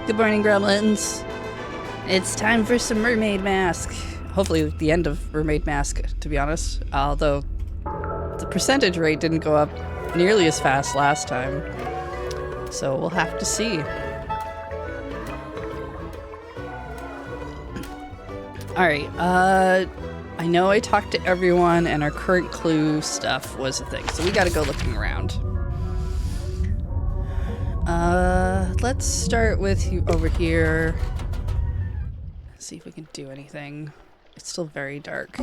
Good morning, gremlins. It's time for some Mermaid Mask. Hopefully the end of Mermaid Mask, to be honest. Although the percentage rate didn't go up nearly as fast last time. So we'll have to see. Alright, I know I talked to everyone and our current clue stuff was a thing, so we gotta go looking around. Let's start with you over here. See if we can do anything. It's still very dark.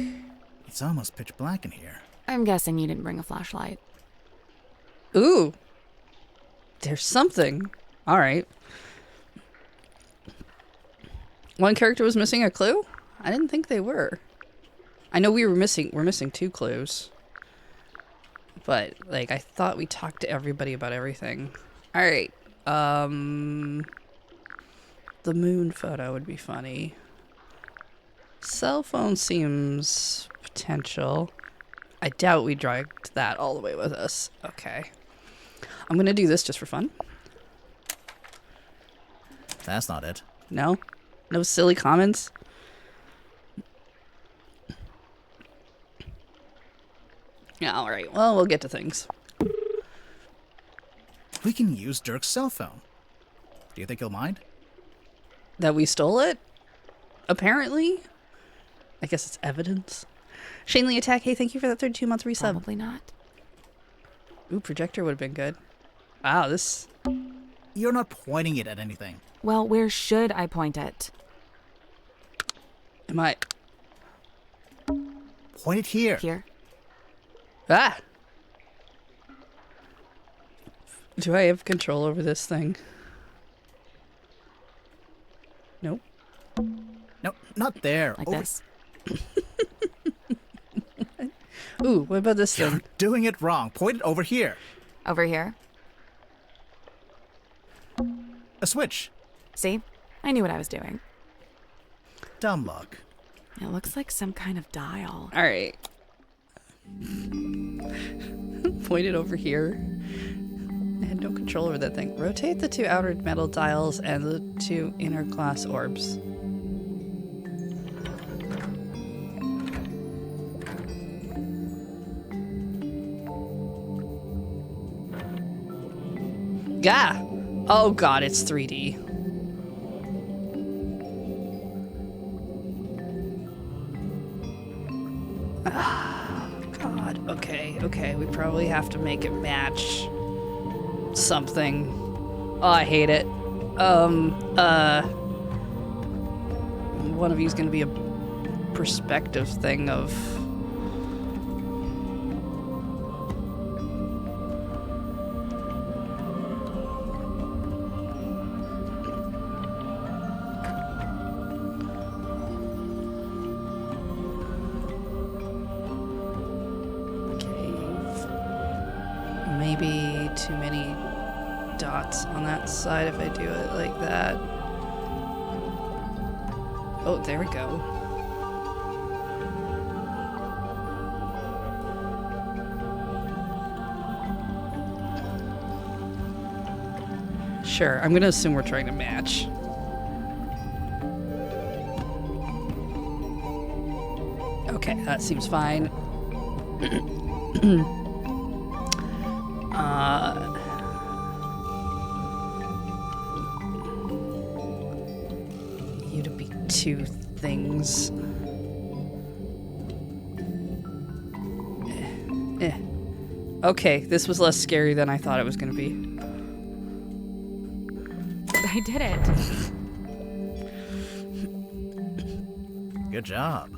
It's almost pitch black in here. I'm guessing you didn't bring a flashlight. Ooh! There's something. Alright. One character was missing a clue? I didn't think they were. I know we're missing 2 clues. But, like, I thought we talked to everybody about everything. Alright. The moon photo would be funny. Cell phone seems potential. I doubt we dragged that all the way with us. Okay. I'm gonna do this just for fun. That's not it. No? No silly comments? Yeah, alright. Well, we'll get to things. We can use Dirk's cell phone. Do you think he'll mind? That we stole it? Apparently? I guess it's evidence. Shanley Attack, hey, thank you for that 32-month resub. Probably not. Ooh, projector would have been good. Wow, this... You're not pointing it at anything. Well, where should I point it? Am I... Point it here. Here? Ah! Do I have control over this thing? Nope. No, not there. Like Over- this? Ooh, what about this You're thing? doing it wrong. Point it over here. Over here? A switch. See? I knew what I was doing. Dumb luck. It looks like some kind of dial. Alright. Point it over here. I had no control over that thing. Rotate the 2 outer metal dials and the 2 inner glass orbs. Gah! Oh god, it's 3D. God, okay, we probably have to make it match something. Oh, I hate it. One of you's gonna be a perspective thing of... Maybe too many dots on that side if I do it like that. Oh, there we go. Sure, I'm gonna assume we're trying to match. Okay, that seems fine. You to be 2 things. Okay, this was less scary than I thought it was gonna be. I did it. Good job.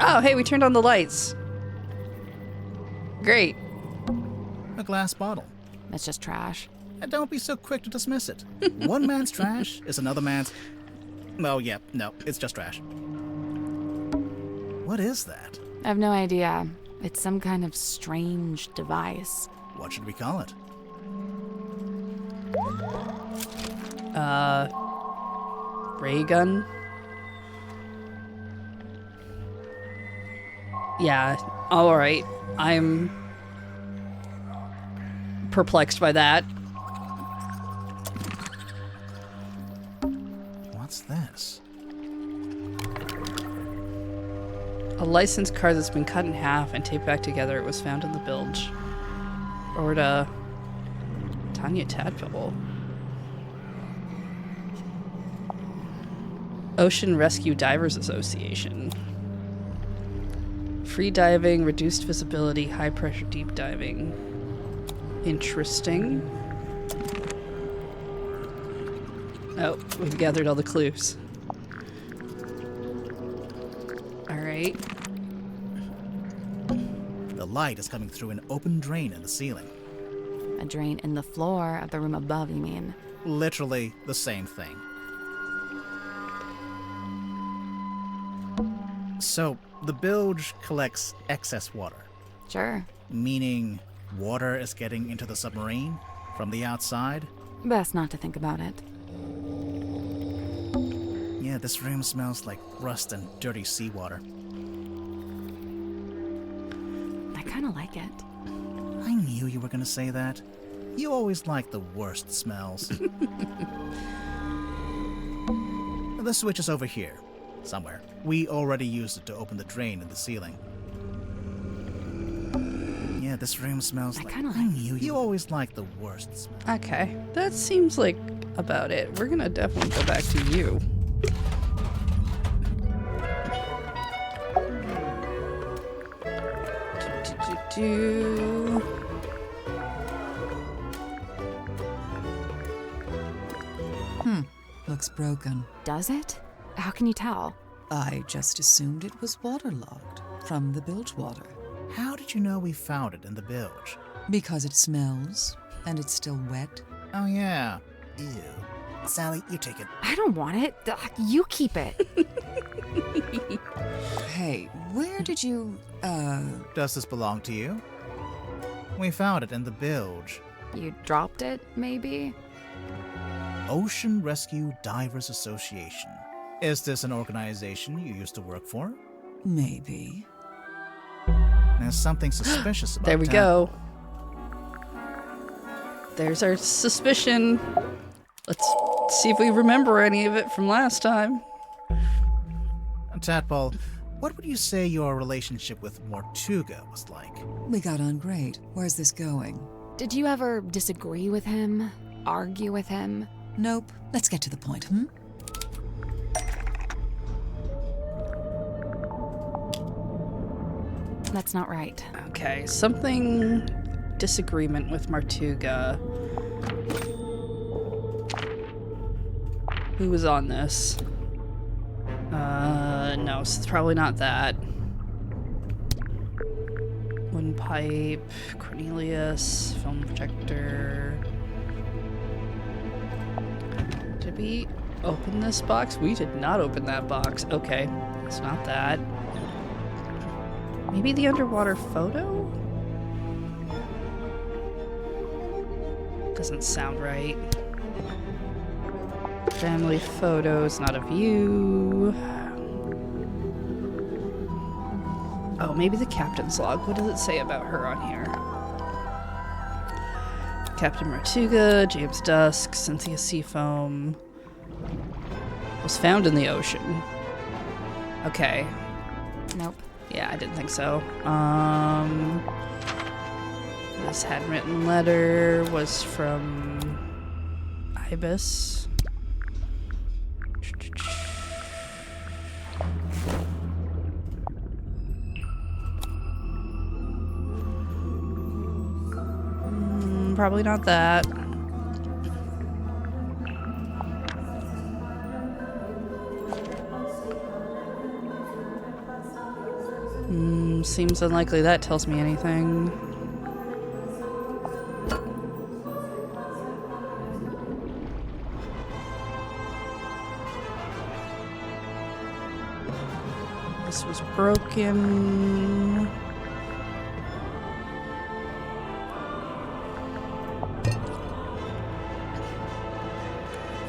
Oh, hey, we turned on the lights. Great. A glass bottle. That's just trash. And don't be so quick to dismiss it. One man's trash is another man's... Oh, yeah, no, it's just trash. What is that? I have no idea. It's some kind of strange device. What should we call it? Ray gun? Yeah, alright. I'm perplexed by that. What's this? A licensed card that's been cut in half and taped back together. It was found in the bilge. Or to Tanya Tadpole. Ocean Rescue Divers Association. Free diving, reduced visibility, high pressure deep diving. Interesting. Oh, we've gathered all the clues. Alright. The light is coming through an open drain in the ceiling. A drain in the floor of the room above, you mean? Literally the same thing. So, the bilge collects excess water, Sure. meaning water is getting into the submarine from the outside? Best not to think about it. Yeah, this room smells like rust and dirty seawater. I kind of like it. I knew you were gonna say that. You always like the worst smells. The switch is over here, somewhere. We already used it to open the drain in the ceiling. Yeah, this room smells like... kinda I like- knew you always like the worst smell. Okay, that seems like about it. We're gonna definitely go back to you. Do. Looks broken. Does it? How can you tell? I just assumed it was waterlogged from the bilge water. How did you know we found it in the bilge? Because it smells and it's still wet. Oh yeah. Ew. Sally, you take it. I don't want it. Ugh, you keep it. Hey, where did you, Does this belong to you? We found it in the bilge. You dropped it, maybe? Ocean Rescue Divers Association. Is this an organization you used to work for? maybe? There's something suspicious about There we that. go. There's our suspicion. Let's see if we remember any of it from last time. Tadpole, what would you say your relationship with Mortuga was like? We got on great. Where's this going? Did you ever disagree with him? Argue with him? Nope. Let's get to the point, hmm? That's not right. Okay, something disagreement with Martuga. Who was on this? No, so it's probably not that. Wooden pipe, Cornelius, film projector. Did we open this box? We did not open that box. Okay, it's not that. Maybe the underwater photo? Doesn't sound right. Family photos, not of you. Oh, maybe the captain's log. What does it say about her on here? Captain Martuga, James Dusk, Cynthia Seafoam. Was found in the ocean. Okay. Nope. Yeah, I didn't think so. This handwritten letter was from Ibis. Probably not that. Seems unlikely that tells me anything. This was broken.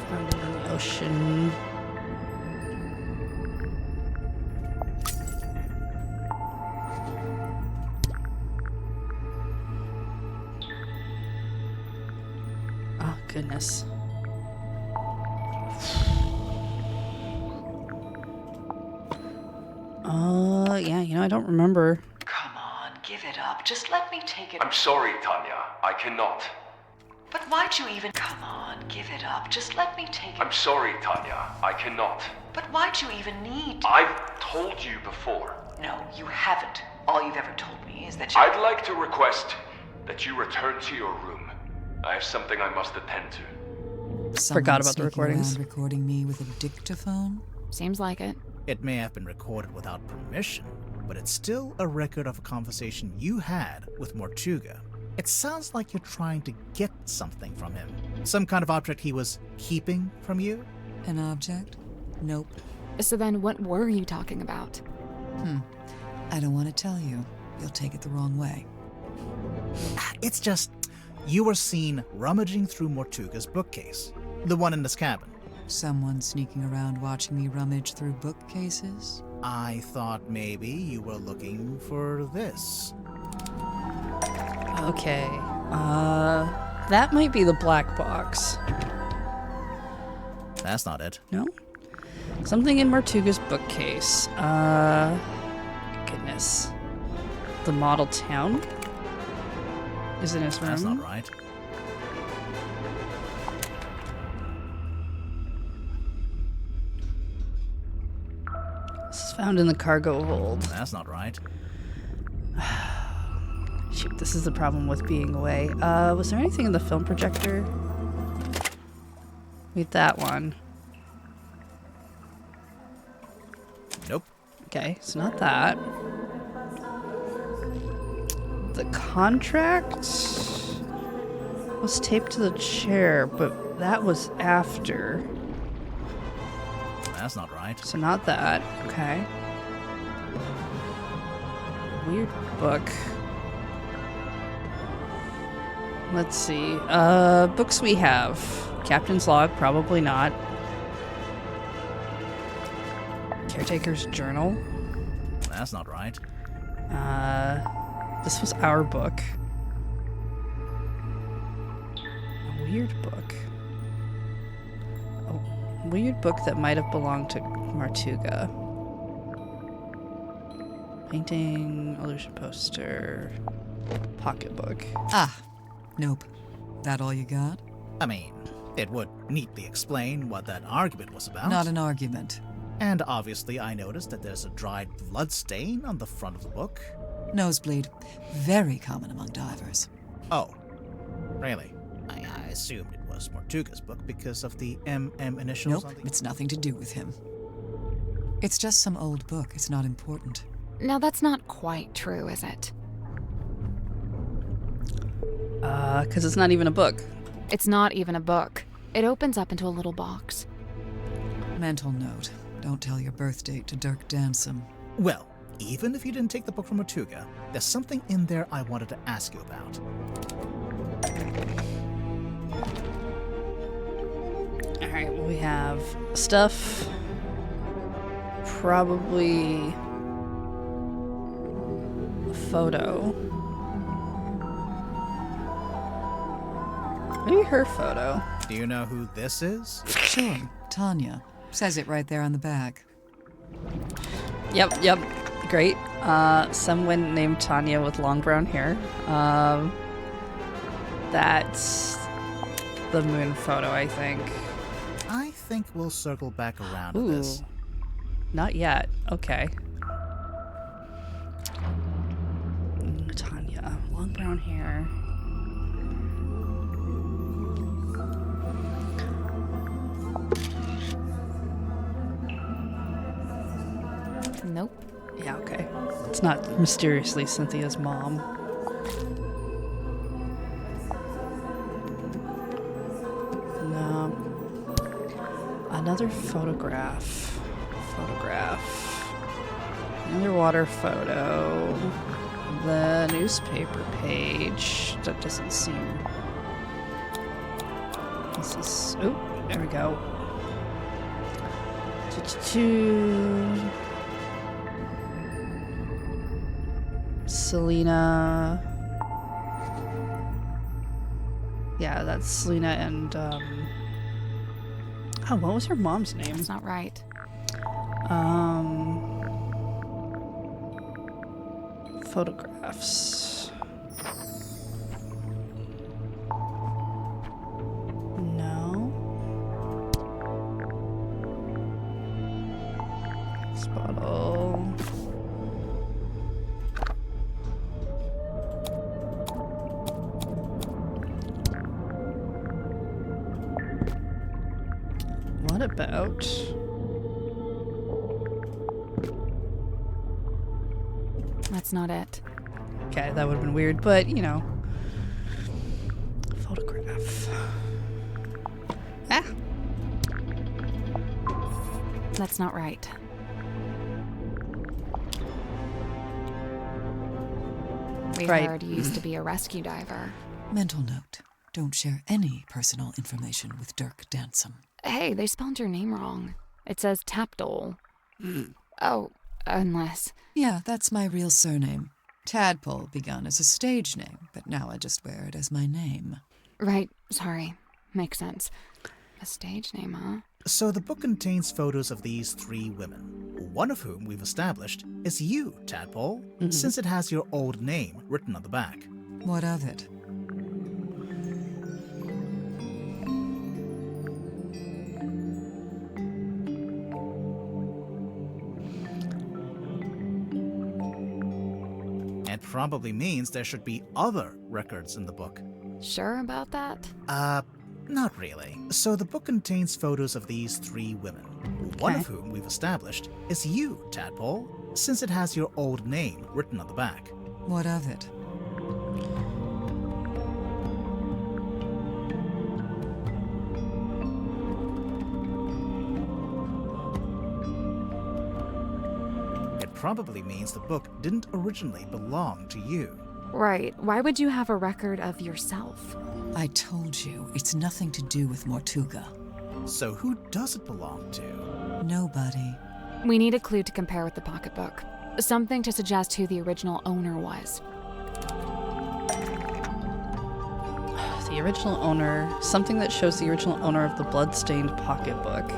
Found it in the ocean. Oh, goodness. Yeah, I don't remember. Come on, give it up. Just let me take it. I'm sorry, Tanya. I cannot. But why'd you even... Come on, give it up. Just let me take it. I'm sorry, Tanya. I cannot. But why'd you even need... I've told you before. No, you haven't. All you've ever told me is that you... I'd like to request that you return to your room. I have something I must attend to. Forgot about the Someone recordings. sneaking around recording me with a dictaphone? Seems like it. It may have been recorded without permission, but it's still a record of a conversation you had with Mortuga. It sounds like you're trying to get something from him. Some kind of object he was keeping from you? An object? Nope. So then what were you talking about? I don't want to tell you. You'll take it the wrong way. It's just, you were seen rummaging through Mortuga's bookcase. The one in this cabin. Someone sneaking around watching me rummage through bookcases? I thought maybe you were looking for this. Okay. That might be the black box. That's not it. No? Something in Martuga's bookcase. Goodness. The model town? Is in his room? That's not right. This is found in the cargo hold. That's not right. Shoot, this is the problem with being away. Was there anything in the film projector? Wait, that one. Nope. Okay, so not that. The contract was taped to the chair, but that was after. That's not right. So not that. Okay. Weird book. Let's see. Books we have. Captain's Log, probably not. Caretaker's Journal. That's not right. This was our book. A weird book. A weird book that might have belonged to Martuga. Painting, illusion poster, pocketbook. Ah, nope. That all you got? I mean, it would neatly explain what that argument was about. Not an argument. And obviously I noticed that there's a dried blood stain on the front of the book. Nosebleed. Very common among divers. Oh, really? I assumed it was Mortuga's book because of the MM initials Nope, on the... it's nothing to do with him. It's just some old book. It's not important. Now that's not quite true, is it? Because it's not even a book. It's not even a book. It opens up into a little box. Mental note. Don't tell your birth date to Dirk Dansom. Well, even if you didn't take the book from Mortuga, there's something in there I wanted to ask you about. Alright, well, we have stuff. Probably a photo. Maybe her photo. Do you know who this is? Sure, Tanya. Says it right there on the back. Yep. Great. Someone named Tanya with long brown hair. That's the moon photo, I think. I think we'll circle back around to Ooh. this. Not yet. Okay. Tanya. Long brown hair. Nope. Yeah, okay. It's not mysteriously Cynthia's mom. No. Another photograph. Underwater photo. The newspaper page. That doesn't seem... This is... Oh, there we go. Selena. Yeah, that's Selena and, oh, what was her mom's name? That's not right. Photographs. No. This bottle. What about... That's not it. Okay, that would have been weird, but, you know. Photograph. Ah! That's not right. We Right. heard you used to be a rescue diver. Mental note. Don't share any personal information with Dirk Dansom. Hey, they spelled your name wrong. It says Tapdole. Oh, unless... Yeah, that's my real surname. Tadpole begun as a stage name, but now I just wear it as my name. Right, sorry. Makes sense. A stage name, huh? So the book contains photos of these 3 women, one of whom we've established is you, Tadpole, since it has your old name written on the back. What of it? It probably means there should be other records in the book. Sure about that? Not really. So the book contains photos of these 3 women, one of whom we've established is you, Tadpole, since it has your old name written on the back. What of it? It probably means the book didn't originally belong to you. Right. Why would you have a record of yourself? I told you, it's nothing to do with Mortuga. So who does it belong to? Nobody. We need a clue to compare with the pocketbook. Something to suggest who the original owner was. The original owner. Something that shows the original owner of the bloodstained pocketbook.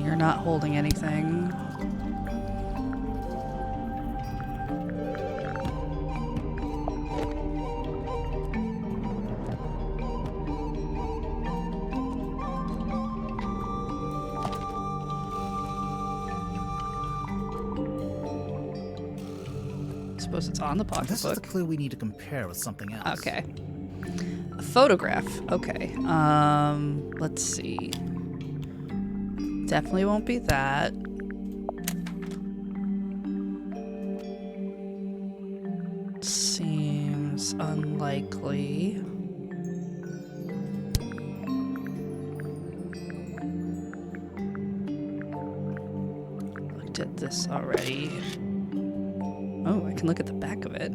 You're not holding anything. Suppose it's on the This is the pocketbook. clue we need to compare with something else. Okay. A photograph. Okay. Let's see. Definitely won't be that. Seems unlikely. Looked at this already. Oh, I can look at the back of it.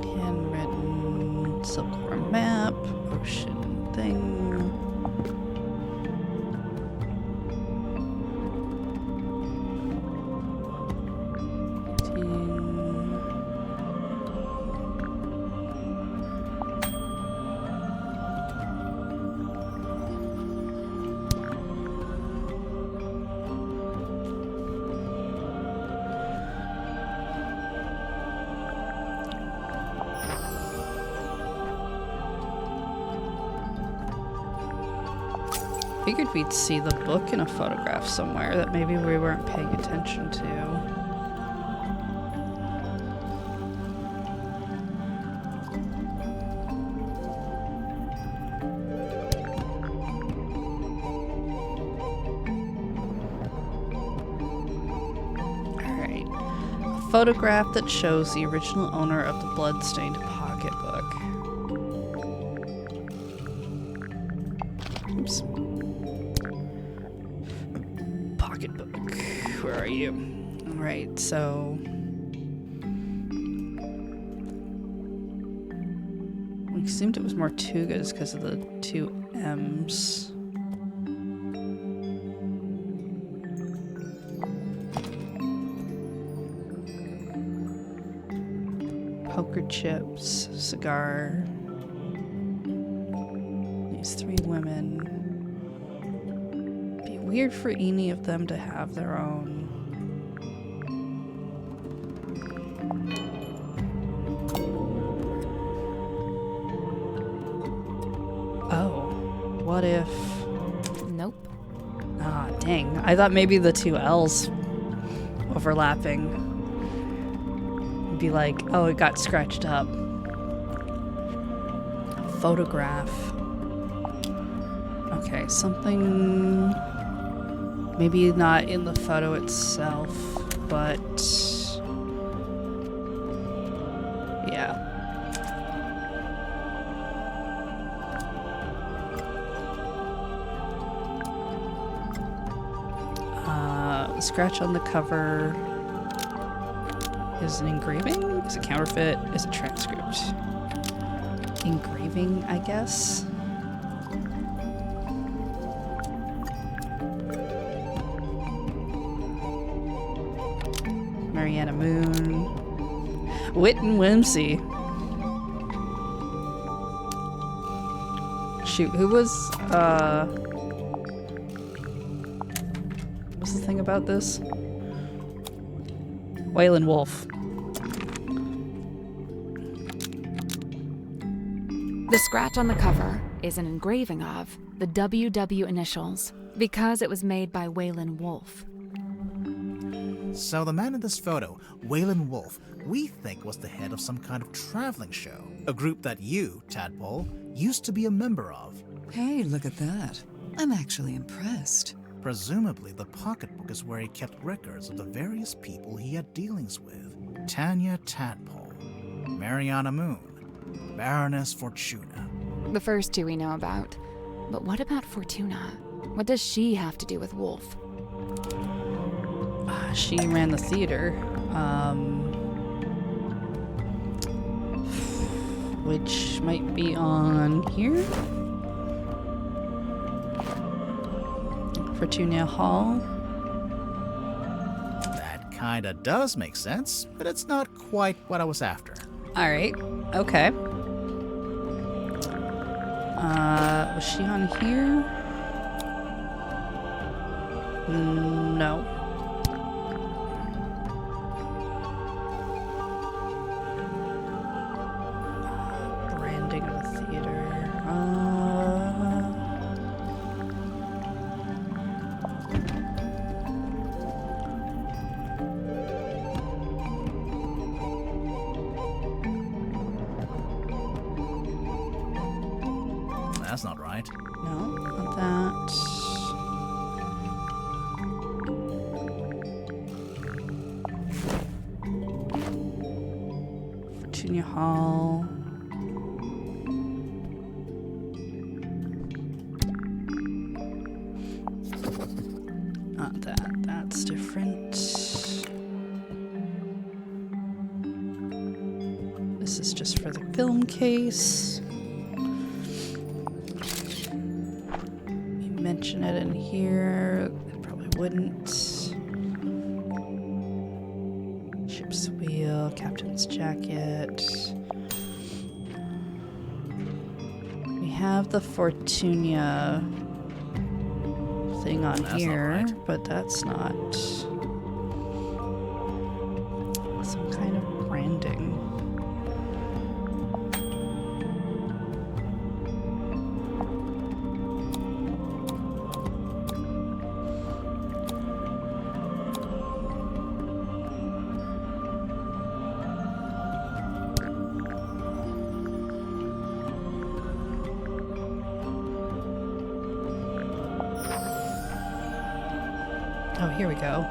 Handwritten silkworm map, ocean thing. Figured we'd see the book in a photograph somewhere that maybe we weren't paying attention to. Alright. A photograph that shows the original owner of the bloodstained pocketbook. Oops. Pocketbook. Where are you? Alright, so... assumed it was more Tugas because of the two M's. Poker chips, cigar. These three women. Be weird for any of them to have their own. Oh, what if... Nope. Ah, dang. I thought maybe the two L's overlapping would be like, oh, it got scratched up. Photograph. Okay, something... Maybe not in the photo itself, but... Yeah. The scratch on the cover is an engraving? Is it counterfeit? Is it transcript? Engraving, I guess? Mariana Moon. Wit and Whimsy. Shoot, who was, what's the thing about this? Waylon Wolf. The scratch on the cover is an engraving of the WW initials because it was made by Waylon Wolf. So the man in this photo, Waylon Wolf, we think was the head of some kind of traveling show. A group that you, Tadpole, used to be a member of. Hey, look at that. I'm actually impressed. Presumably, the pocketbook is where he kept records of the various people he had dealings with. Tanya Tadpole, Mariana Moon, Baroness Fortuna. The first two we know about. But what about Fortuna? What does she have to do with Wolf? She ran the theater, which might be on here. Fortuna Hall. That kinda does make sense, but it's not quite what I was after. All right. Okay. Was she on here? No. Branding of the theater. That's not right. No, not that. Virginia Hall. Not that. That's different. This is just for the film case. Mention it in here. It probably wouldn't. Ship's wheel, captain's jacket. We have the Fortuna thing on That's here, not right. but that's not some kind of branding. Oh, here we go.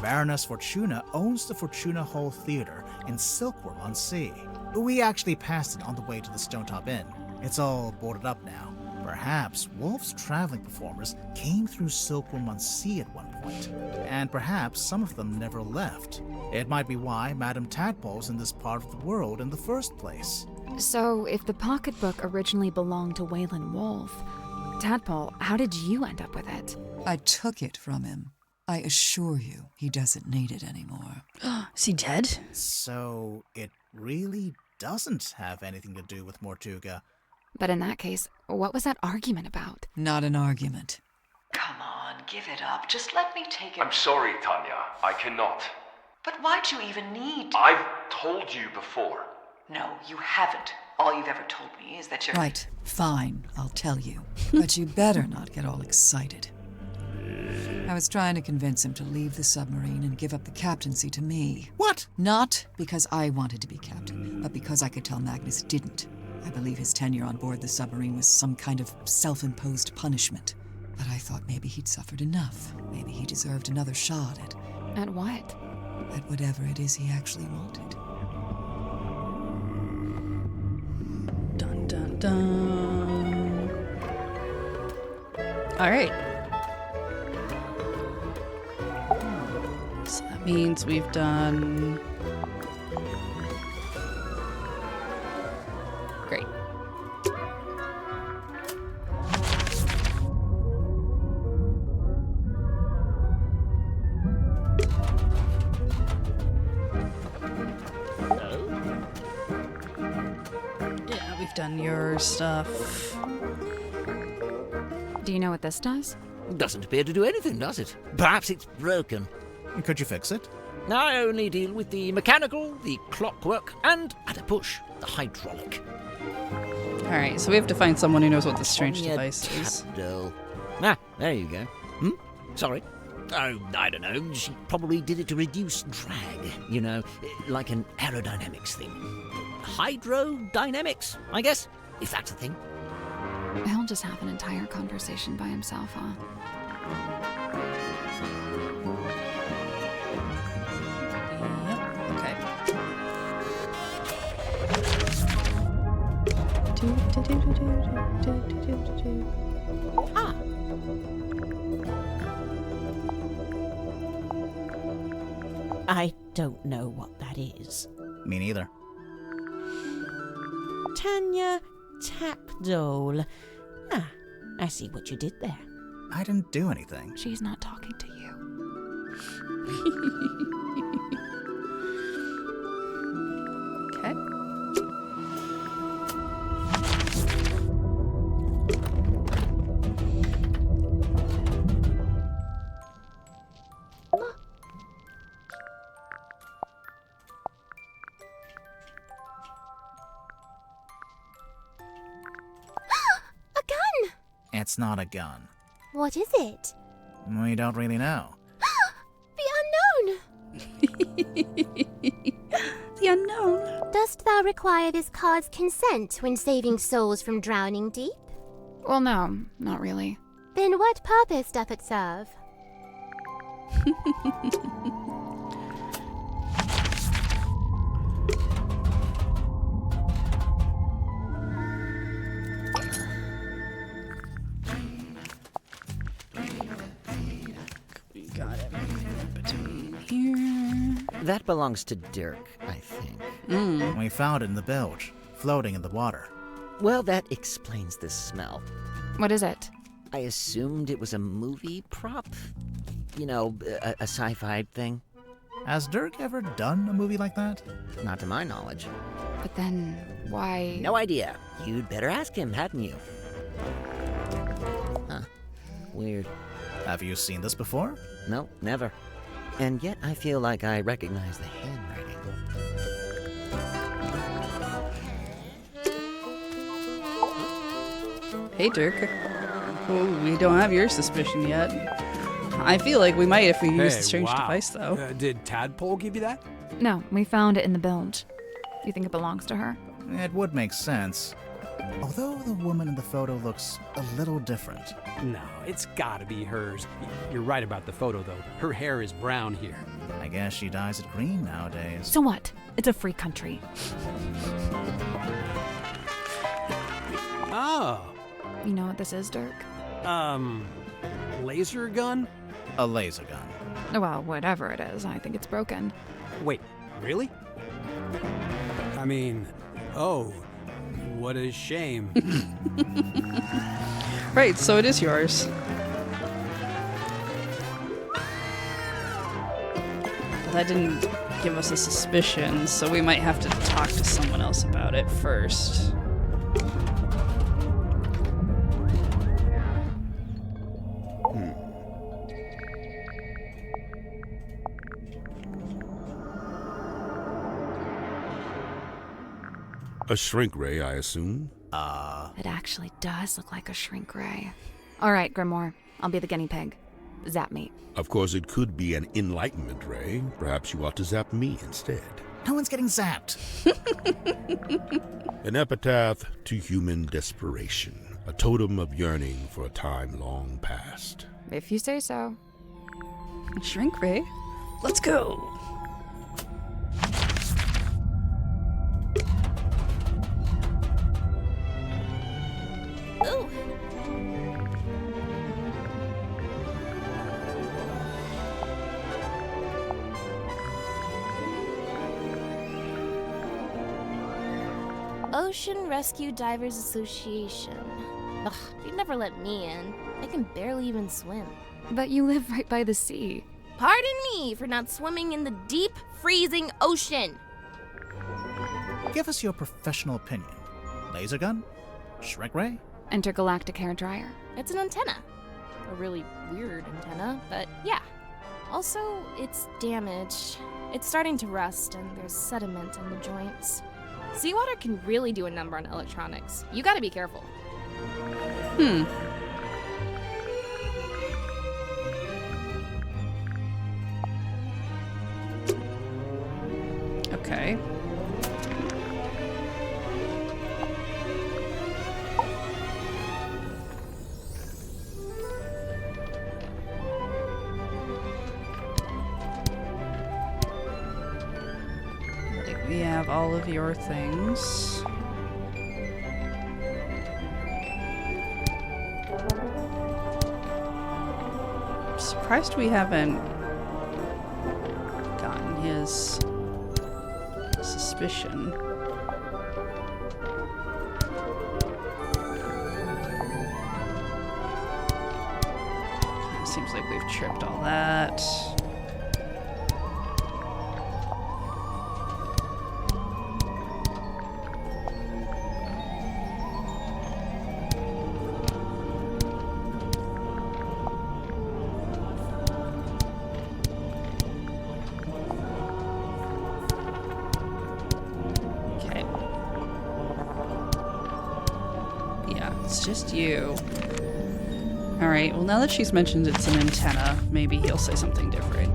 Baroness Fortuna owns the Fortuna Hall Theater in Silkworm on Sea. We actually passed it on the way to the Stonetop Inn. It's all boarded up now. Perhaps Wolf's traveling performers came through Silkworm Unsea at one point, and perhaps some of them never left. It might be why Madame Tadpole's in this part of the world in the first place. So, if the pocketbook originally belonged to Waylon Wolf, Tadpole, how did you end up with it? I took it from him. I assure you, he doesn't need it anymore. Is he dead? So it really doesn't have anything to do with Mortuga. But in that case, what was that argument about? Not an argument. Come on, give it up. Just let me take it. I'm sorry, Tanya. I cannot. But why'd you even need... I've told you before. No, you haven't. All you've ever told me is that you're... Right, fine, I'll tell you. But you better not get all excited. I was trying to convince him to leave the submarine and give up the captaincy to me. What? Not because I wanted to be captain, but because I could tell Magnus didn't. I believe his tenure on board the submarine was some kind of self-imposed punishment. But I thought maybe he'd suffered enough. Maybe he deserved another shot at... At what? At whatever it is he actually wanted. Dun dun dun. Alright. So that means we've done... Great. Yeah, we've done your stuff. Do you know what this does? Doesn't appear to do anything, does it? Perhaps it's broken. Could you fix it? I only deal with the mechanical, the clockwork, and, at a push, the hydraulic. Alright, so we have to find someone who knows what this strange Tonya device is. Tadpole. Ah, there you go. Sorry. Oh, I don't know. She probably did it to reduce drag, you know, like an aerodynamics thing. Hydrodynamics, I guess, if that's a thing. He'll just have an entire conversation by himself, huh? Yep, okay. Ah. I don't know what that is. Me neither. Tanya Tadpole. Ah, I see what you did there. I didn't do anything. She's not talking to you. Okay. A gun! It's not a gun. What is it? We don't really know. The The unknown. unknown! Dost thou require this card's consent when saving souls from drowning deep? Well, no, not really. Then what purpose doth it serve? We got everything between here. That belongs to Dirk, I think. We found it in the bilge, floating in the water. Well, that explains the smell. What is it? I assumed it was a movie prop. You know, a sci-fi thing. Has Dirk ever done a movie like that? Not to my knowledge. But then, why... No idea. You'd better ask him, hadn't you? Huh. Weird. Have you seen this before? No, never. And yet I feel like I recognize the handwriting. Hey, Dirk. Oh, we don't have your suspicion yet. I feel like we might if we use the strange device, though. Did Tadpole give you that? No, we found it in the bilge. You think it belongs to her? It would make sense. Although the woman in the photo looks a little different. No, it's gotta be hers. You're right about the photo, though. Her hair is brown here. I guess she dyes it green nowadays. So what? It's a free country. Oh, You know what this is, Dirk? Laser gun? A laser gun. Well, whatever it is, I think it's broken. Wait, really? I mean, oh, what a shame. Right, so it is yours. That didn't give us a suspicion, so we might have to talk to someone else about it first. A shrink ray, I assume? It actually does look like a shrink ray. All right, Grimoire, I'll be the guinea pig. Zap me. Of course, it could be an enlightenment ray. Perhaps you ought to zap me instead. No one's getting zapped. An epitaph to human desperation. A totem of yearning for a time long past. If you say so. Shrink ray? Let's go! Ooh. Ocean Rescue Divers Association. Ugh, they'd never let me in. I can barely even swim. But you live right by the sea. Pardon me for not swimming in the deep, freezing ocean. Give us your professional opinion. Laser gun? Shrink ray? Intergalactic hair dryer. It's an antenna. A really weird antenna, but yeah. Also, it's damaged. It's starting to rust, and there's sediment in the joints. Seawater can really do a number on electronics. You gotta be careful. Okay. I think we have all of your things. I'm surprised we haven't gotten his suspicion. Seems like we've tripped all that. Okay. Yeah, it's just you. Alright, well now that she's mentioned it's an antenna, maybe he'll say something different.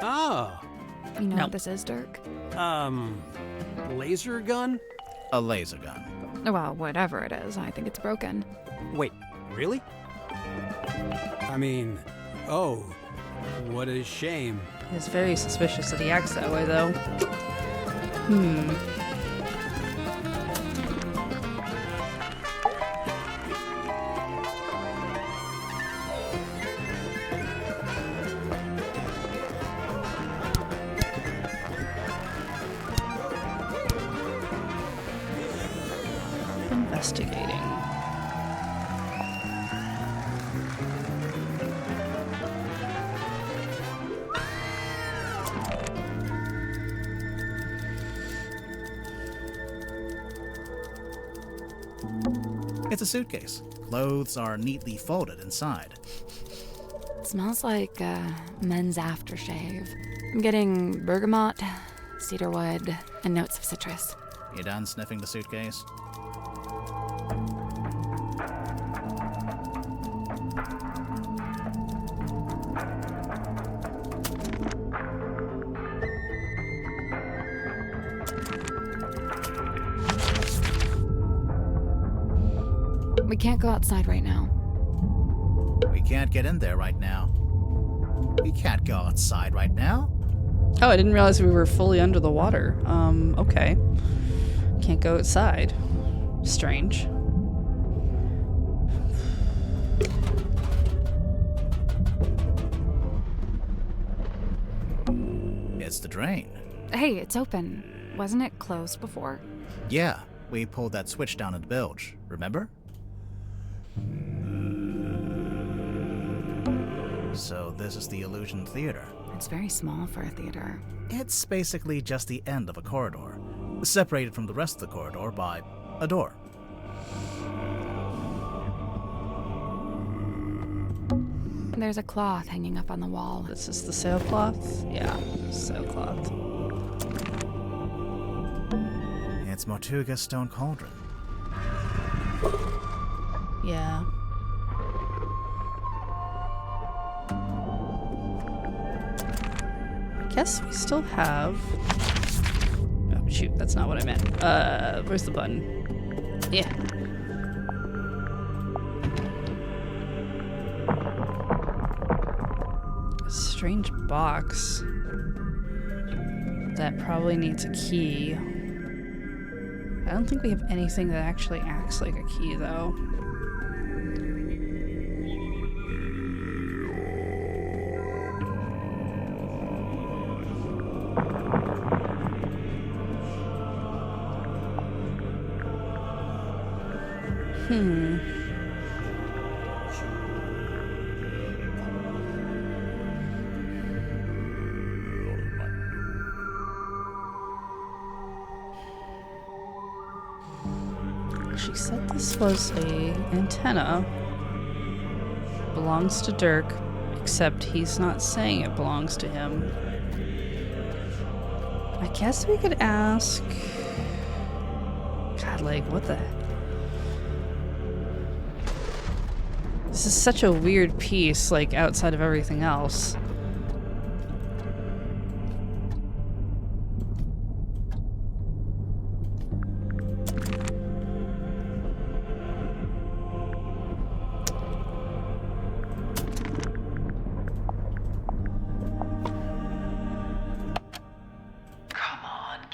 Oh, You know No. what this is, Dirk? laser gun? A laser gun. Well, whatever it is, I think it's broken. Wait, really? I mean, oh, what a shame. It's very suspicious that he acts that way, though. Investigating. It's a suitcase. Clothes are neatly folded inside. It smells like men's aftershave. I'm getting bergamot, cedarwood, and notes of citrus. You done sniffing the suitcase? We can't go outside right now. We can't get in there right now. We can't go outside right now. Oh, I didn't realize we were fully under the water. Okay. Can't go outside. Strange. It's the drain. Hey, it's open. Wasn't it closed before? Yeah, we pulled that switch down in the bilge, remember? So this is the Illusion Theater. It's very small for a theater. It's basically just the end of a corridor, separated from the rest of the corridor by a door. There's a cloth hanging up on the wall. This is the sailcloth? Yeah, sailcloth. It's Mortuga's stone cauldron. Yeah. I guess we still have... Oh, shoot, that's not what I meant. Where's the button? Yeah. A strange box. That probably needs a key. I don't think we have anything that actually acts like a key, though. She said this was a antenna. Belongs to Dirk, except he's not saying it belongs to him. I guess we could ask... God, like, what the... This is such a weird piece, like, outside of everything else.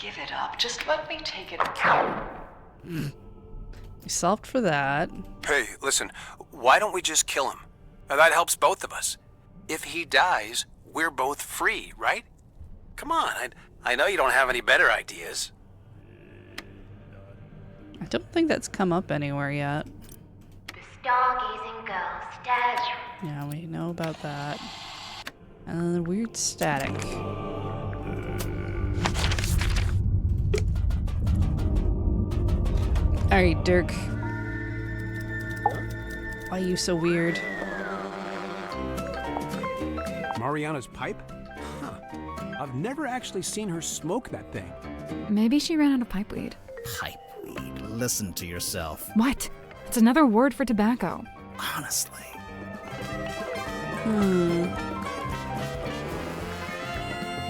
Give it up. Just let me take it. We solved for that. Hey, listen, why don't we just kill him? Now, that helps both of us. If he dies, we're both free, right? Come on, I know you don't have any better ideas. I don't think that's come up anywhere yet. The stargazing girl statue. Yeah, we know about that. And then the weird static. Alright, Dirk. Why are you so weird? Mariana's pipe? Huh. I've never actually seen her smoke that thing. Maybe she ran out of pipeweed. Pipeweed? Listen to yourself. What? It's another word for tobacco. Honestly.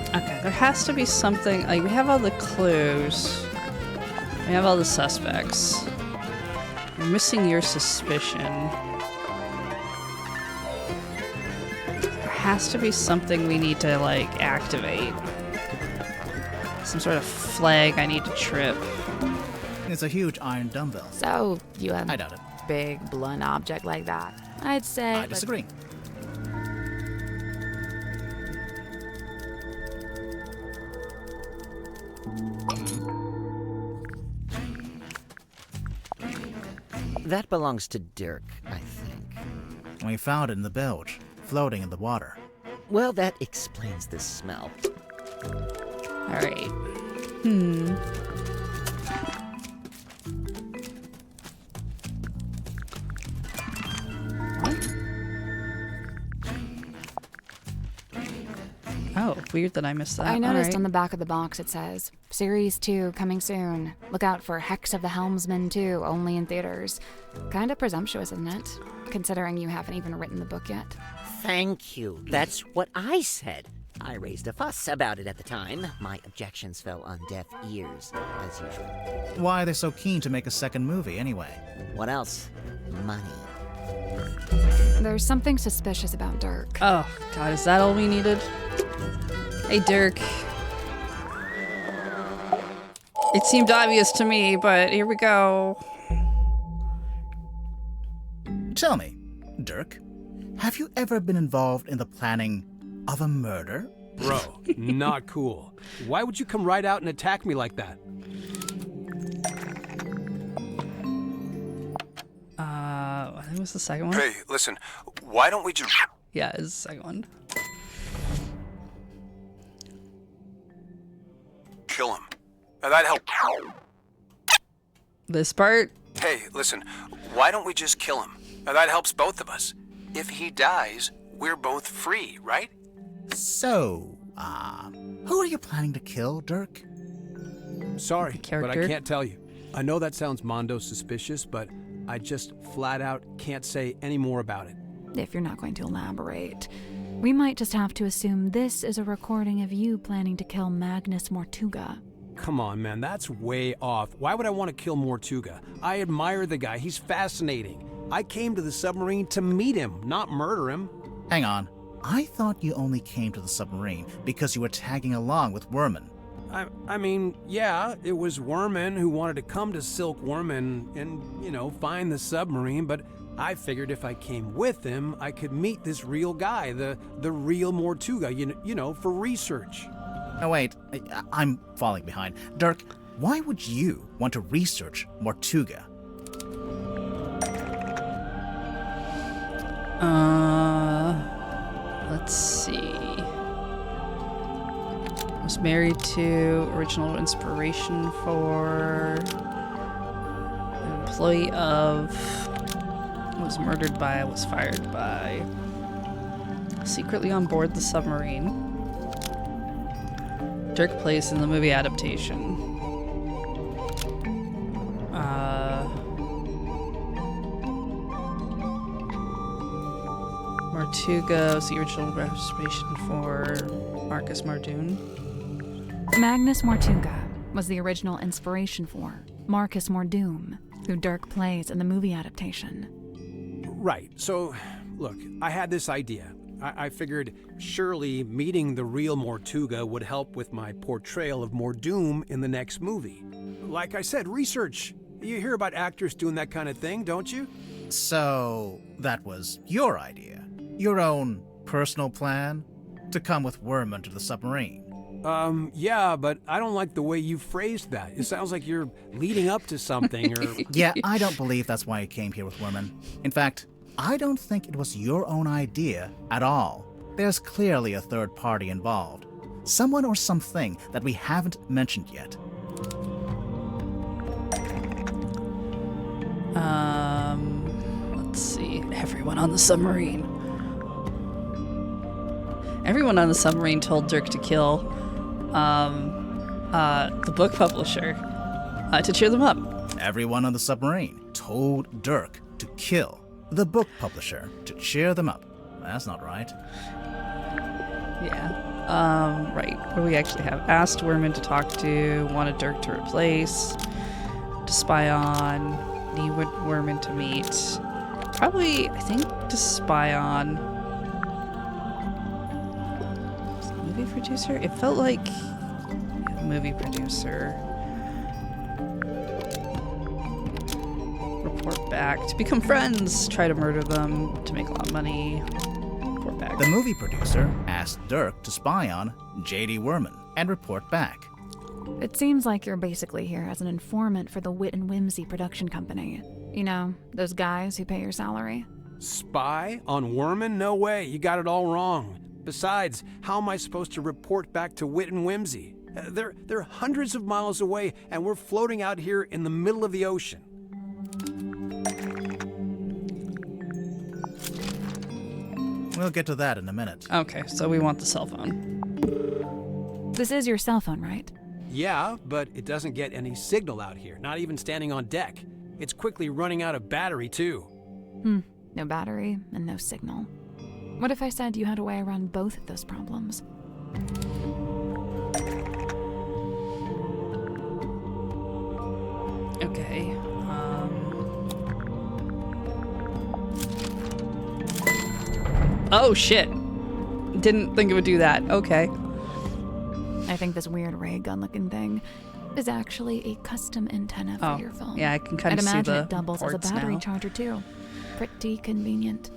Okay, there has to be something. Like, we have all the clues. We have all the suspects. We're missing your suspicion. There has to be something we need to, like, activate. Some sort of flag I need to trip. It's a huge iron dumbbell. So, you have I doubt it. Big, blunt object like that. I'd say... I disagree. That belongs to Dirk, I think. We found it in the bilge, floating in the water. Well, that explains the smell. Alright. Oh, weird that I missed that. I noticed Alright. on the back of the box it says, Series 2 coming soon. Look out for Hex of the Helmsman 2, only in theaters. Kinda presumptuous, isn't it? Considering you haven't even written the book yet. Thank you. That's what I said. I raised a fuss about it at the time. My objections fell on deaf ears, as usual. Why are they so keen to make a second movie, anyway? What else? Money. There's something suspicious about Dirk. Oh, God, is that all we needed? Hey, Dirk. It seemed obvious to me, but here we go. Tell me, Dirk, have you ever been involved in the planning of a murder? Bro, not cool. Why would you come right out and attack me like that? I think it was the second one. Hey, listen, why don't we just... Yeah, it's the second one. kill him? That'd help. This part? Hey, listen, why don't we just kill him? That helps both of us. If he dies, we're both free, right? So, who are you planning to kill, Dirk? Sorry, but I can't tell you. I know that sounds mondo suspicious, but I just flat out can't say any more about it. If you're not going to elaborate, we might just have to assume this is a recording of you planning to kill Magnus Mortuga. Come on, man, that's way off. Why would I want to kill Mortuga? I admire the guy. He's fascinating. I came to the submarine to meet him, not murder him. Hang on. I thought you only came to the submarine because you were tagging along with Worman. I mean, yeah, it was Worman who wanted to come to Silkworm and, you know, find the submarine, but I figured if I came with him, I could meet this real guy, the real Mortuga, you know, for research. Oh, wait, I'm falling behind. Dirk, why would you want to research Mortuga? Let's see. Was married to, original inspiration for, employee of, was murdered by, was fired by, secretly on board the submarine. Dirk plays in the movie adaptation. Mortuga was the original reservation for Marcus Mardoon. Magnus Mortuga was the original inspiration for Marcus Mordoom, who Dirk plays in the movie adaptation. Right, so, look, I had this idea. I figured surely meeting the real Mortuga would help with my portrayal of Mordoom in the next movie. Like I said, research. You hear about actors doing that kind of thing, don't you? So, that was your idea? Your own personal plan? To come with Worman to the submarine? Yeah, but I don't like the way you phrased that. It sounds like you're leading up to something, or... Yeah, I don't believe that's why you came here with Worman. In fact, I don't think it was your own idea at all. There's clearly a third party involved. Someone or something that we haven't mentioned yet. Let's see. Everyone on the submarine. Everyone on the submarine told Dirk to kill the book publisher to cheer them up. Everyone on the submarine told Dirk to kill the book publisher to cheer them up. That's not right. Yeah. Right. What do we actually have? Asked Worman to talk to, wanted Dirk to replace, to spy on, need Worman to meet. Probably, I think, to spy on. Movie producer? It felt like a movie producer. Report back. To become friends. Try to murder them. To make a lot of money. Report back. The movie producer asked Dirk to spy on J.D. Worman and report back. It seems like you're basically here as an informant for the Wit and Whimsy production company. You know, those guys who pay your salary. Spy on Worman? No way, you got it all wrong. Besides, how am I supposed to report back to Wit and Whimsy? They're hundreds of miles away, and we're floating out here in the middle of the ocean. We'll get to that in a minute. Okay, so we want the cell phone. This is your cell phone, right? Yeah, but it doesn't get any signal out here, not even standing on deck. It's quickly running out of battery, too. No battery and no signal. What if I said you had a way around both of those problems? Okay. Oh, shit. Didn't think it would do that. Okay. I think this weird ray gun looking thing is actually a custom antenna for your phone. Yeah, I can kind of see imagine the it doubles as a ports battery now. charger too. Pretty convenient.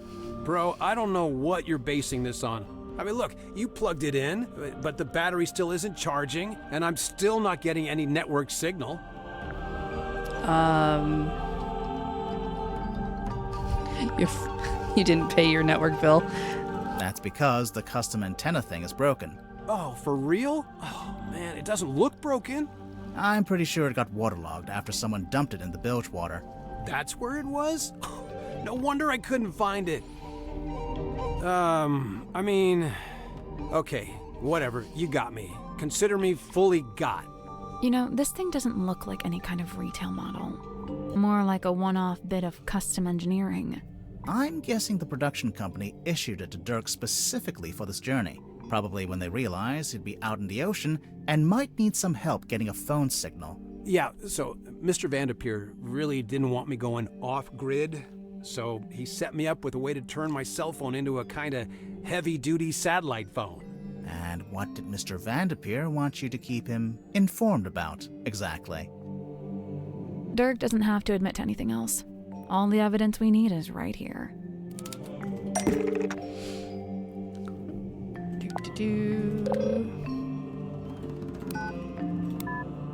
Bro, I don't know what you're basing this on. I mean, look, you plugged it in, but the battery still isn't charging, and I'm still not getting any network signal. You didn't pay your network bill. That's because the custom antenna thing is broken. Oh, for real? Oh, man, it doesn't look broken. I'm pretty sure it got waterlogged after someone dumped it in the bilge water. That's where it was? No wonder I couldn't find it. I mean... Okay, whatever, you got me. Consider me fully got. You know, this thing doesn't look like any kind of retail model. More like a one-off bit of custom engineering. I'm guessing the production company issued it to Dirk specifically for this journey. Probably when they realized he'd be out in the ocean and might need some help getting a phone signal. Yeah, so Mr. Vanderpeer really didn't want me going off-grid, so he set me up with a way to turn my cell phone into a kind of heavy-duty satellite phone. And what did Mr. Vanderpeer want you to keep him informed about, exactly? Dirk doesn't have to admit to anything else. All the evidence we need is right here.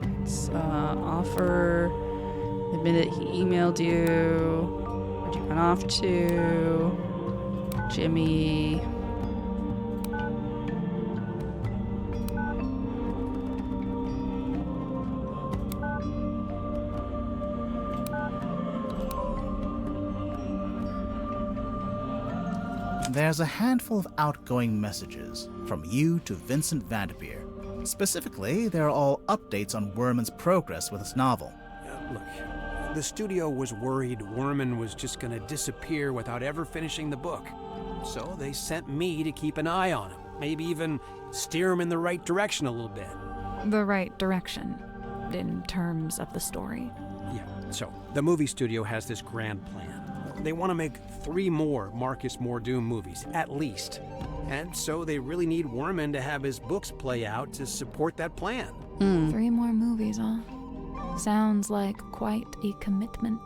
Let's offer. Admitted he emailed you. Where'd you run off to? Jimmy. There's a handful of outgoing messages from you to Vincent Vanderpeer. Specifically, they're all updates on Werman's progress with his novel. Look, the studio was worried Werman was just gonna disappear without ever finishing the book. So they sent me to keep an eye on him, maybe even steer him in the right direction a little bit. The right direction, in terms of the story. Yeah, so the movie studio has this grand plan. They want to make 3 more Marcus Mordoom movies, at least. And so they really need Werman to have his books play out to support that plan. 3 more movies, huh? Sounds like quite a commitment.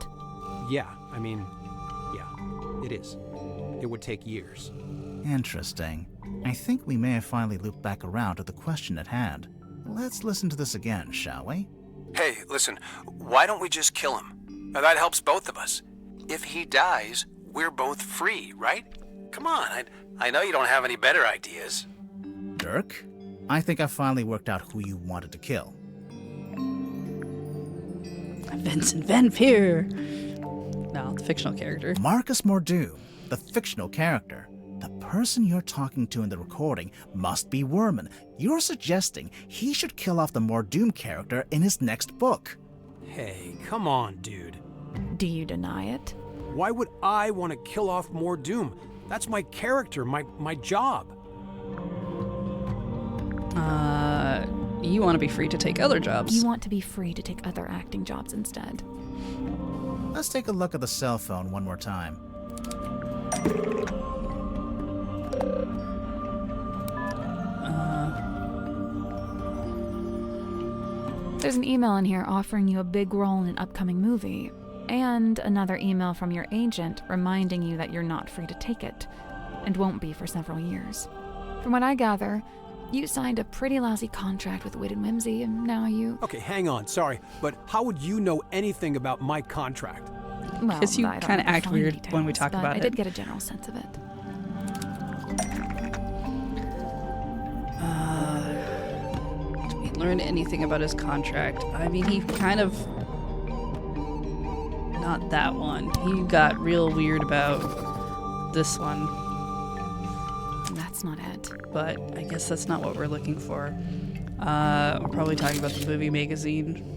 Yeah, I mean, yeah, it is. It would take years. Interesting. I think we may have finally looped back around to the question at hand. Let's listen to this again, shall we? Hey, listen, why don't we just kill him? Now, that helps both of us. If he dies, we're both free, right? Come on, I know you don't have any better ideas. Dirk, I think I finally worked out who you wanted to kill. Vincent Vanderpeer. No, the fictional character. Marcus Mordoom, the fictional character. The person you're talking to in the recording must be Werman. You're suggesting he should kill off the Mordoom character in his next book. Hey, come on, dude. Do you deny it? Why would I want to kill off Mordoom? That's my character, my job. You want to be free to take other jobs. You want to be free to take other acting jobs instead. Let's take a look at the cell phone one more time. There's an email in here offering you a big role in an upcoming movie, and another email from your agent reminding you that you're not free to take it, and won't be for several years. From what I gather, you signed a pretty lousy contract with Wit and Whimsy, and now you... Okay, hang on, sorry, but how would you know anything about my contract? Well, Because you I don't kind of know the act fine weird details, when we talk but about I it. did get a general sense of it. Did we learn anything about his contract? I mean, he kind of... Not that one. He got real weird about this one. That's not it. But I guess that's not what we're looking for. We're probably talking about the movie magazine.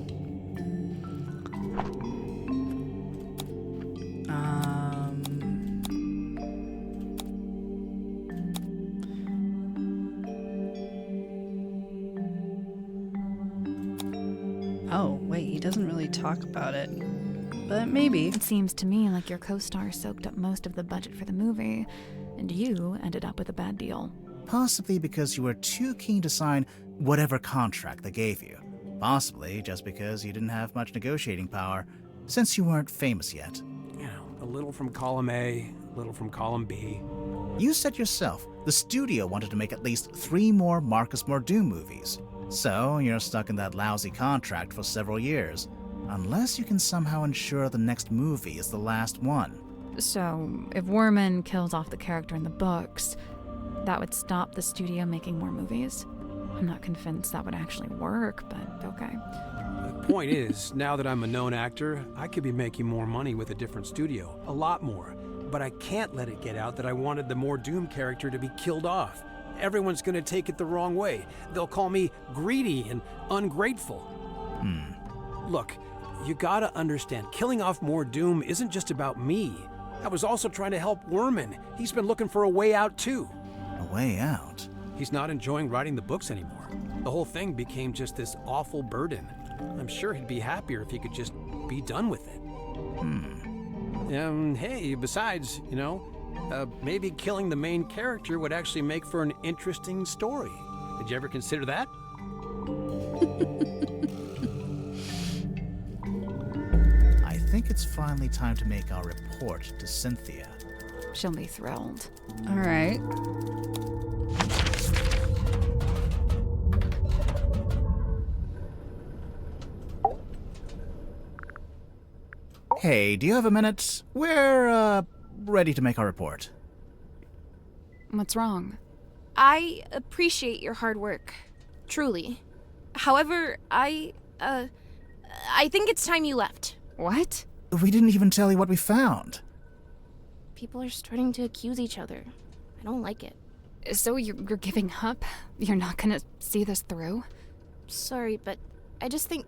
Oh, wait, he doesn't really talk about it. But maybe. It seems to me like your co-star soaked up most of the budget for the movie, and you ended up with a bad deal. Possibly because you were too keen to sign whatever contract they gave you. Possibly just because you didn't have much negotiating power, since you weren't famous yet. You know, a little from column A, a little from column B. You said yourself the studio wanted to make at least 3 more Marcus Mordoom movies. So you're stuck in that lousy contract for several years. Unless you can somehow ensure the next movie is the last one. So, if Worman kills off the character in the books, that would stop the studio making more movies? I'm not convinced that would actually work, but okay. The point is, now that I'm a known actor, I could be making more money with a different studio. A lot more. But I can't let it get out that I wanted the Mordoom character to be killed off. Everyone's gonna take it the wrong way. They'll call me greedy and ungrateful. Look, you gotta understand, killing off Mordoom isn't just about me. I was also trying to help Worman. He's been looking for a way out too. A way out? He's not enjoying writing the books anymore. The whole thing became just this awful burden. I'm sure he'd be happier if he could just be done with it. Hey, besides, you know, maybe killing the main character would actually make for an interesting story. Did you ever consider that? I think it's finally time to make our report to Cynthia. She'll be thrilled. All right. Hey, do you have a minute? We're, ready to make our report. What's wrong? I appreciate your hard work. Truly. However, I think it's time you left. What? We didn't even tell you what we found. People are starting to accuse each other. I don't like it. So you're giving up? You're not gonna see this through? Sorry, but I just think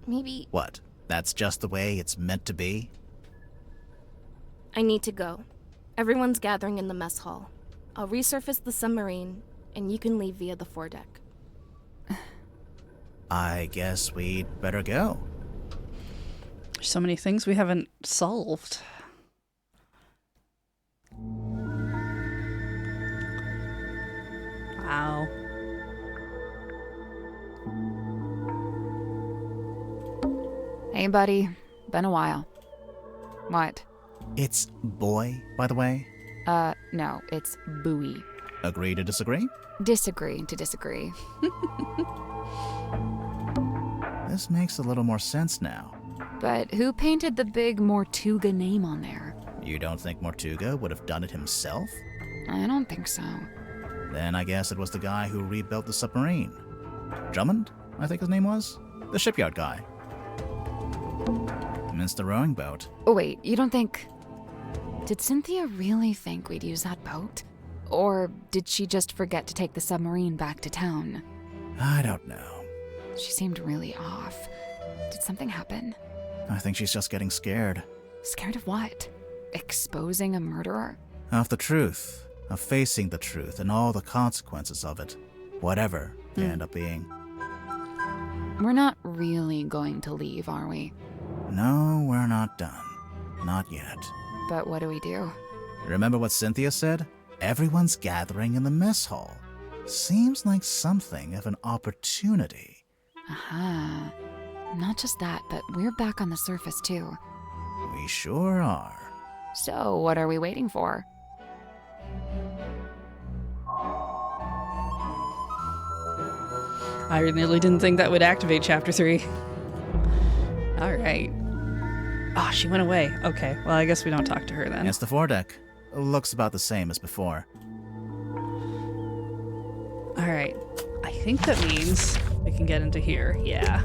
maybe... What? That's just the way it's meant to be? I need to go. Everyone's gathering in the mess hall. I'll resurface the submarine, and you can leave via the foredeck. I guess we'd better go. There's so many things we haven't solved. Wow. Hey, buddy. Been a while. What? It's boy, by the way. No, it's buoy. Agree to disagree? Disagree to disagree. This makes a little more sense now. But who painted the big Mortuga name on there? You don't think Mortuga would have done it himself? I don't think so. Then I guess it was the guy who rebuilt the submarine. Drummond, I think his name was? The shipyard guy. It's the rowing boat. Oh, wait, you don't think... Did Cynthia really think we'd use that boat? Or did she just forget to take the submarine back to town? I don't know. She seemed really off. Did something happen? I think she's just getting scared. Scared of what? Exposing a murderer? Of the truth. Of facing the truth and all the consequences of it. Whatever they end up being. We're not really going to leave, are we? No, we're not done. Not yet. But what do we do? Remember what Cynthia said? Everyone's gathering in the mess hall. Seems like something of an opportunity. Aha. Not just that, but we're back on the surface too. We sure are. So, what are we waiting for? I really didn't think that would activate Chapter 3. Alright. Oh, she went away. Okay, well, I guess we don't talk to her then. It's the foredeck. Looks about the same as before. Alright. I think that means we can get into here. Yeah.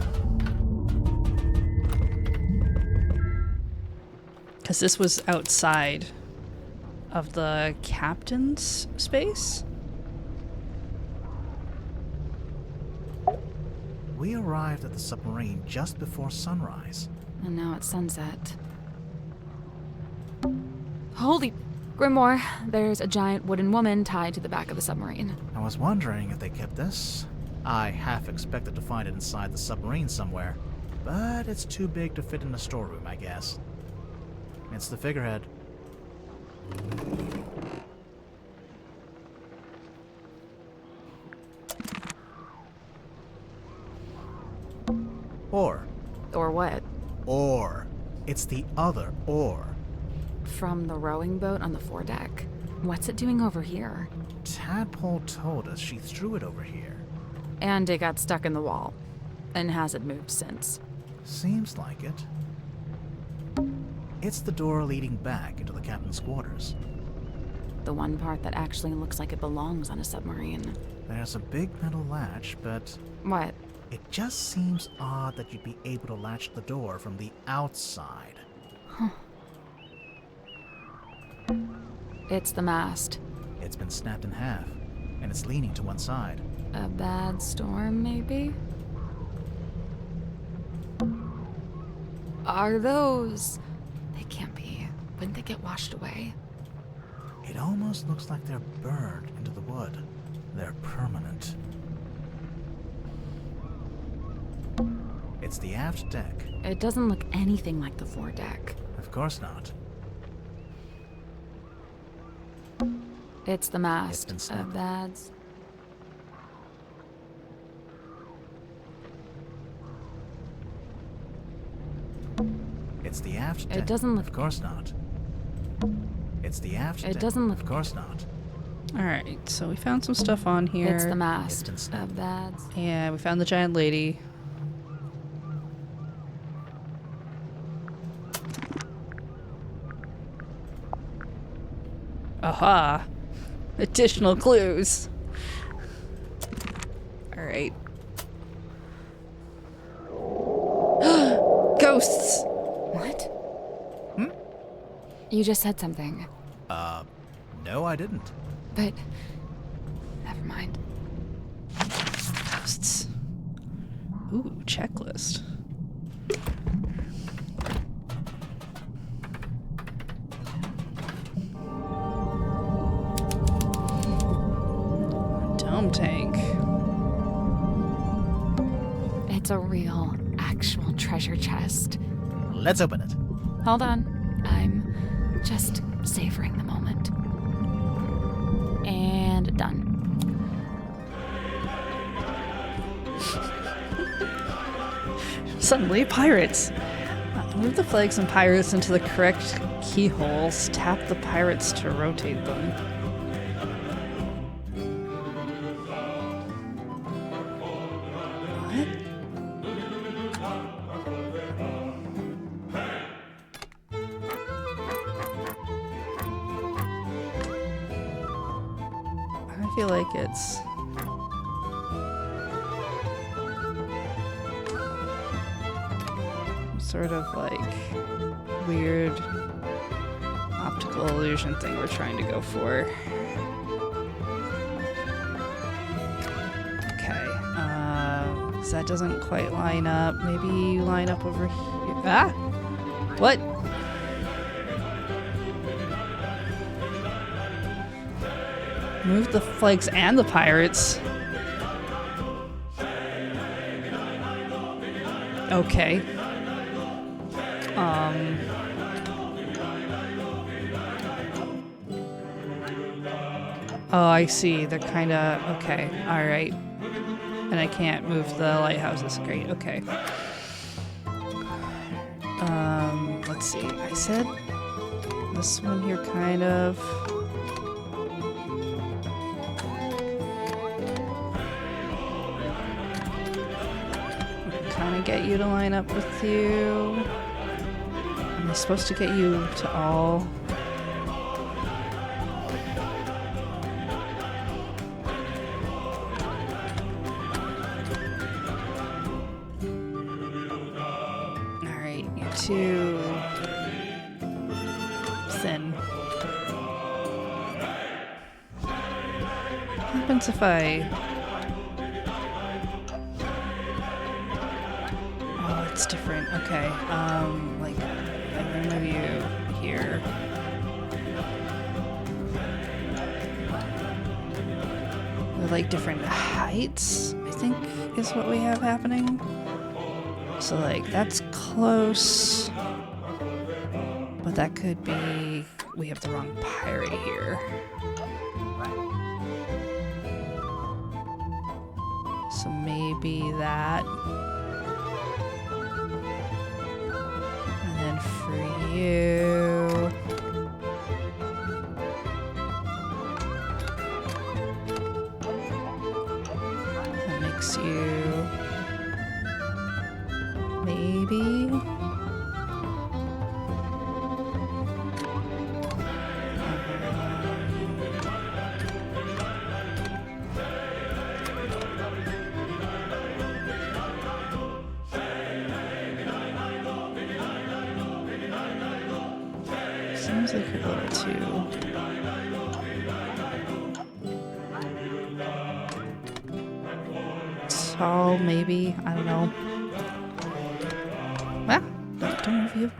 Because this was outside of the captain's space? We arrived at the submarine just before sunrise. And now it's sunset. Holy Grimoire, there's a giant wooden woman tied to the back of the submarine. I was wondering if they kept this. I half expected to find it inside the submarine somewhere, but it's too big to fit in the storeroom, I guess. It's the figurehead. What? Oar. It's the other oar. From the rowing boat on the foredeck? What's it doing over here? Tadpole told us she threw it over here. And it got stuck in the wall. And hasn't moved since. Seems like it. It's the door leading back into the captain's quarters. The one part that actually looks like it belongs on a submarine. There's a big metal latch, but... What? It just seems odd that you'd be able to latch the door from the outside. Huh. It's the mast. It's been snapped in half, and it's leaning to one side. A bad storm, maybe? Are those... They can't be. Wouldn't they get washed away? It almost looks like they're burned into the wood. They're permanent. It's the aft deck. It doesn't look anything like the foredeck. Of course not. It's the mast. It's been A snapped. bad... It's the aft deck. It doesn't look... Of course not. It's the aft deck. It doesn't look... Of course not. Alright, so we found some stuff on here. It's the mast. It's been snapped. A bad... Yeah, we found the giant lady. Aha! Additional clues. Alright. Ghosts! What? Hmm? You just said something. No, I didn't. But... Never mind. Ghosts. Ooh, checklist. Dome tank. It's a real, actual treasure chest. Let's open it. Hold on. I'm just savoring the moment. And done. Suddenly, pirates. Move the flags and pirates into the correct keyholes. Tap the pirates to rotate them. What? I feel like it's... sort of like weird optical illusion thing we're trying to go for. Okay, so that doesn't quite line up. Maybe you line up over here. Ah! What? Move the flags and the pirates. Okay. Oh, I see. They're kind of... Okay. All right. And I can't move the lighthouses. Great. Okay. Let's see. I said this one here kind of... kind of get you to line up with you. Am I supposed to get you to all? Alright, you too thin. What happens if I... It's different. Okay. Like, I move you here. They're like different heights, I think, is what we have happening. So, like, that's close. But that could be... We have the wrong pirate here. So maybe that... for you. That makes you maybe. Seems like a little too. Tall, maybe. I don't know. Well, don't move you.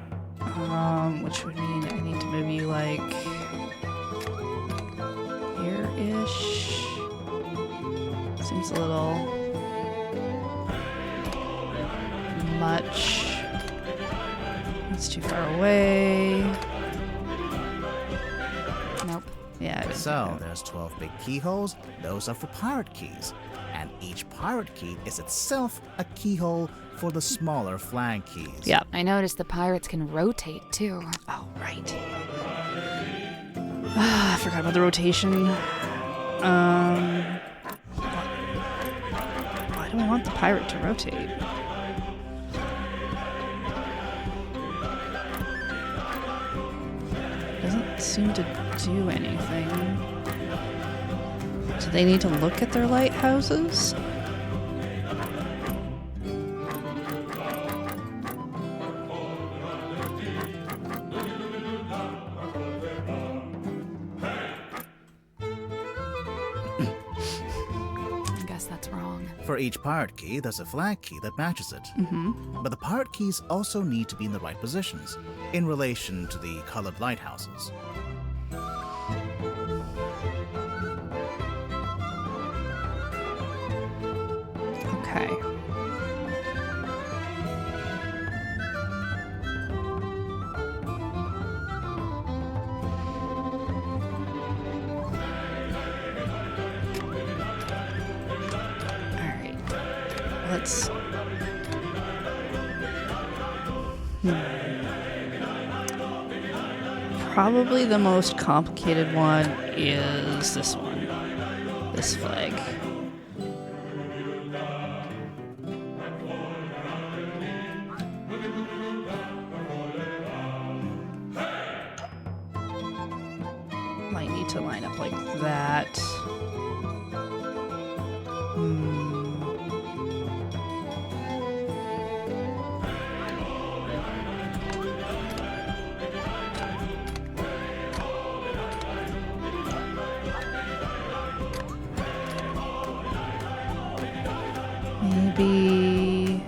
Which would mean I need to move you like here-ish. Seems a little much. It's too far away. Nope. Yeah. So, there's 12 big keyholes. Those are for pirate keys. And each pirate key is itself a keyhole for the smaller flag keys. Yep. I noticed the pirates can rotate too. Oh, right. I forgot about the rotation. Why do I want the pirate to rotate? Doesn't seem to do anything. Do they need to look at their lighthouses? I guess that's wrong. For each pirate key, there's a flag key that matches it. But the pirate keys also need to be in the right positions, in relation to the colored lighthouses. Okay. Alright. Let's... Probably the most complicated one is this one. This flag. Might need to line up like that. Maybe...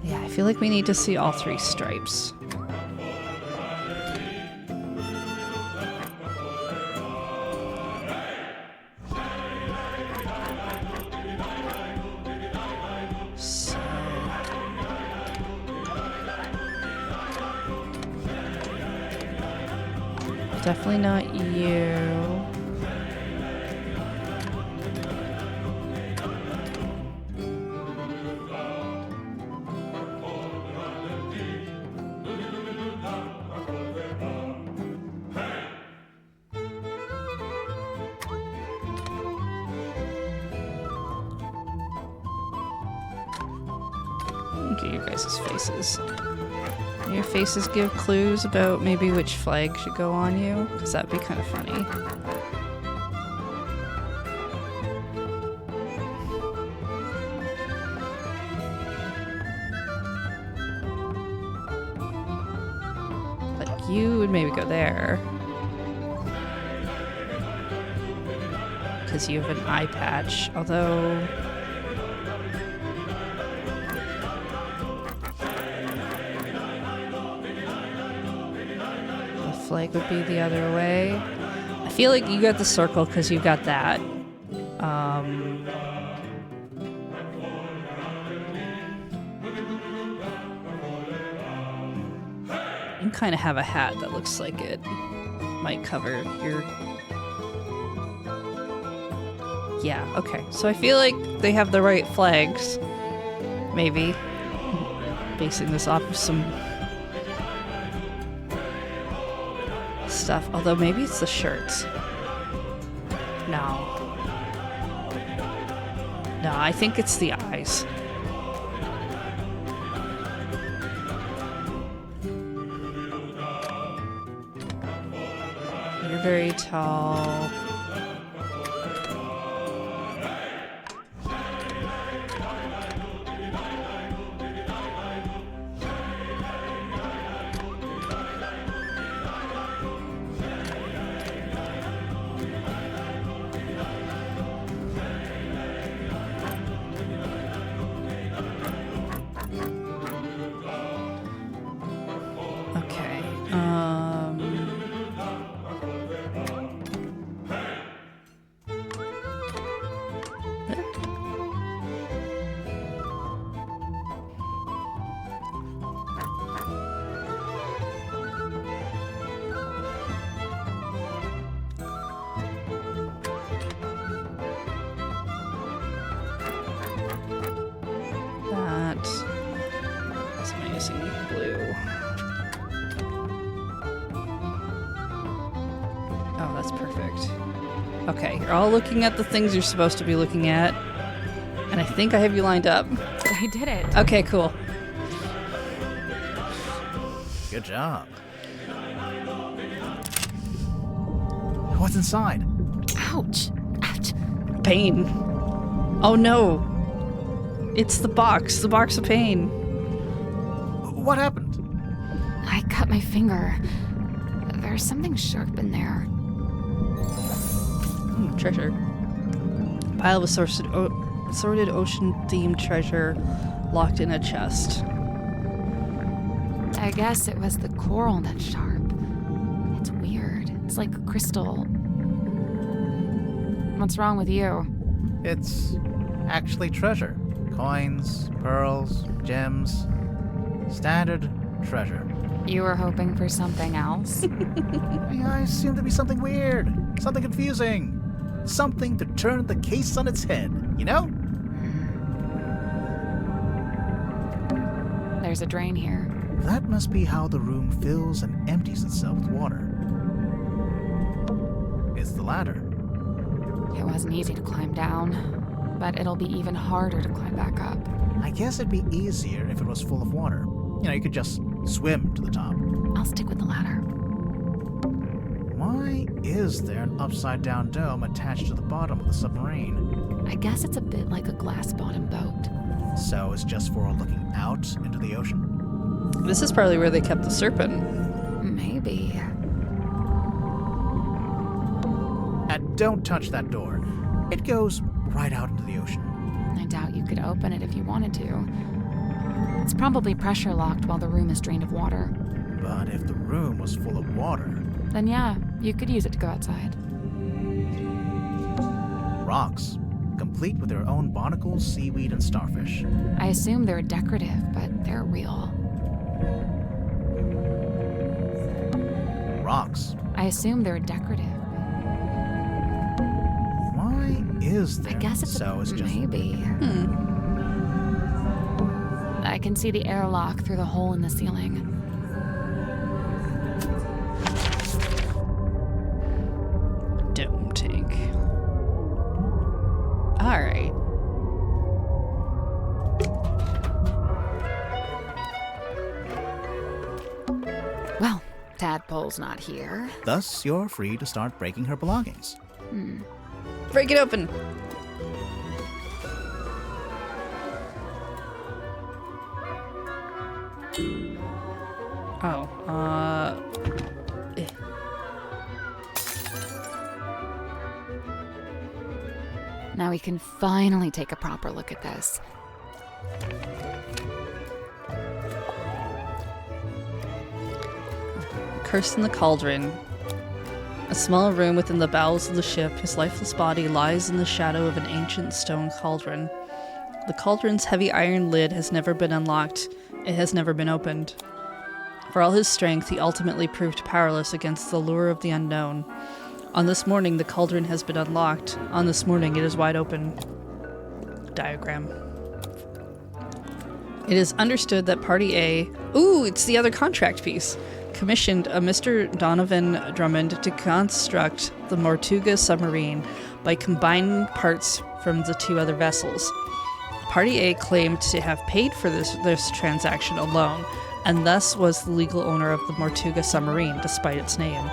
Yeah, I feel like we need to see all three stripes. So... Definitely not you. Look at your guys' faces. Your faces give clues about maybe which flag should go on you, because that'd be kind of funny. Like, you would maybe go there. Because you have an eye patch, although... flag would be the other way. I feel like you got the circle because you got that. You kind of have a hat that looks like it might cover your... Yeah, okay. So I feel like they have the right flags. Maybe. basing this off of some stuff. Although maybe it's the shirts. No. No, I think it's the eyes. You're very tall. Okay. That's amazing blue. Oh, that's perfect. Okay, you're all looking at the things you're supposed to be looking at. And I think I have you lined up. I did it. Okay, cool. Good job. What's inside? Ouch. Ouch. Pain. Oh no. It's the box of pain. What happened? I cut my finger. There's something sharp in there. Treasure. Pile of assorted ocean-themed treasure locked in a chest. I guess it was the coral that's sharp. It's weird. It's like a crystal. What's wrong with you? It's actually treasure. Coins, pearls, gems. Standard treasure. You were hoping for something else? I assumed it'd be something weird. Something confusing. Something to turn the case on its head, you know? There's a drain here. That must be how the room fills and empties itself with water. It's the ladder. It wasn't easy to climb down, but it'll be even harder to climb back up. I guess it'd be easier if it was full of water. You know, you could just swim to the top. I'll stick with the ladder. Why is there an upside-down dome attached to the bottom of the submarine? I guess it's a bit like a glass-bottom boat. So it's just for looking out into the ocean? This is probably where they kept the serpent. Maybe. And don't touch that door. It goes right out into the ocean. I doubt you could open it if you wanted to. It's probably pressure locked while the room is drained of water. But if the room was full of water... Then yeah, you could use it to go outside. Rocks, complete with their own barnacles, seaweed, and starfish. I assume they're decorative, but they're real. Rocks. I assume they're decorative. Why is there? I guess it's maybe. I can see the airlock through the hole in the ceiling. Dome tank. All right. Well, Tadpole's not here. Thus, you're free to start breaking her belongings. Break it open. Oh, Now we can finally take a proper look at this. Cursed in the Cauldron. A small room within the bowels of the ship, his lifeless body lies in the shadow of an ancient stone cauldron. The cauldron's heavy iron lid has never been unlocked. It has never been opened. For all his strength, he ultimately proved powerless against the lure of the unknown. On this morning, the cauldron has been unlocked. On this morning, it is wide open. Diagram. It is understood that Party A, ooh, it's the other contract piece, commissioned a Mr. Donovan Drummond to construct the Mortuga submarine by combining parts from the two other vessels. Party A claimed to have paid for this transaction alone, and thus was the legal owner of the Mortuga submarine, despite its name.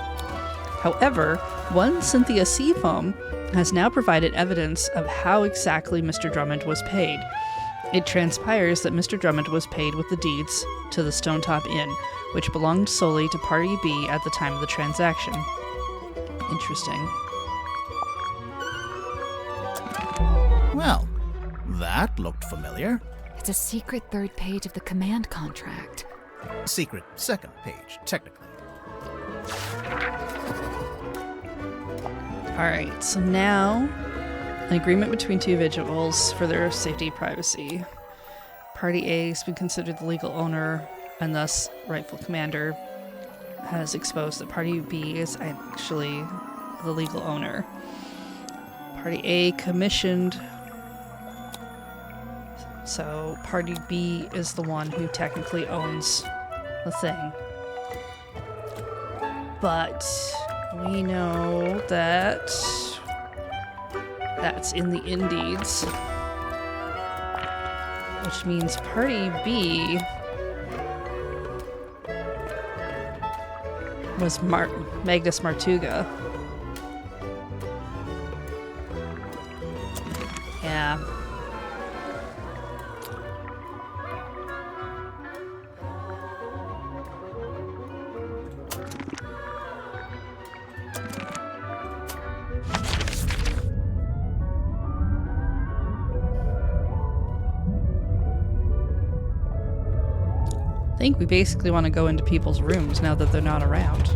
However, one Cynthia Seafoam has now provided evidence of how exactly Mr. Drummond was paid. It transpires that Mr. Drummond was paid with the deeds to the Stonetop Inn, which belonged solely to Party B at the time of the transaction. Interesting. Well, that looked familiar. It's a secret third page of the command contract. Secret second page, technically. Alright, so now an agreement between two individuals for their safety and privacy. Party A has been considered the legal owner and thus rightful commander, has exposed that Party B is actually the legal owner. Party A commissioned, so Party B is the one who technically owns the thing. But we know that that's in the Indies, which means Party B was Magnus Mortuga. Yeah. I think we basically want to go into people's rooms now that they're not around.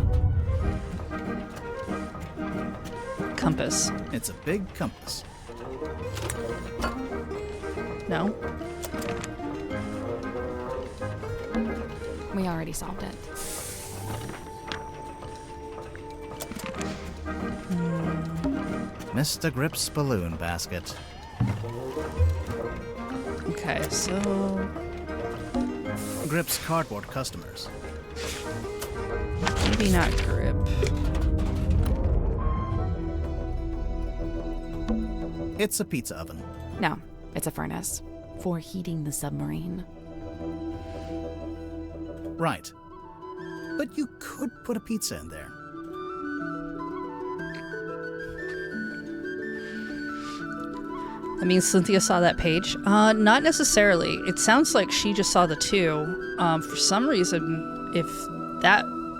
Compass. It's a big compass. No? We already solved it. Mr. Grip's balloon basket. Okay, so Grip's cardboard customers. maybe not Grip. It's a pizza oven. No, it's a furnace for heating the submarine. Right. But you could put a pizza in there. That means Cynthia saw that page? Not necessarily. It sounds like she just saw the two. For some reason, if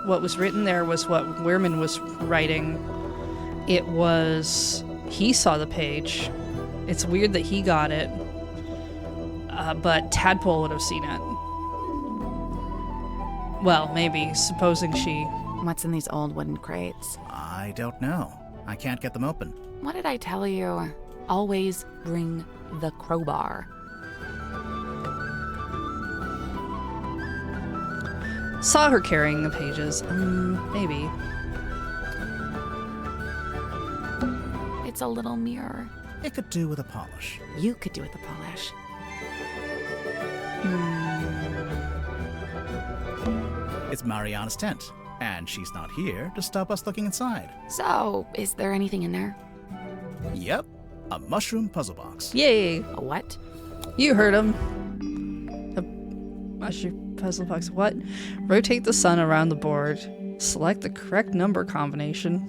what was written there was what Wehrman was writing, it was he saw the page. It's weird that he got it, but Tadpole would have seen it. Well, maybe, supposing she... What's in these old wooden crates? I don't know. I can't get them open. What did I tell you? Always bring the crowbar. Saw her carrying the pages. Maybe. It's a little mirror. It could do with a polish. You could do with a polish. It's Mariana's tent, and she's not here to stop us looking inside. So, is there anything in there? Yep, a mushroom puzzle box. Yay! A what? You heard him. A mushroom puzzle box. What? Rotate the sun around the board. Select the correct number combination.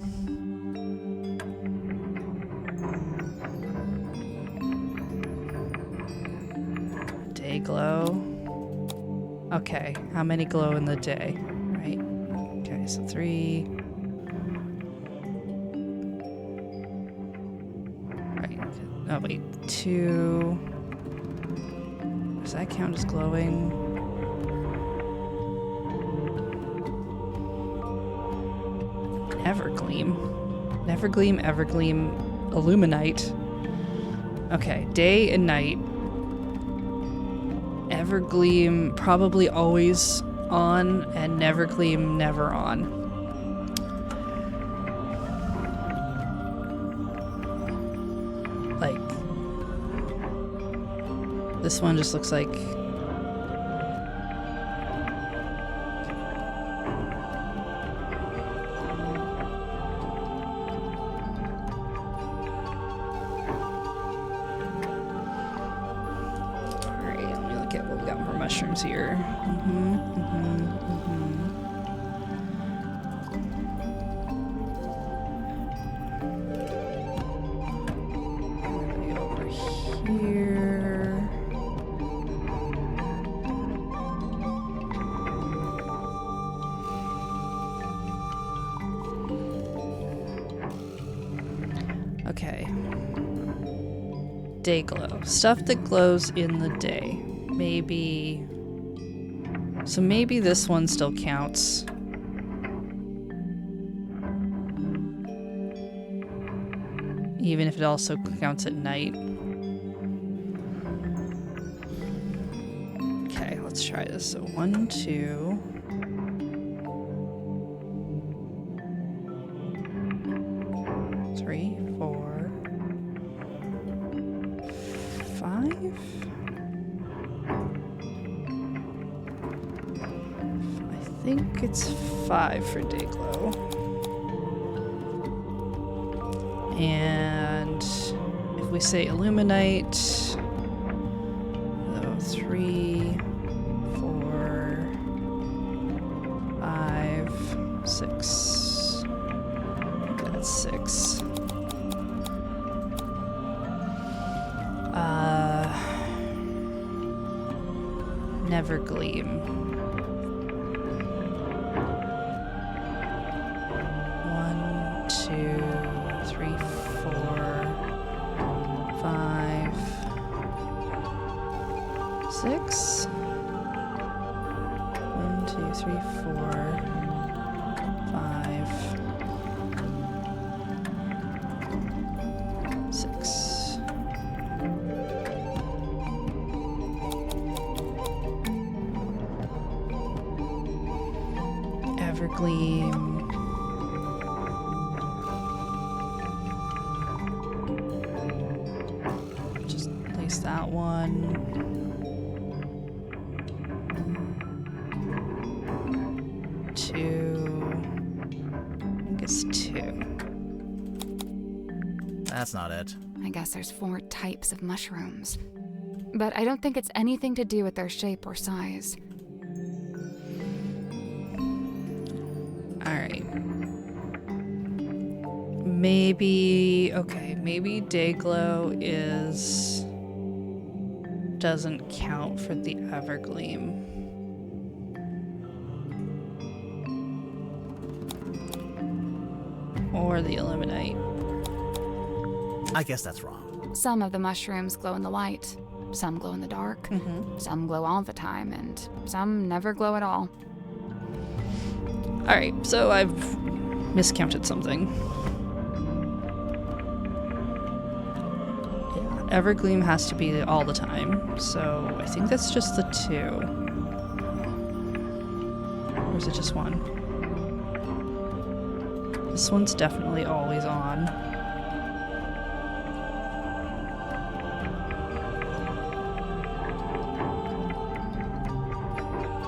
Day glow. Okay, how many glow in the day? Right. Okay, so 3. Right. Oh, wait. 2. Does that count as glowing? Evergleam. Nevergleam, Evergleam, Illuminite. Okay, day and night. Evergleam probably always on, and Nevergleam never on. Like, this one just looks like mushrooms here. Over here. Okay. Day glow. Stuff that glows in the day. Maybe... So maybe this one still counts. Even if it also counts at night. Okay, let's try this. So 1, 2... 3, 4, 5. I think it's 5 for day glow. And if we say illuminate, so 3, 4, 5, 6. That's 6. Never gleam. 1, 2, 3, 4, 5, 6. 1, 2, 3, 4, 5, 6. Evergleam. Just place that one. 2. I think it's 2. That's not it. I guess there's 4 types of mushrooms. But I don't think it's anything to do with their shape or size. Alright. Maybe... Okay, maybe Dayglow doesn't count for the Evergleam. Or the Illuminate. I guess that's wrong. Some of the mushrooms glow in the light. Some glow in the dark. Some glow all the time, and some never glow at all. Alright, so I've miscounted something. Evergleam has to be all the time, so I think that's just the 2. Or is it just 1? This one's definitely always on.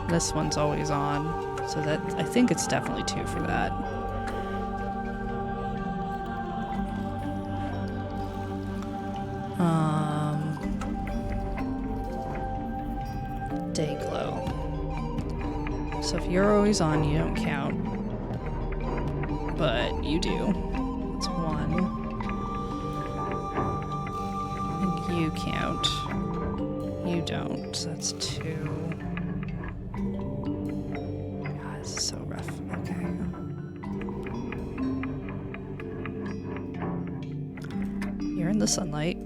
This one's always on. So that, I think it's definitely 2 for that. Dayglow. So if you're always on, you don't count. But you do. It's 1. And you count. You don't. So that's 2. This is so rough. Okay. You're in the sunlight.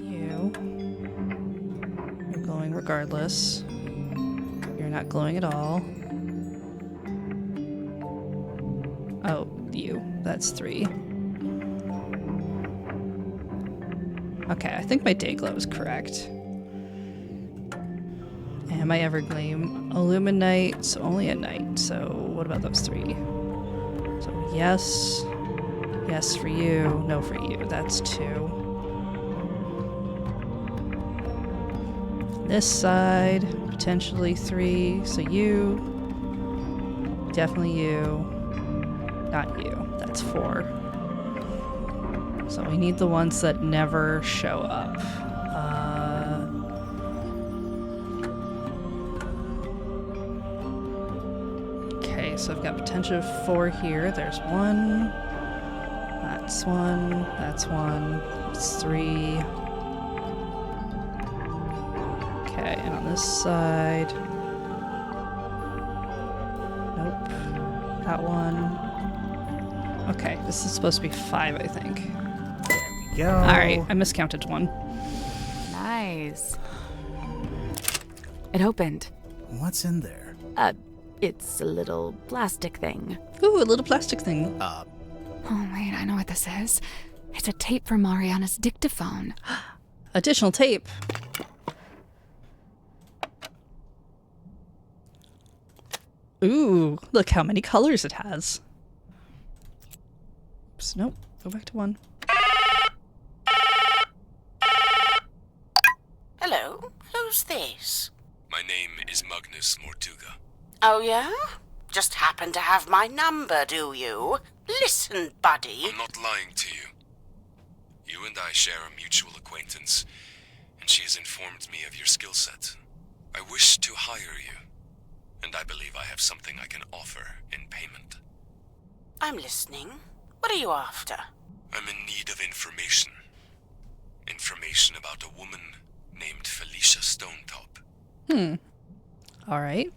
You're glowing regardless. You're not glowing at all. Oh, you. That's 3. Okay, I think my Dayglow is correct. And my Evergleam. Illuminate's only at night, so what about those 3? So yes. Yes for you. No for you. That's 2. This side, potentially 3. So you. Definitely you. Not you. That's 4. So we need the ones that never show up. Okay, so I've got potential of 4 here. There's 1. That's 1. That's 1. That's 3. Okay, and on this side... Nope. That one. Okay, this is supposed to be 5, I think. There we go. Alright, I miscounted 1. Nice. It opened. What's in there? It's a little plastic thing. Ooh, a little plastic thing. Oh, wait, I know what this is. It's a tape from Mariana's dictaphone. Additional tape. Ooh, look how many colors it has. Oops, nope. Go back to 1. Hello, who's this? My name is Magnus Mortuga. Oh, yeah? Just happen to have my number, do you? Listen, buddy. I'm not lying to you. You and I share a mutual acquaintance, and she has informed me of your skill set. I wish to hire you, and I believe I have something I can offer in payment. I'm listening. What are you after? I'm in need of information. Information about a woman named Felicia Stonetop. Alright.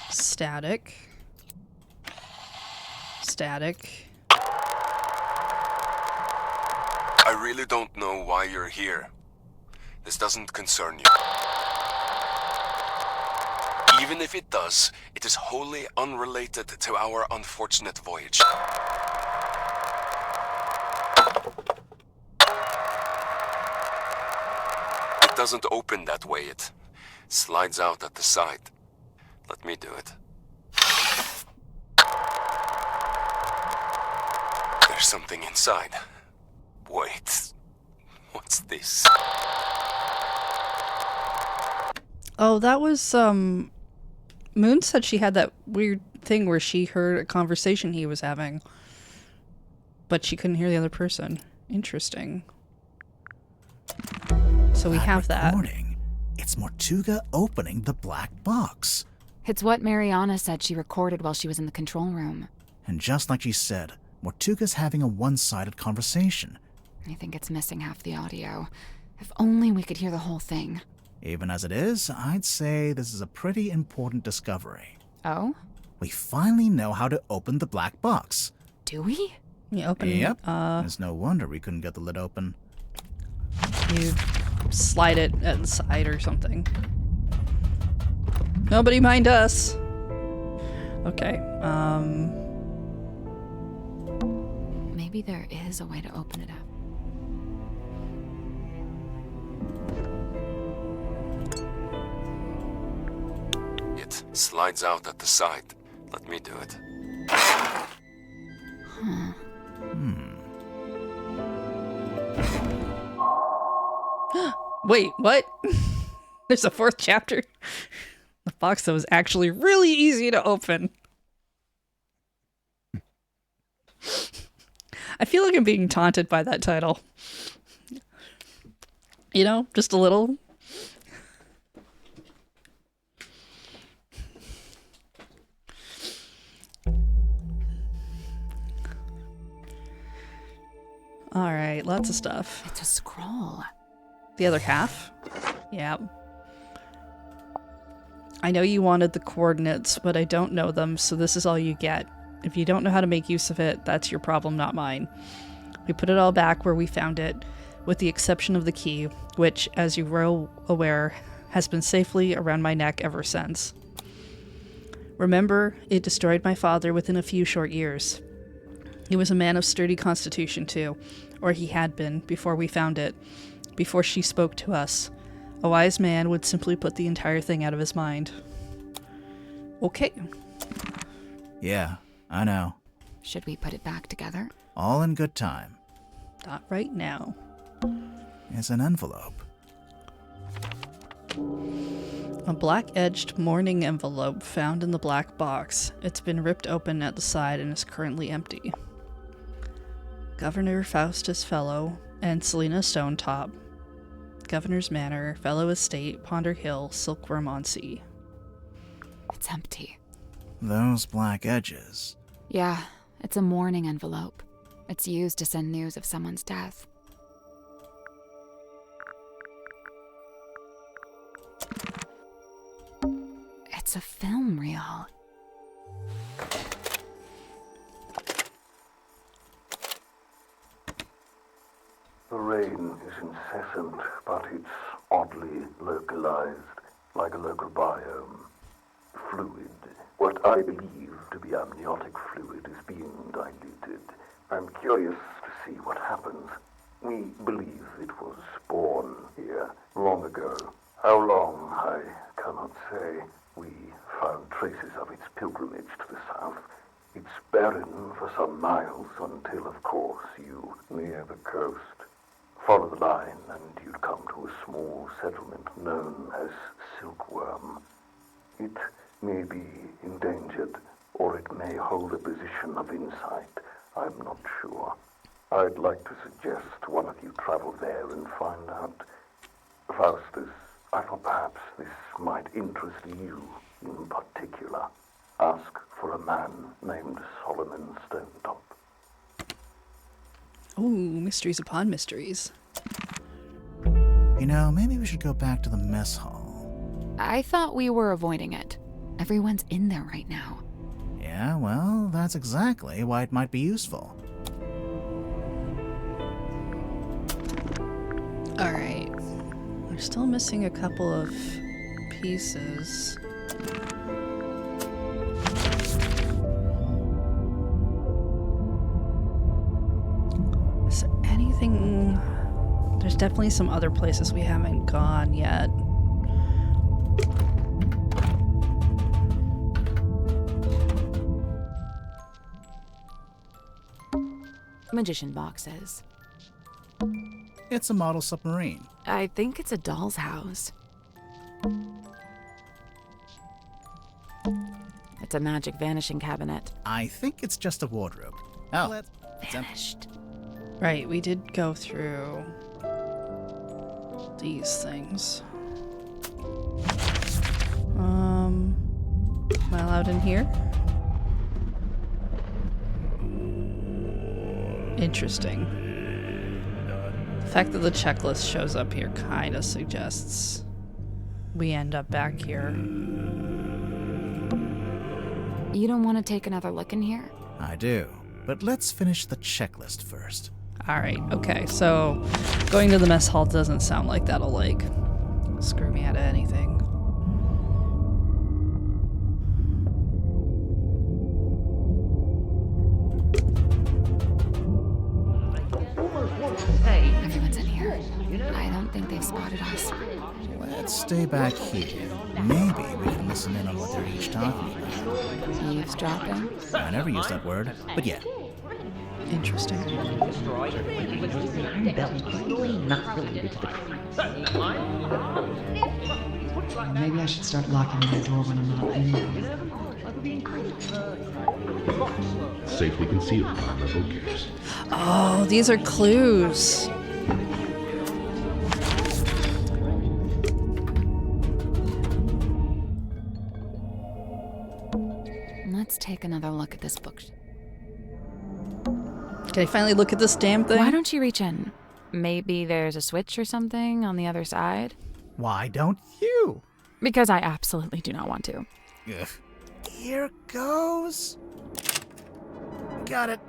Static. Static. I really don't know why you're here. This doesn't concern you. Even if it does, it is wholly unrelated to our unfortunate voyage. It doesn't open that way, it slides out at the side. Let me do it. There's something inside. Wait, what's this? Oh, that was, Moon said she had that weird thing where she heard a conversation he was having, but she couldn't hear the other person. Interesting. So we have that. Recording. It's Mortuga opening the black box. It's what Mariana said she recorded while she was in the control room. And just like she said, Mortuga's having a one-sided conversation. I think it's missing half the audio. If only we could hear the whole thing. Even as it is, I'd say this is a pretty important discovery. Oh? We finally know how to open the black box. Do we? You open it. Yep. There's no wonder we couldn't get the lid open. You slide it at the side or something. Nobody mind us. Okay. Maybe there is a way to open it up. It slides out at the side. Let me do it. Wait, what? There's a 4th chapter? The box that was actually really easy to open. I feel like I'm being taunted by that title. You know, just a little. Alright, lots of stuff. It's a scroll. The other half? Yeah. I know you wanted the coordinates, but I don't know them, so this is all you get. If you don't know how to make use of it, that's your problem, not mine. We put it all back where we found it, with the exception of the key, which, as you grow aware, has been safely around my neck ever since. Remember, it destroyed my father within a few short years. He was a man of sturdy constitution, too, or he had been, before we found it, before she spoke to us. A wise man would simply put the entire thing out of his mind. Okay. Yeah, I know. Should we put it back together? All in good time. Not right now. It's an envelope. A black-edged mourning envelope found in the black box. It's been ripped open at the side and is currently empty. Governor Faustus Fellow and Selena Stonetop. Governor's Manor, Fellow Estate, Ponder Hill, Silkworm on Sea. It's empty. Those black edges. Yeah, it's a mourning envelope. It's used to send news of someone's death. It's a film reel. The rain is incessant, but it's oddly localized, like a local biome. Fluid. What I believe to be amniotic fluid is being diluted. I'm curious to see what happens. We believe it was born here long ago. How long, I cannot say. We found traces of its pilgrimage to the south. It's barren for some miles until, of course, you near the coast. Follow the line and you'd come to a small settlement known as Silkworm. It may be endangered, or it may hold a position of insight. I'm not sure. I'd like to suggest one of you travel there and find out. Faustus, I thought perhaps this might interest you in particular. Ask for a man named Solomon Stonetop. Ooh, mysteries upon mysteries. You know, maybe we should go back to the mess hall. I thought we were avoiding it. Everyone's in there right now. Yeah, well, that's exactly why it might be useful. Alright. We're still missing a couple of pieces. Is there anything... There's definitely some other places we haven't gone yet. Magician boxes. It's a model submarine. I think it's a doll's house. It's a magic vanishing cabinet. I think it's just a wardrobe. Oh, Vanished. Right, we did go through these things. Am I allowed in here? Interesting. The fact that the checklist shows up here kind of suggests we end up back here. You don't want to take another look in here? I do. But let's finish the checklist first. Alright, okay, so going to the mess hall doesn't sound like that'll, like, screw me out of anything. Everyone's in here. I don't think they've spotted us. Let's stay back here. Maybe we can listen in on what they're each talking about. Eavesdropping? I never used that word, but yeah. Interesting. Not related to the Maybe I should start locking the door when I'm not in there. Safely concealed behind the bookcase. Oh, these are clues. Let's take another look at this book. Can I finally look at this damn thing? Why don't you reach in? Maybe there's a switch or something on the other side? Why don't you? Because I absolutely do not want to. Ugh. Here goes. Got it.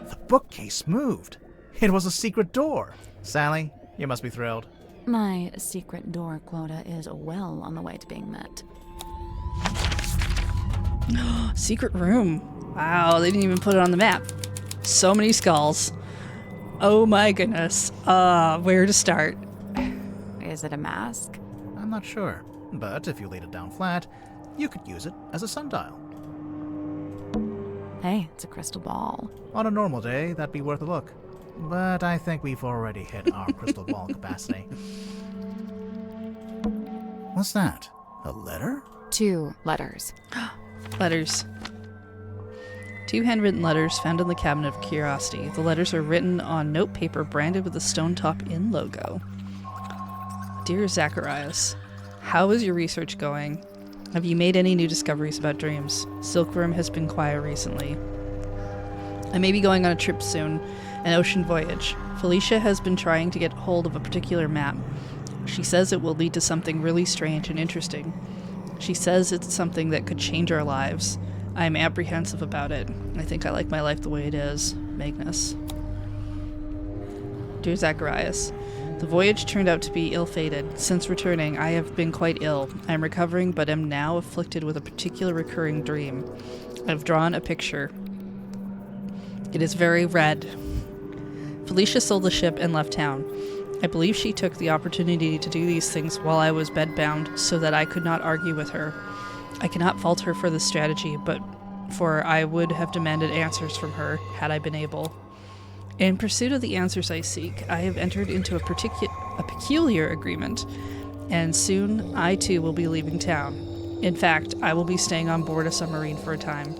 The bookcase moved. It was a secret door. Sally, you must be thrilled. My secret door quota is well on the way to being met. Secret room. Wow, they didn't even put it on the map. So many skulls. Oh my goodness. Where to start? Is it a mask? I'm not sure, but if you laid it down flat, you could use it as a sundial. Hey, it's a crystal ball. On a normal day, that'd be worth a look. But I think we've already hit our crystal ball capacity. What's that? A letter? 2 letters. Letters. 2 handwritten letters found in the cabinet of curiosity. The letters are written on note paper branded with the Stone Top Inn logo. Dear Zacharias, how is your research going? Have you made any new discoveries about dreams? Silkworm has been quiet recently. I may be going on a trip soon, an ocean voyage. Felicia has been trying to get hold of a particular map. She says it will lead to something really strange and interesting. She says it's something that could change our lives. I am apprehensive about it. I think I like my life the way it is. Magnus. Dear Zacharias, the voyage turned out to be ill-fated. Since returning, I have been quite ill. I am recovering, but am now afflicted with a particular recurring dream. I've drawn a picture. It is very red. Felicia sold the ship and left town. I believe she took the opportunity to do these things while I was bedbound so that I could not argue with her. I cannot fault her for this strategy, for I would have demanded answers from her had I been able. In pursuit of the answers I seek, I have entered into a peculiar agreement, and soon I too will be leaving town. In fact, I will be staying on board a submarine for a time.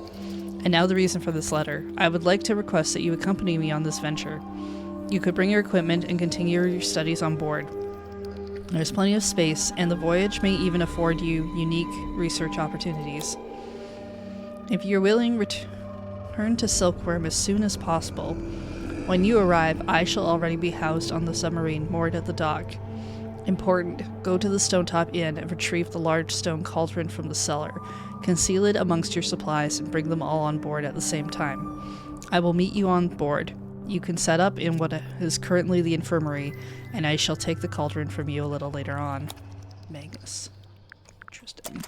And now the reason for this letter. I would like to request that you accompany me on this venture. You could bring your equipment and continue your studies on board. There's plenty of space, and the voyage may even afford you unique research opportunities. If you're willing, return to Silkworm as soon as possible. When you arrive, I shall already be housed on the submarine moored at the dock. Important, go to the Stone Top Inn and retrieve the large stone cauldron from the cellar. Conceal it amongst your supplies and bring them all on board at the same time. I will meet you on board. You can set up in what is currently the infirmary, and I shall take the cauldron from you a little later on. Magnus. Interesting.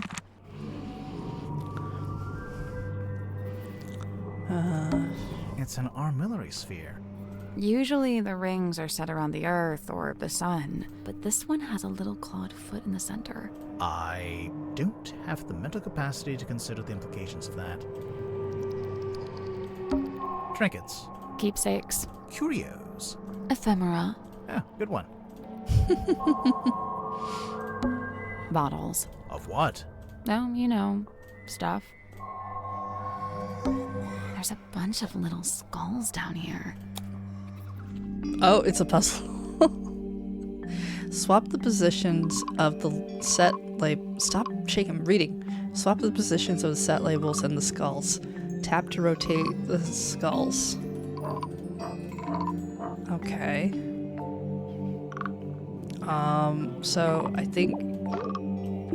It's an armillary sphere. Usually the rings are set around the Earth or the Sun, but this one has a little clawed foot in the center. I don't have the mental capacity to consider the implications of that. Trinkets. Keepsakes. Curios. Ephemera. Yeah, good one. Bottles. Of what? Oh, you know, stuff. There's a bunch of little skulls down here. Oh, it's a puzzle. Swap the positions of the set label. Stop shaking, reading. Swap the positions of the set labels and the skulls. Tap to rotate the skulls. Okay. So I think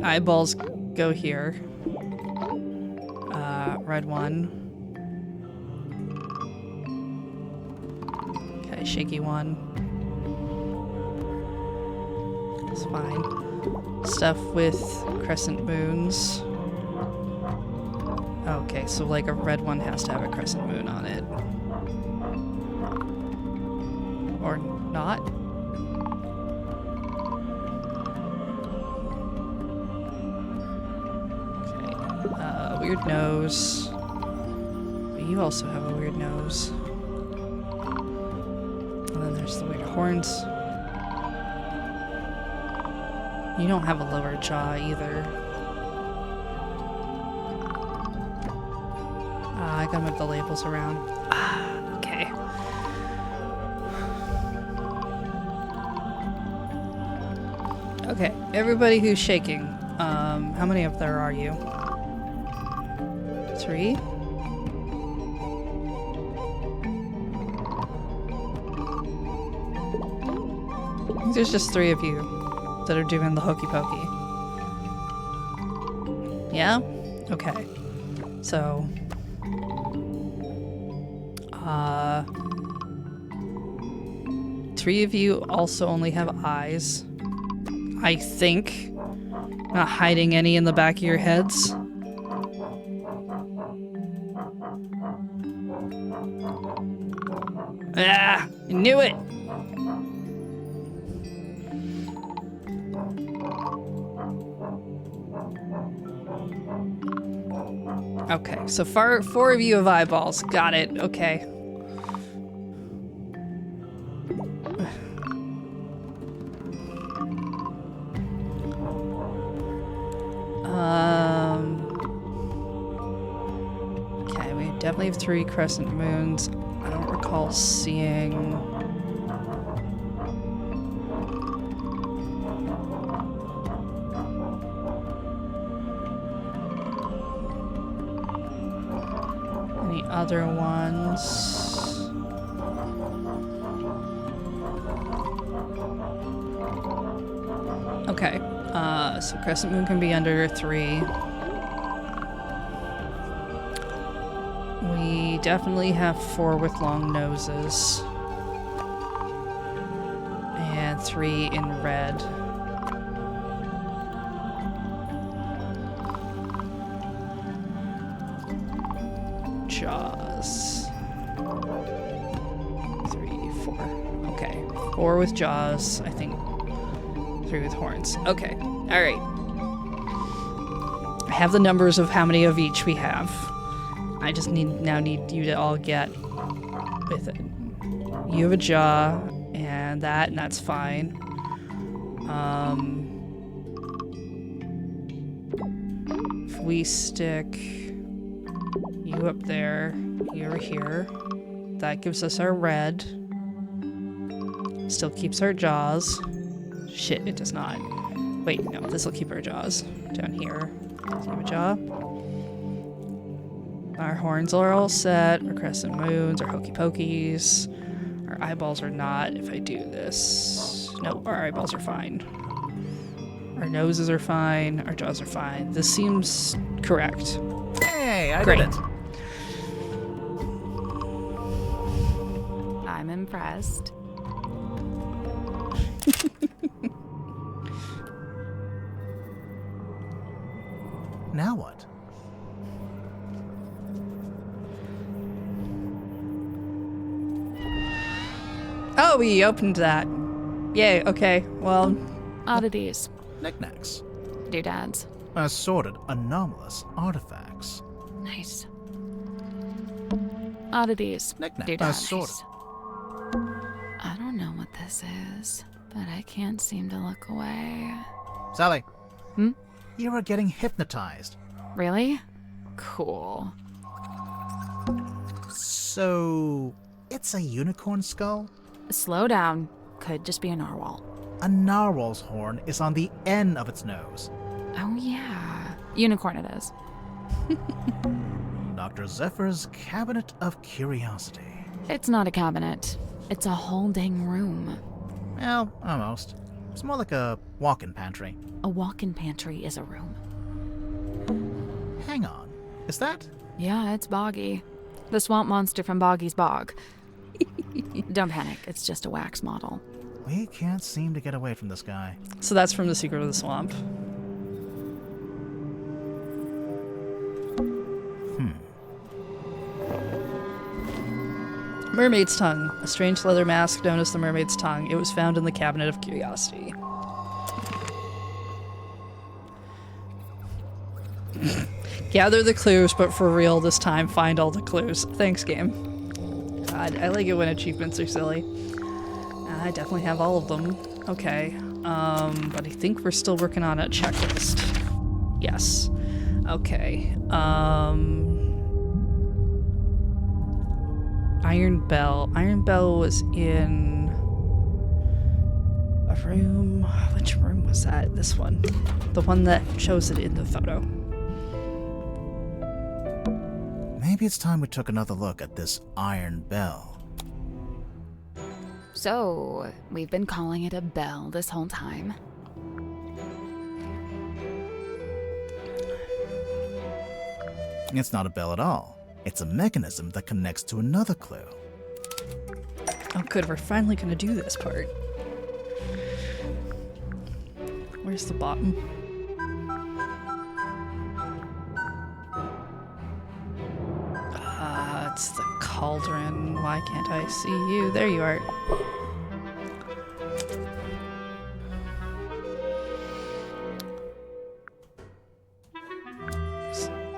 eyeballs go here. Red one. Okay, shaky one. It's fine. Stuff with crescent moons. Okay, so like a red one has to have a crescent moon on it. Or not? Okay. Weird nose. But you also have a weird nose. And then there's the weird horns. You don't have a lower jaw either. I gotta move the labels around. Okay. Okay, everybody who's shaking, how many of there are you? 3? There's just 3 of you that are doing the hokey pokey. Yeah? Okay. So... 3 of you also only have eyes. I think. Not hiding any in the back of your heads. Ah! I knew it! Okay, so 4 of you have eyeballs. Got it. Okay. Okay, we definitely Enclave 3, Crescent Moons. I don't recall seeing... any other ones. Okay, so Crescent Moon can be under 3. We definitely have 4 with long noses. And 3 in red. Jaws. 3, 4. Okay, 4 with jaws, I think. 3 with horns. Okay, alright. I have the numbers of how many of each we have. I just now need you to all get with it. You have a jaw, and that's fine. If we stick you up there, you over here, that gives us our red. Still keeps our jaws. Shit, it does not. Wait, no, this will keep our jaws. Down here. Do you have a jaw? Our horns are all set. Our crescent moons, our hokey pokies. Our eyeballs are not if I do this. Nope, our eyeballs are fine. Our noses are fine. Our jaws are fine. This seems correct. Hey, I Great. did it. I'm impressed. Now what? Oh, we opened that. Yay, okay, well. Oddities. Knickknacks. Doodads. Assorted anomalous artifacts. Nice. Oddities. Knickknacks. Doodads. Assorted. I don't know what this is, but I can't seem to look away. Sally. Hmm? You are getting hypnotized. Really? Cool. So, it's a unicorn skull? Slow down. Could just be a narwhal. A narwhal's horn is on the end of its nose. Oh yeah. Unicorn it is. Dr. Zephyr's Cabinet of Curiosity. It's not a cabinet. It's a whole dang room. Well, almost. It's more like a walk-in pantry. A walk-in pantry is a room. Hang on. Is that? Yeah, it's Boggy. The swamp monster from Boggy's Bog. Don't panic, it's just a wax model. We can't seem to get away from this guy. So that's from The Secret of the Swamp. Mermaid's tongue. A strange leather mask known as the Mermaid's tongue. It was found in the Cabinet of Curiosity. Gather the clues, but for real this time, find all the clues. Thanks, game. God, I like it when achievements are silly. I definitely have all of them. Okay. But I think we're still working on a checklist. Yes. Okay. Iron Bell. Iron Bell was in a room. Which room was that? This one. The one that shows it in the photo. Maybe it's time we took another look at this Iron Bell. So, we've been calling it a bell this whole time. It's not a bell at all. It's a mechanism that connects to another clue. Oh good, we're finally gonna do this part. Where's the bottom? It's the cauldron. Why can't I see you? There you are.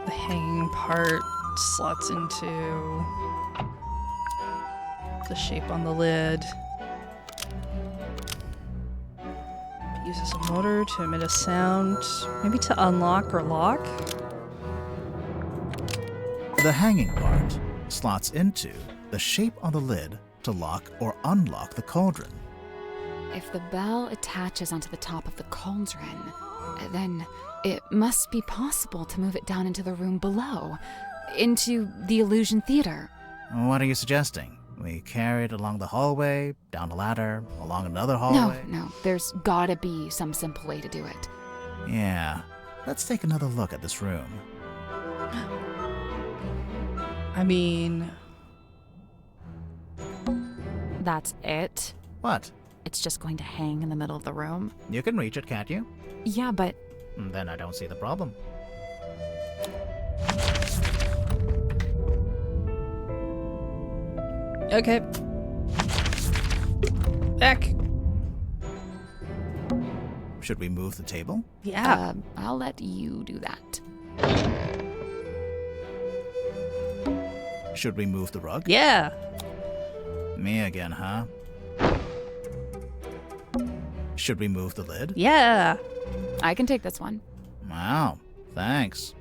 The hanging part slots into the shape on the lid. Uses a motor to emit a sound, maybe to unlock or lock. The hanging part slots into the shape on the lid to lock or unlock the cauldron. If the bell attaches onto the top of the cauldron, then it must be possible to move it down into the room below, into the illusion theater. What are you suggesting? We carry it along the hallway, down a ladder, along another hallway? No, there's gotta be some simple way to do it. Yeah. Let's take another look at this room. I mean... That's it? What? It's just going to hang in the middle of the room? You can reach it, can't you? Yeah, but... Then I don't see the problem. Okay. Back. Should we move the table? Yeah. I'll let you do that. Should we move the rug? Yeah. Me again, huh? Should we move the lid? Yeah. I can take this one. Wow, thanks.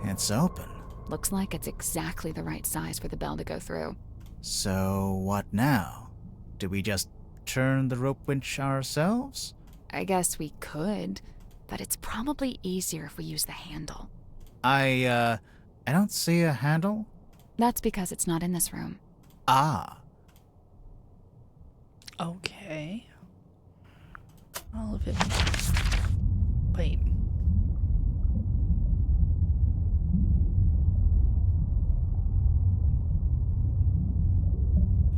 It's open. Looks like it's exactly the right size for the bell to go through. So what now? Do we just turn the rope winch ourselves? I guess we could, but it's probably easier if we use the handle. I don't see a handle. That's because it's not in this room. Ah. Okay. All of it. Wait.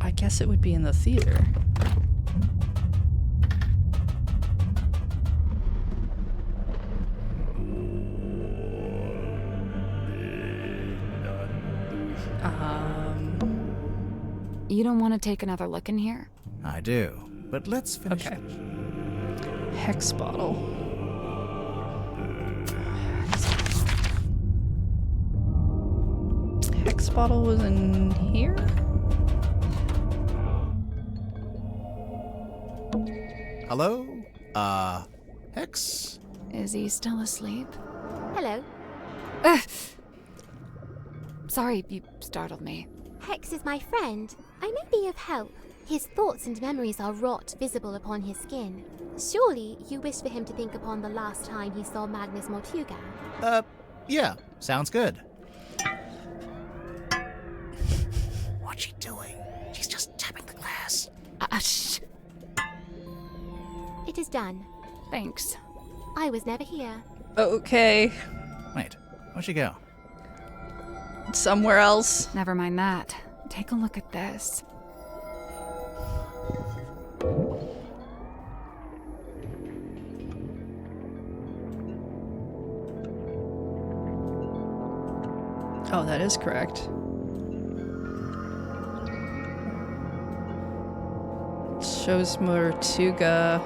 I guess it would be in the theater. You don't want to take another look in here? I do, but let's finish. Okay. Hex bottle. Hex bottle was in here? Hello? Hex? Is he still asleep? Hello. Sorry, you startled me. Hex is my friend. I may be of help. His thoughts and memories are rot visible upon his skin. Surely you wish for him to think upon the last time he saw Magnus Mortuga? Yeah, sounds good. What's she doing? She's just tapping the glass. Shh. It is done. Thanks. I was never here. Okay. Wait, where'd she go? Somewhere else. Never mind that. Take a look at this. Oh, that is correct. Shows Mortuga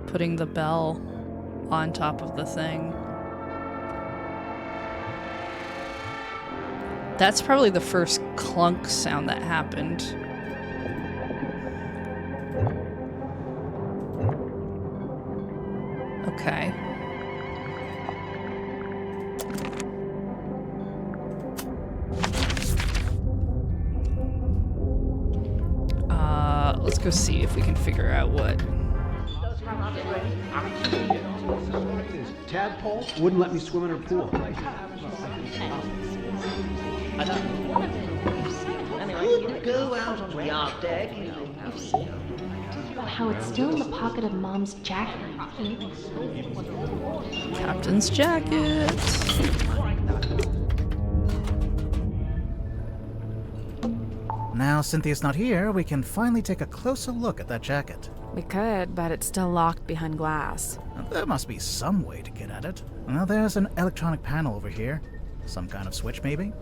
putting the bell on top of the thing. That's probably the first clunk sound that happened. Okay. Let's go see if we can figure out what. Tadpole wouldn't let me swim in her pool. Couldn't go out on the yard deck, you know. How it's still in the pocket of Mom's jacket. Captain's jacket. Now Cynthia's not here, we can finally take a closer look at that jacket. We could, but it's still locked behind glass. There must be some way to get at it. Well, there's an electronic panel over here. Some kind of switch, maybe?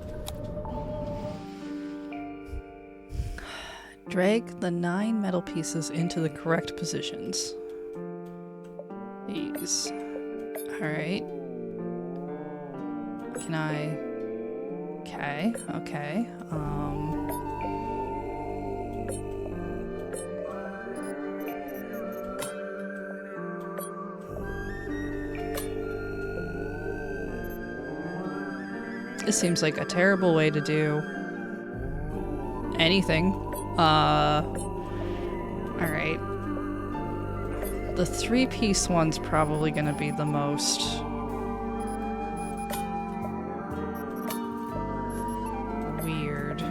Drag the 9 metal pieces into the correct positions. These. Alright. Can I... Okay. This seems like a terrible way to do anything. Alright. The 3-piece one's probably gonna be the most weird.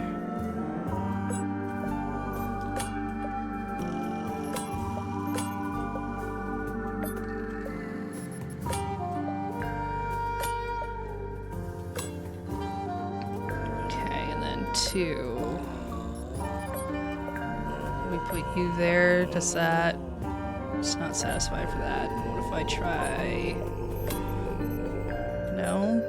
Okay, and then 2. We put you there. Does that... It's not satisfied for that. What if I try... No?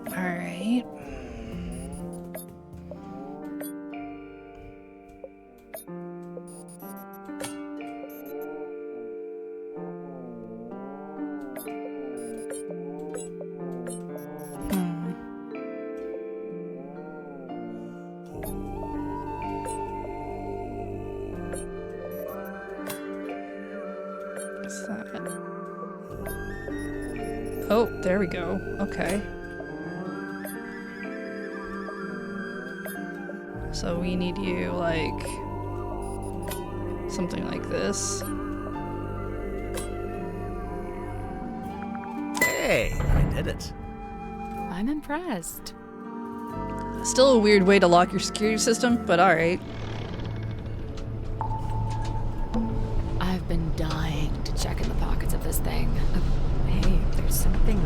Alright. What's that? Oh, there we go. Okay. So we need you, like, something like this. Hey, I did it. I'm impressed. Still a weird way to lock your security system, but alright. I've been dying to check in the pockets of this thing. Hey, there's something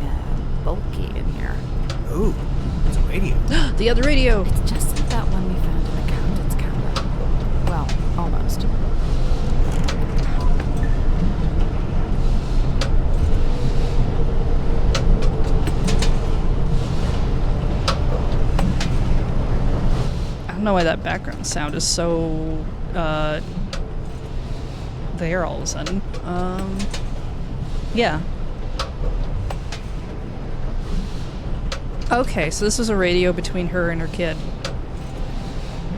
bulky in here. Ooh, it's a radio. The other radio! It's just like that one we found in the accountant's camera. Well, almost. I don't know why that background sound is so, there all of a sudden. Yeah. Okay, so this is a radio between her and her kid.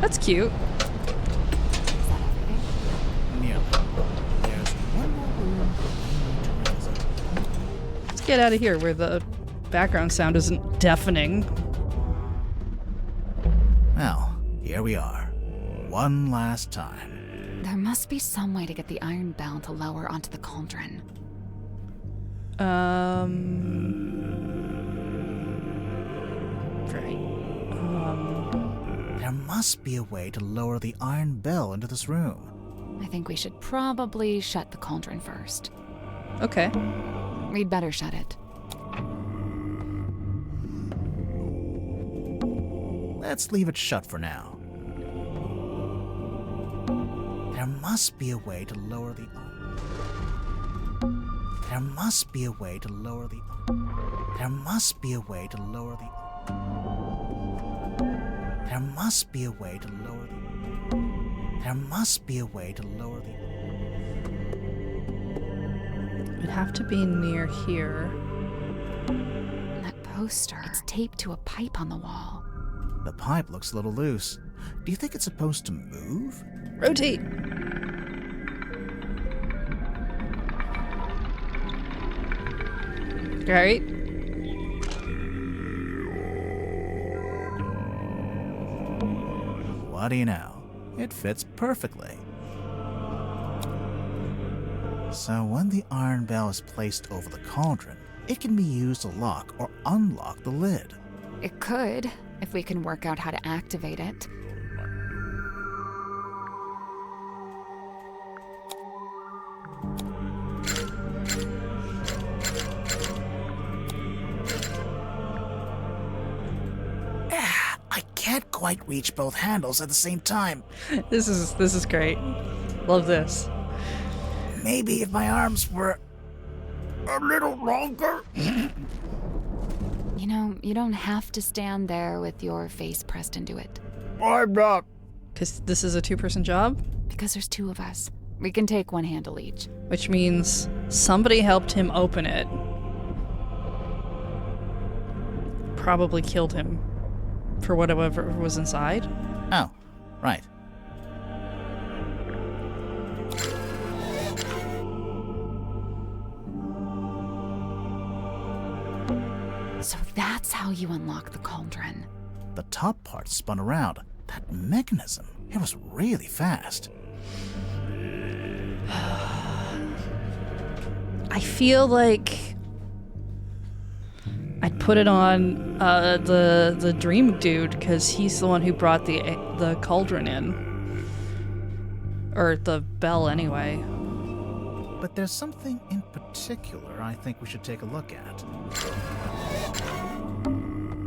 That's cute. Nearly. There's one more room I need to visit. Let's get out of here where the background sound isn't deafening. Well, here we are. One last time. There must be some way to get the iron bell to lower onto the cauldron. Right. There must be a way to lower the iron bell into this room. I think we should probably shut the cauldron first. Okay. We'd better shut it. Let's leave it shut for now. There must be a way to lower the... There must be a way to lower the... There must be a way to lower the... There must be a way to lower the... There must be a way to lower the... It'd have to be near here. That poster, it's taped to a pipe on the wall. The pipe looks a little loose. Do you think it's supposed to move? Rotate! Alright. What do you know? It fits perfectly. So when the iron bell is placed over the cauldron, it can be used to lock or unlock the lid. It could, if we can work out how to activate it. quite reach both handles at the same time. This is great. Love this. Maybe if my arms were a little longer. You know, you don't have to stand there with your face pressed into it. I'm not. Because this is a two-person job? Because there's two of us. We can take one handle each. Which means somebody helped him open it. Probably killed him for whatever was inside. Oh, right. So that's how you unlock the cauldron. The top part spun around. That mechanism, it was really fast. I feel like I'd put it on the dream dude because he's the one who brought the cauldron in, or the bell anyway. But there's something in particular I think we should take a look at.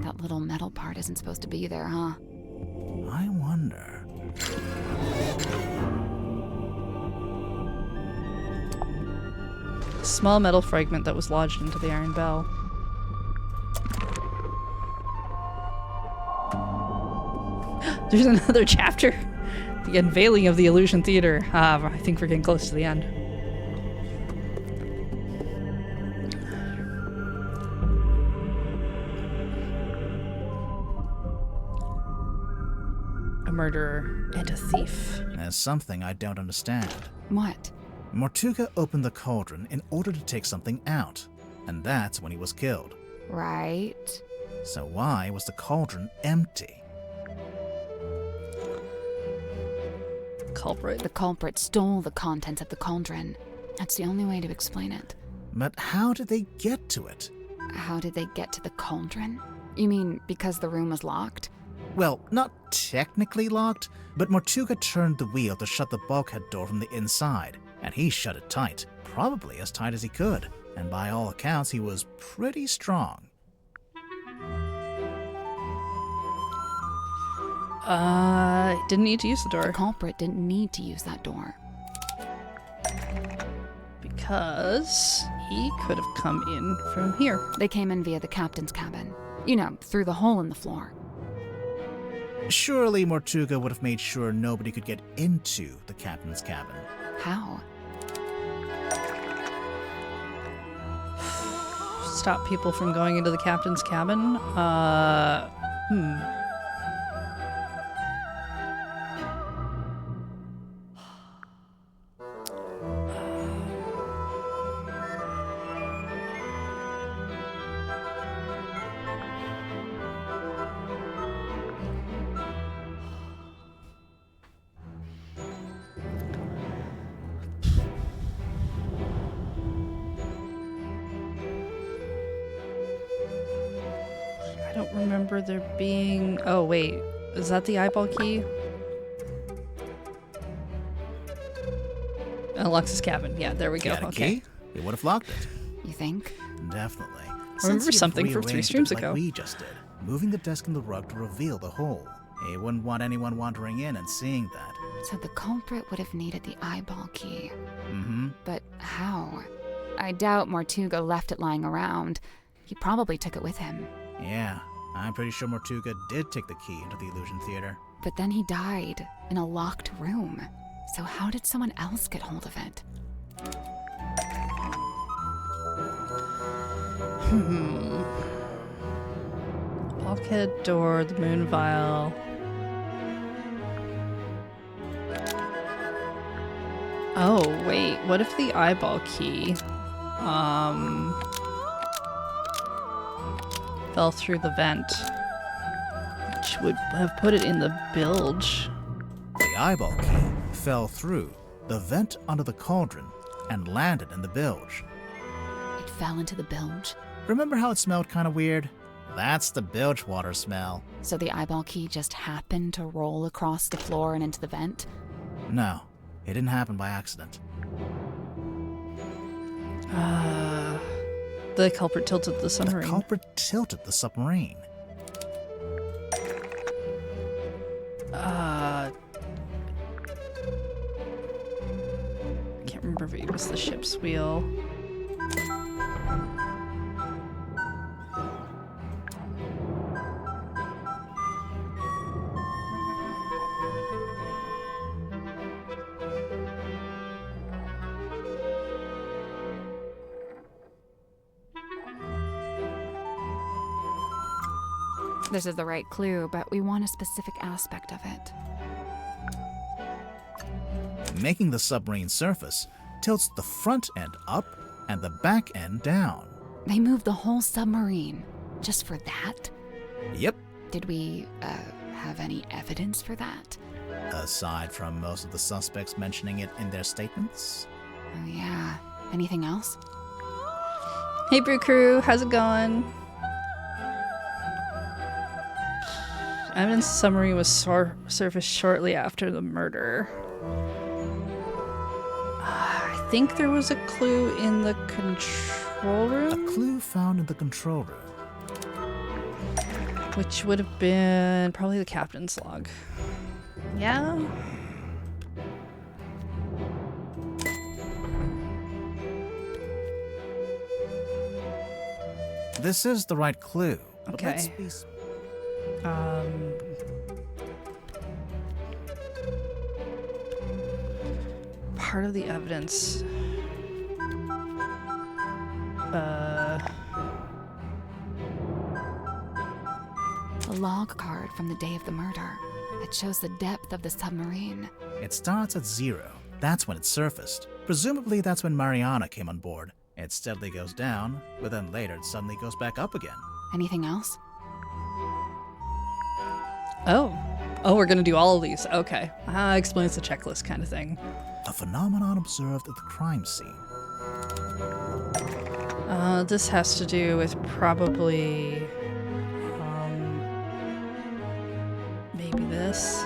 That little metal part isn't supposed to be there, huh? I wonder. Small metal fragment that was lodged into the iron bell. There's another chapter. The unveiling of the Illusion Theater. I think we're getting close to the end. A murderer and a thief. There's something I don't understand. What? Mortuga opened the cauldron in order to take something out, and that's when he was killed. Right. So why was the cauldron empty? Culprit. The culprit stole the contents of the cauldron. That's the only way to explain it. But how did they get to it? How did they get to the cauldron? You mean because the room was locked? Well, not technically locked, but Mortuga turned the wheel to shut the bulkhead door from the inside, and he shut it tight, probably as tight as he could, and by all accounts he was pretty strong. Didn't need to use the door. The culprit didn't need to use that door. Because he could have come in from here. They came in via the captain's cabin. You know, through the hole in the floor. Surely Mortuga would have made sure nobody could get into the captain's cabin. How? Stop people from going into the captain's cabin? I don't remember there being... Oh, wait. Is that the eyeball key? Alexa's cabin. Yeah, there we go. Okay. He would have locked it. You think? Definitely. I remember something from 3 streams ago. Like we just did, moving the desk and the rug to reveal the hole. He wouldn't want anyone wandering in and seeing that. So the culprit would have needed the eyeball key. Mm-hmm. But how? I doubt Mortuga left it lying around. He probably took it with him. Yeah, I'm pretty sure Mortuga did take the key into the Illusion Theater. But then he died in a locked room. So how did someone else get hold of it? Bulkhead door, the moon vial. Oh, wait. What if the eyeball key, fell through the vent? Which would have put it in the bilge. The eyeball key fell through the vent under the cauldron and landed in the bilge. It fell into the bilge? Remember how it smelled kind of weird? That's the bilge water smell. So the eyeball key just happened to roll across the floor and into the vent? No, it didn't happen by accident. The culprit tilted the submarine. The culprit tilted the submarine. Can't remember if it was the ship's wheel. This is the right clue, but we want a specific aspect of it. Making the submarine surface tilts the front end up and the back end down. They moved the whole submarine just for that? Yep. Did we have any evidence for that? Aside from most of the suspects mentioning it in their statements. Oh yeah. Anything else? Hey Brew Crew, how's it going? Evidence the submarine was surfaced shortly after the murder. I think there was a clue in the control room? A clue found in the control room. Which would have been probably the captain's log. Yeah? This is the right clue. Okay. Part of the evidence. A log card from the day of the murder. It shows the depth of the submarine. It starts at 0. That's when it surfaced. Presumably that's when Mariana came on board. It steadily goes down, but then later it suddenly goes back up again. Anything else? Oh, we're gonna do all of these. Okay. Explains the checklist kind of thing. A phenomenon observed at the crime scene. This has to do with probably, maybe this.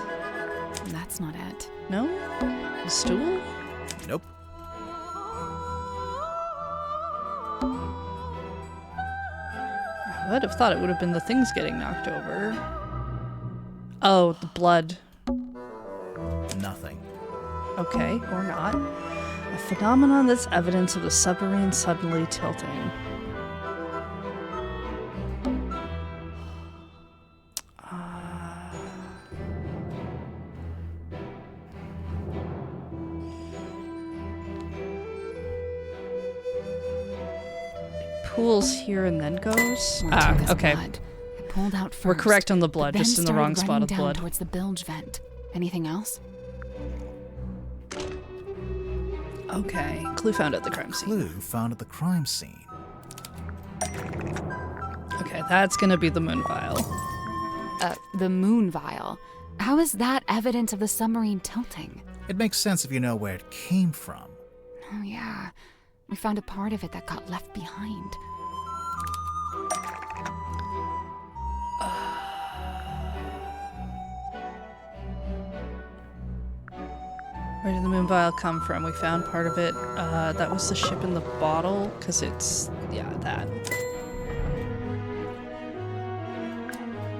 That's not it. No? The stool? Nope. I would have thought it would have been the things getting knocked over. Oh, the blood. Nothing. Okay, or not. A phenomenon that's evidence of the submarine suddenly tilting. Pools here and then goes? Okay. Blood. It pulled out first. We're correct on the blood, but then just in the wrong started spot running of down blood. Towards the bilge vent. Anything else? Okay. Clue found at the crime scene. Clue found at the crime scene. Okay, that's gonna be the moon vial. The moon vial. How is that evidence of the submarine tilting? It makes sense if you know where it came from. Oh yeah. We found a part of it that got left behind. Where did the moon vial come from? We found part of it. That was the ship in the bottle, because it's, yeah, that.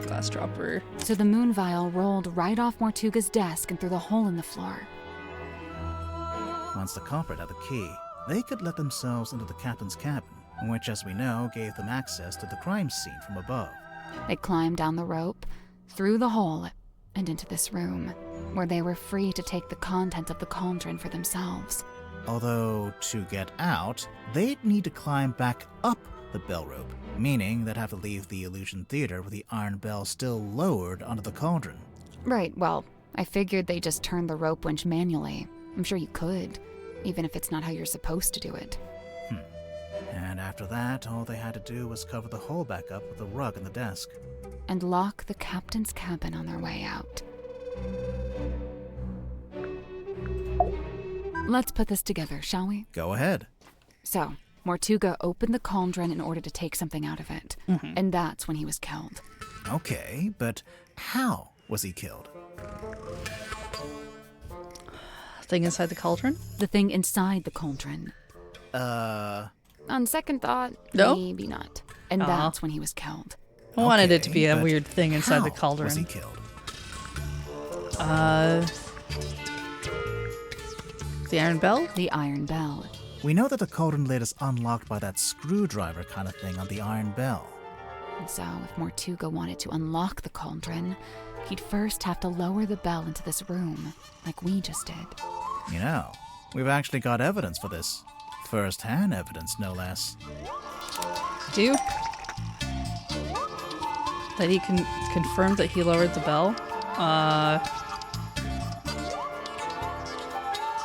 Glass dropper. So the moon vial rolled right off Mortuga's desk and through the hole in the floor. Once the culprit had the key, they could let themselves into the captain's cabin, which, as we know, gave them access to the crime scene from above. They climbed down the rope, through the hole, and into this room, where they were free to take the content of the cauldron for themselves. Although, to get out, they'd need to climb back up the bell rope, meaning they'd have to leave the illusion theater with the iron bell still lowered onto the cauldron. Right, well, I figured they just turned the rope winch manually. I'm sure you could, even if it's not how you're supposed to do it. And after that, all they had to do was cover the hole back up with a rug in the desk. And lock the captain's cabin on their way out. Let's put this together, shall we? Go ahead. So, Mortuga opened the cauldron in order to take something out of it. And that's when he was killed. Okay, but how was he killed? Thing inside the cauldron? The thing inside the cauldron. On second thought, no? Maybe not. And that's when he was killed. I wanted it to be a weird thing inside the cauldron. Was he killed? The Iron Bell? The Iron Bell. We know that the cauldron lid is unlocked by that screwdriver kind of thing on the Iron Bell. And so, if Mortuga wanted to unlock the cauldron, he'd first have to lower the bell into this room, like we just did. You know, we've actually got evidence for this. First-hand evidence, no less. Do you? That he can confirm that he lowered the bell?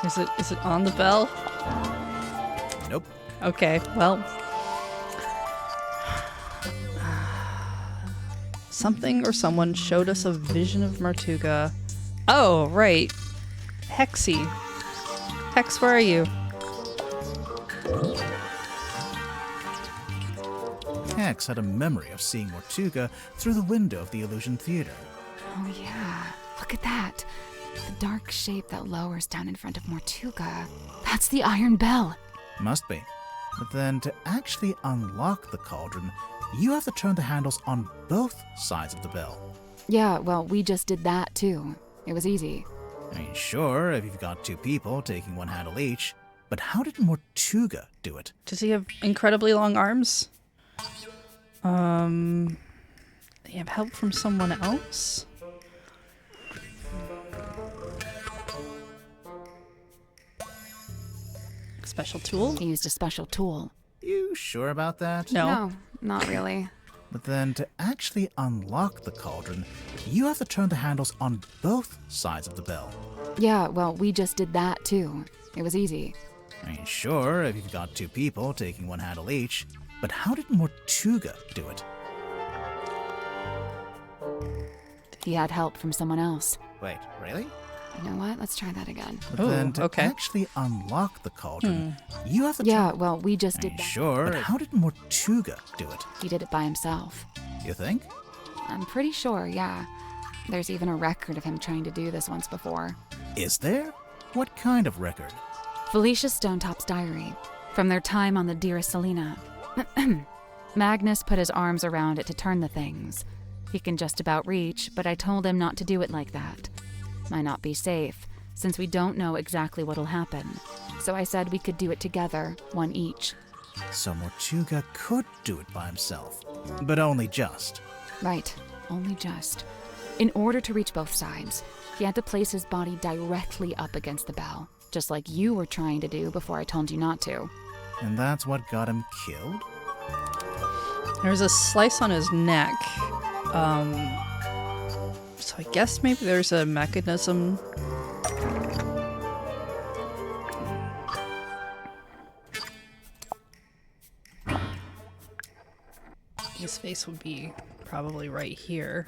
Is it on the bell? Nope. Okay, well. Something or someone showed us a vision of Mortuga. Oh, right. Hexy. Hex, where are you? Hex had a memory of seeing Mortuga through the window of the Illusion Theater. Oh yeah, look at that. The dark shape that lowers down in front of Mortuga. That's the Iron Bell. Must be. But then to actually unlock the cauldron, you have to turn the handles on both sides of the bell. Yeah, well, we just did that too. It was easy. I mean, sure, if you've got two people taking one handle each, but how did Mortuga do it? Does he have incredibly long arms? They have help from someone else? Special tool? He used a special tool. You sure about that? No, not really. But then to actually unlock the cauldron, you have to turn the handles on both sides of the bell. Yeah, well, we just did that too. It was easy. I mean, sure, if you've got two people taking one handle each, but how did Mortuga do it? He had help from someone else. Wait, really? You know what? Let's try that again. But then to actually unlock the cauldron, you have to Yeah, well, we just did that. Sure, but how did Mortuga do it? He did it by himself. You think? I'm pretty sure, yeah. There's even a record of him trying to do this once before. Is there? What kind of record? Felicia Stonetop's diary, from their time on the Dearest Selena. Magnus put his arms around it to turn the things. He can just about reach, but I told him not to do it like that. Might not be safe, since we don't know exactly what'll happen. So I said we could do it together, one each. So Mortuga could do it by himself, but only just. Right, only just. In order to reach both sides, he had to place his body directly up against the bell, just like you were trying to do before I told you not to. And that's what got him killed? There's a slice on his neck. So I guess maybe there's a mechanism. His face would be probably right here.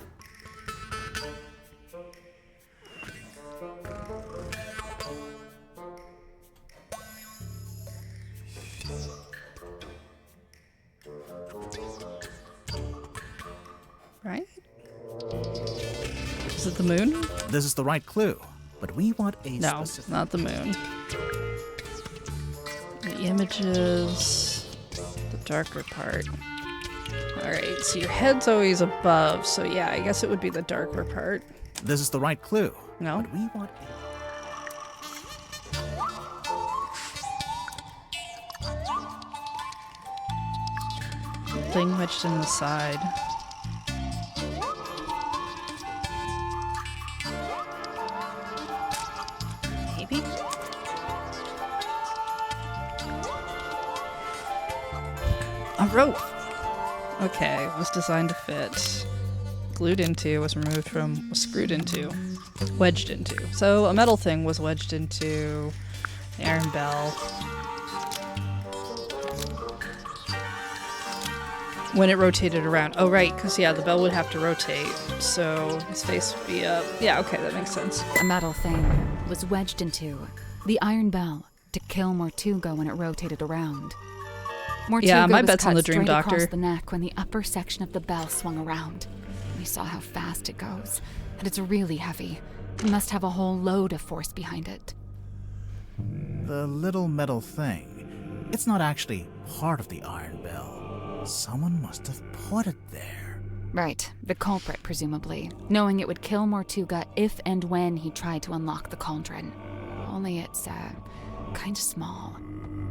Right? Is it the moon? This is the right clue, but we want a No, specific... not the moon. The images, the darker part. Alright, so your head's always above, so yeah, I guess it would be the darker part. This is the right clue. No? But we want Thing wedged in the side. Maybe? A rope! Okay, it was designed to fit. Glued into, was removed from, was screwed into, wedged into. So a metal thing was wedged into the iron bell. When it rotated around. Oh, right, because, yeah, the bell would have to rotate, so his face would be up. Yeah, okay, that makes sense. A metal thing was wedged into the iron bell to kill Mortuga when it rotated around. Mortuga Yeah, my was bet's cut on the Dream straight Doctor. across the neck when the upper section of the bell swung around. We saw how fast it goes, and it's really heavy. It must have a whole load of force behind it. the little metal thing. It's not actually part of the iron bell. Someone must have put it there. Right, the culprit, presumably, knowing it would kill Mortuga if and when he tried to unlock the cauldron. Only it's, kinda small.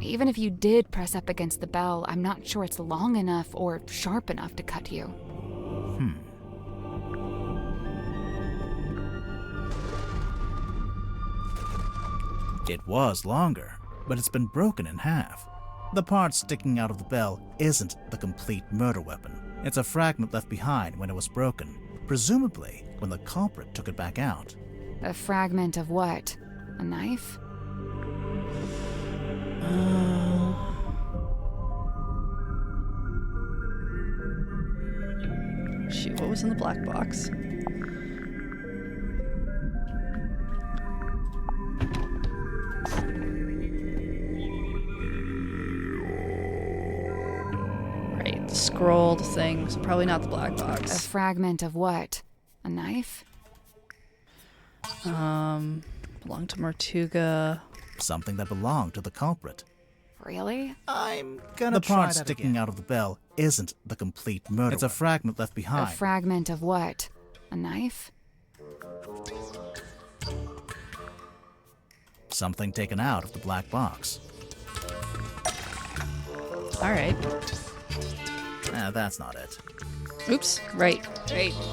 Even if you did press up against the bell, I'm not sure it's long enough or sharp enough to cut you. It was longer, but it's been broken in half. The part sticking out of the bell isn't the complete murder weapon. It's a fragment left behind when it was broken, presumably when the culprit took it back out. A fragment of what? A knife? Shoot, what was in the black box? Right, the scrolled thing, so probably not the black A box. fragment of what? A knife? Belonged to Mortuga. Something that belonged to the culprit. Really? I'm gonna The part sticking out of the bell isn't the complete murder. It's a fragment left A behind. fragment of what? A knife? Something taken out of the black box. Alright. That's not it. Oops, right.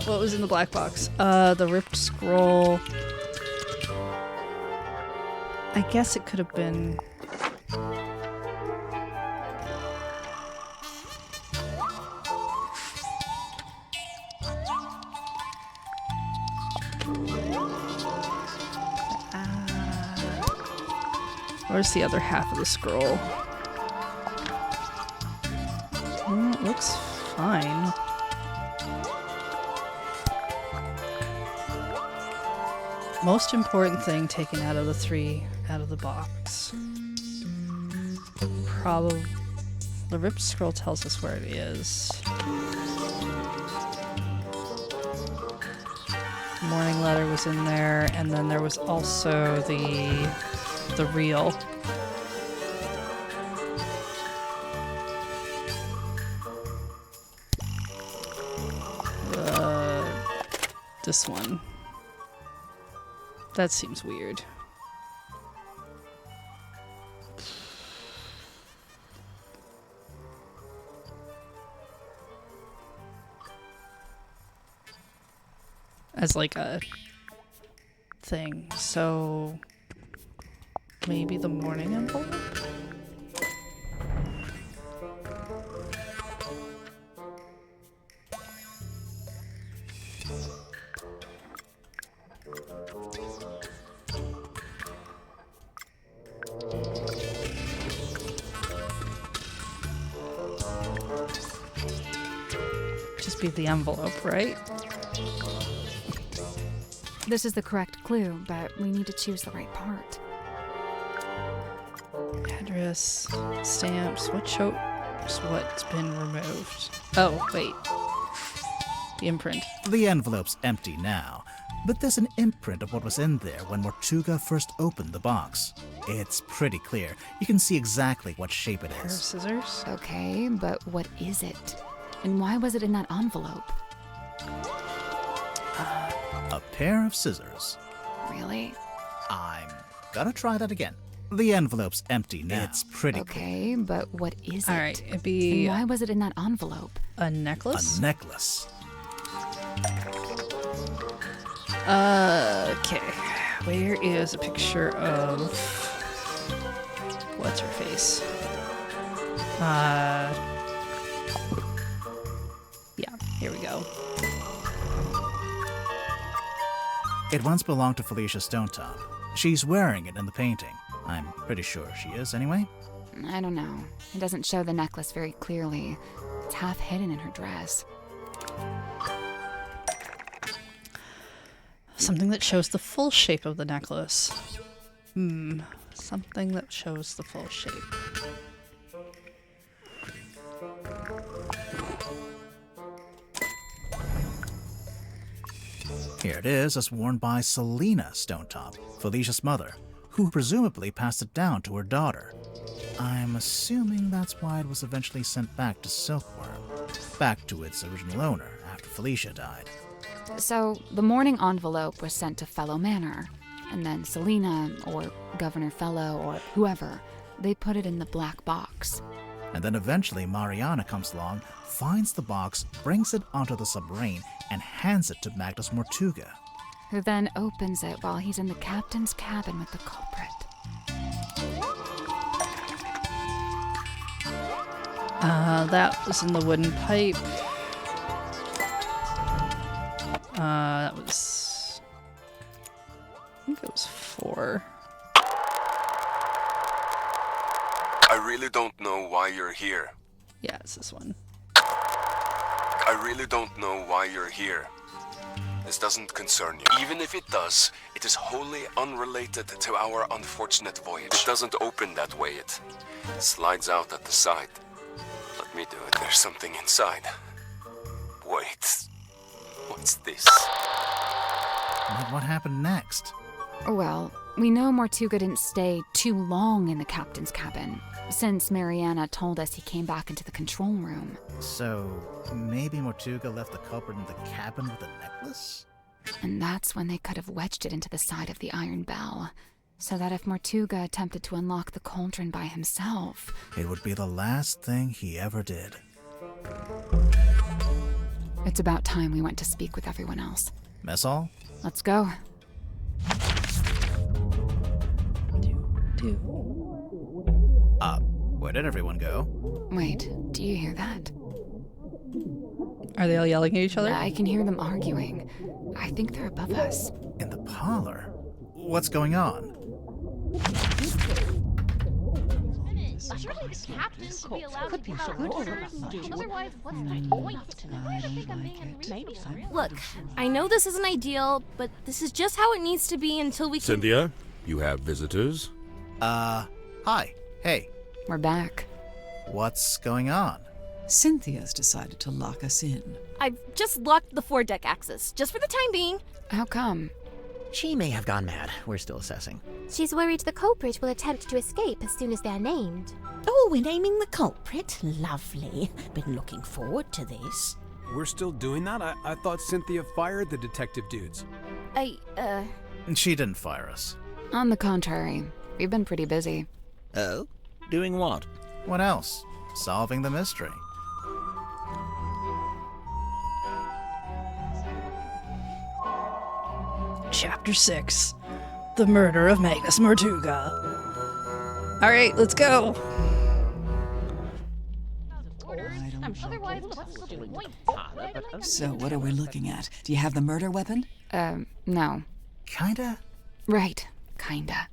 What was in the black box? The ripped scroll. I guess it could have been... Where's the other half of the scroll? It looks fine. Most important thing taken out of the 3 out of the box. Probably the ripped scroll tells us where it is. Morning letter was in there, and then there was also the reel. This one. That seems weird. As like a thing, so maybe the morning envelope? Just be the envelope, right? This is the correct clue, but we need to choose the right part. Address, stamps, what shows what's been removed? Oh, wait. The imprint. The envelope's empty now, but there's an imprint of what was in there when Mortuga first opened the box. It's pretty clear. You can see exactly what shape it Pair of is. scissors? Okay, but what is it? And why was it in that envelope? A pair of scissors. Really? I'm gonna try that again. The envelope's empty now. It's pretty Okay, but what is it? Alright, it'd be... And why was it in that envelope? A necklace? A necklace. Okay. Where is a picture of... What's her face? Yeah, here we go. It once belonged to Felicia Stonetop. She's wearing it in the painting. I'm pretty sure she is, anyway. I don't know. It doesn't show the necklace very clearly. It's half hidden in her dress. Something that shows the full shape of the necklace. Something that shows the full shape. Here it is, as worn by Selena Stonetop, Felicia's mother, who presumably passed it down to her daughter. I'm assuming that's why it was eventually sent back to Silkworm. back to its original owner after Felicia died. So, the morning envelope was sent to Fellow Manor, and then Selena, or Governor Fellow, or whoever, they put it in the black box. And then eventually Mariana comes along, finds the box, brings it onto the submarine, and hands it to Magnus Mortuga. Who then opens it while he's in the captain's cabin with the culprit. That was in the wooden pipe. That was... I think it was 4. I really don't know why you're here. Yeah, it's this one. I really don't know why you're here. This doesn't concern you. Even if it does, it is wholly unrelated to our unfortunate voyage. It doesn't open that way. It slides out at the side. Let me do it. There's something inside. Wait. What's this? But what happened next? Well, we know Mortuga didn't stay too long in the captain's cabin, since Mariana told us he came back into the control room. So, maybe Mortuga left the culprit in the cabin with a necklace? And that's when they could have wedged it into the side of the iron bell, so that if Mortuga attempted to unlock the cauldron by himself... It would be the last thing he ever did. It's about time we went to speak with everyone else. Mess hall? Let's go. Where did everyone go? Wait, do you hear that? Are they all yelling at each other? I can hear them arguing. I think they're above us. In the parlor? What's going on? Surely the captain should be allowed to give out orders. Otherwise, what's the point? Look, I know this isn't ideal, but this is just how it needs to be until we can... Cynthia, you have visitors? Hi. Hey. We're back. What's going on? Cynthia's decided to lock us in. I've just locked the foredeck access, just for the time being. How come? She may have gone mad. We're still assessing. She's worried the culprit will attempt to escape as soon as they're named. Oh, we're naming the culprit? Lovely. Been looking forward to this. We're still doing that? I thought Cynthia fired the detective dudes. She didn't fire us. On the contrary, we've been pretty busy. Oh? Doing what? What else? Solving the mystery. Chapter 6. The Murder of Magnus Mortuga. Alright, let's go. So, what are we looking at? Do you have the murder weapon? No. Kinda? Right, kinda.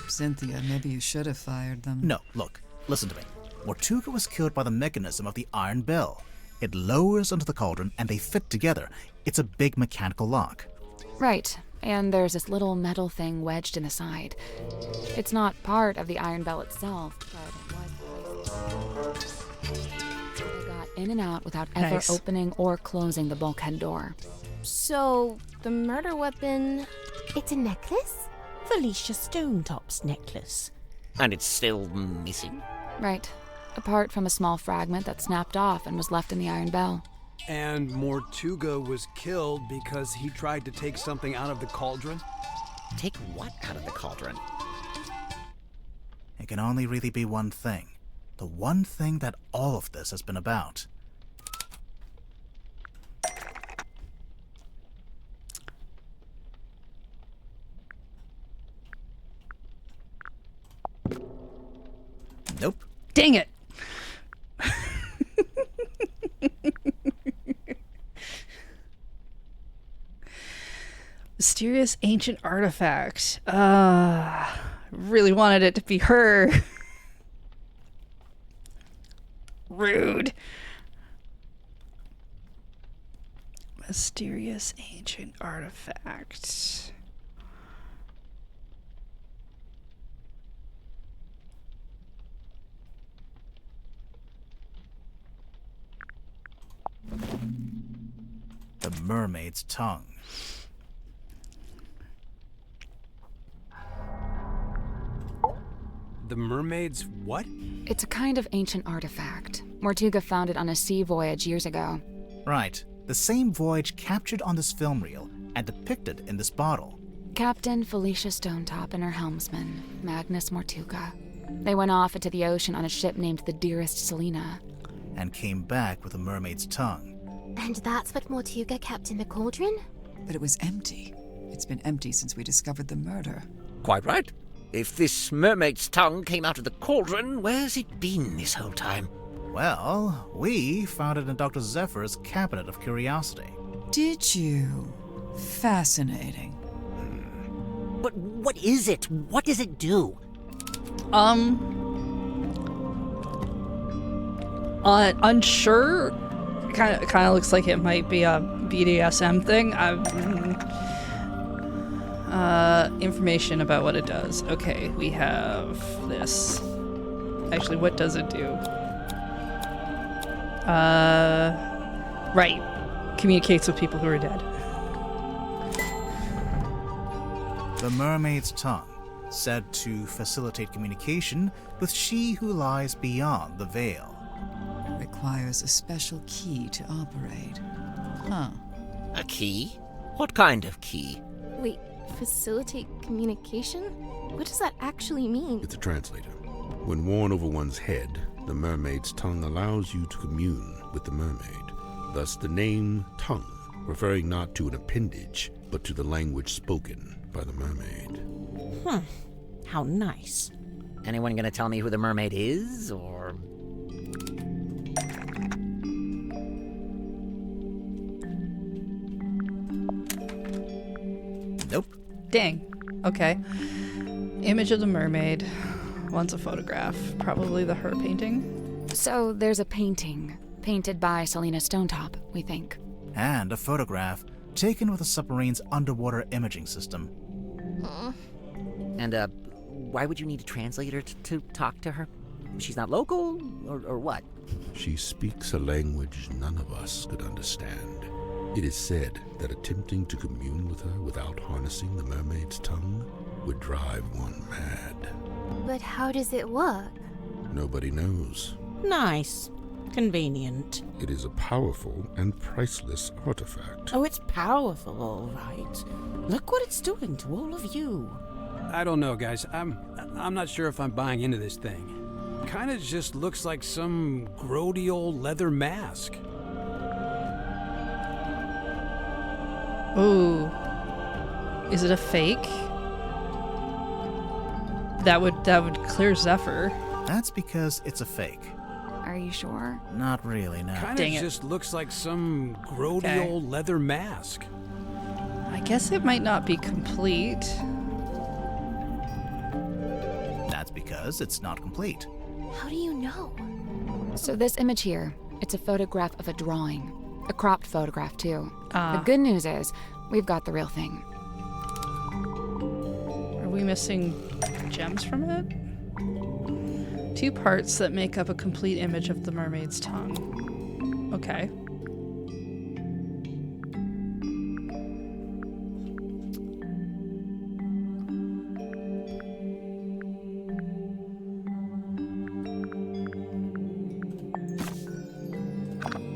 Cynthia, maybe you should have fired them. No, look, listen to me. Mortuga was killed by the mechanism of the iron bell. It lowers into the cauldron and they fit together. It's a big mechanical lock. Right, and there's this little metal thing wedged in the side. It's not part of the iron bell itself, but it was... They got in and out without ever opening or closing the bulkhead door. So, the murder weapon... It's a necklace? Felicia Stonetop's necklace. And it's still missing? Right, apart from a small fragment that snapped off and was left in the iron bell. And Mortuga was killed because he tried to take something out of the cauldron? Take what out of the cauldron? It can only really be one thing. The one thing that all of this has been about. Nope. Dang it. Mysterious ancient artifact. Really wanted it to be her. Rude. Mysterious ancient artifact. The mermaid's tongue. The mermaid's what? It's a kind of ancient artifact. Mortuga found it on a sea voyage years ago. Right. The same voyage captured on this film reel and depicted in this bottle. Captain Felicia Stonetop and her helmsman, Magnus Mortuga. They went off into the ocean on a ship named the Dearest Selena. And came back with a mermaid's tongue. And that's what Mortuga kept in the cauldron? But it was empty. It's been empty since we discovered the murder. Quite right. If this mermaid's tongue came out of the cauldron, where's it been this whole time? Well, we found it in Dr. Zephyr's cabinet of curiosity. Did you? Fascinating. But what is it? What does it do? Unsure. Kind of looks like it might be a BDSM thing. Information about what it does. Okay, we have this. Actually, what does it do? Right. Communicates with people who are dead. The mermaid's tongue, said to facilitate communication with she who lies beyond the veil. Requires a special key to operate. Huh. A key? What kind of key? Wait, facilitate communication? What does that actually mean? It's a translator. When worn over one's head, the mermaid's tongue allows you to commune with the mermaid. Thus the name tongue, referring not to an appendage, but to the language spoken by the mermaid. How nice. Anyone gonna tell me who the mermaid is, or...? Nope. Dang. Okay. Image of the mermaid. Wants a photograph. Probably her painting. So there's a painting, painted by Selena Stonetop, we think. And a photograph taken with a submarine's underwater imaging system. And, why would you need a translator to talk to her? She's not local, or what? She speaks a language none of us could understand. It is said that attempting to commune with her without harnessing the mermaid's tongue would drive one mad. But how does it work? Nobody knows. Nice. Convenient. It is a powerful and priceless artifact. Oh, it's powerful, all right. Look what it's doing to all of you. I don't know, guys. I'm not sure if I'm buying into this thing. Kinda just looks like some grody old leather mask. Ooh. Is it a fake? That would clear Zephyr. That's because it's a fake. Are you sure? Not really, no. Kinda just looks like some grody old leather mask. I guess it might not be complete. That's because it's not complete. How do you know? So this image here, it's a photograph of a drawing. A cropped photograph, too. Ah. The good news is, we've got the real thing. Are we missing gems from it? 2 parts that make up a complete image of the mermaid's tongue. Okay.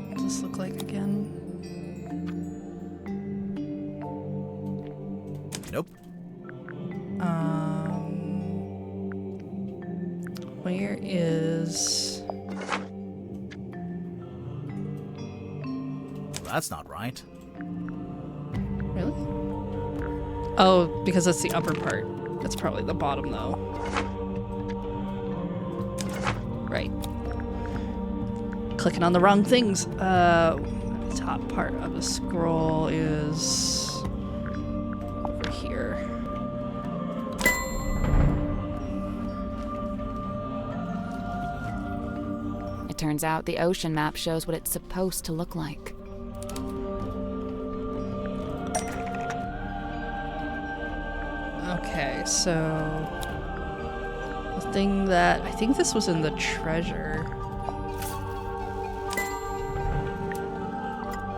What does this look like again? Nope. Where is... That's not right. Really? Oh, because that's the upper part. That's probably the bottom, though. Right. Clicking on the wrong things. The top part of the scroll is over here. It turns out the ocean map shows what it's supposed to look like. Okay, so the thing that I think this was in the treasure.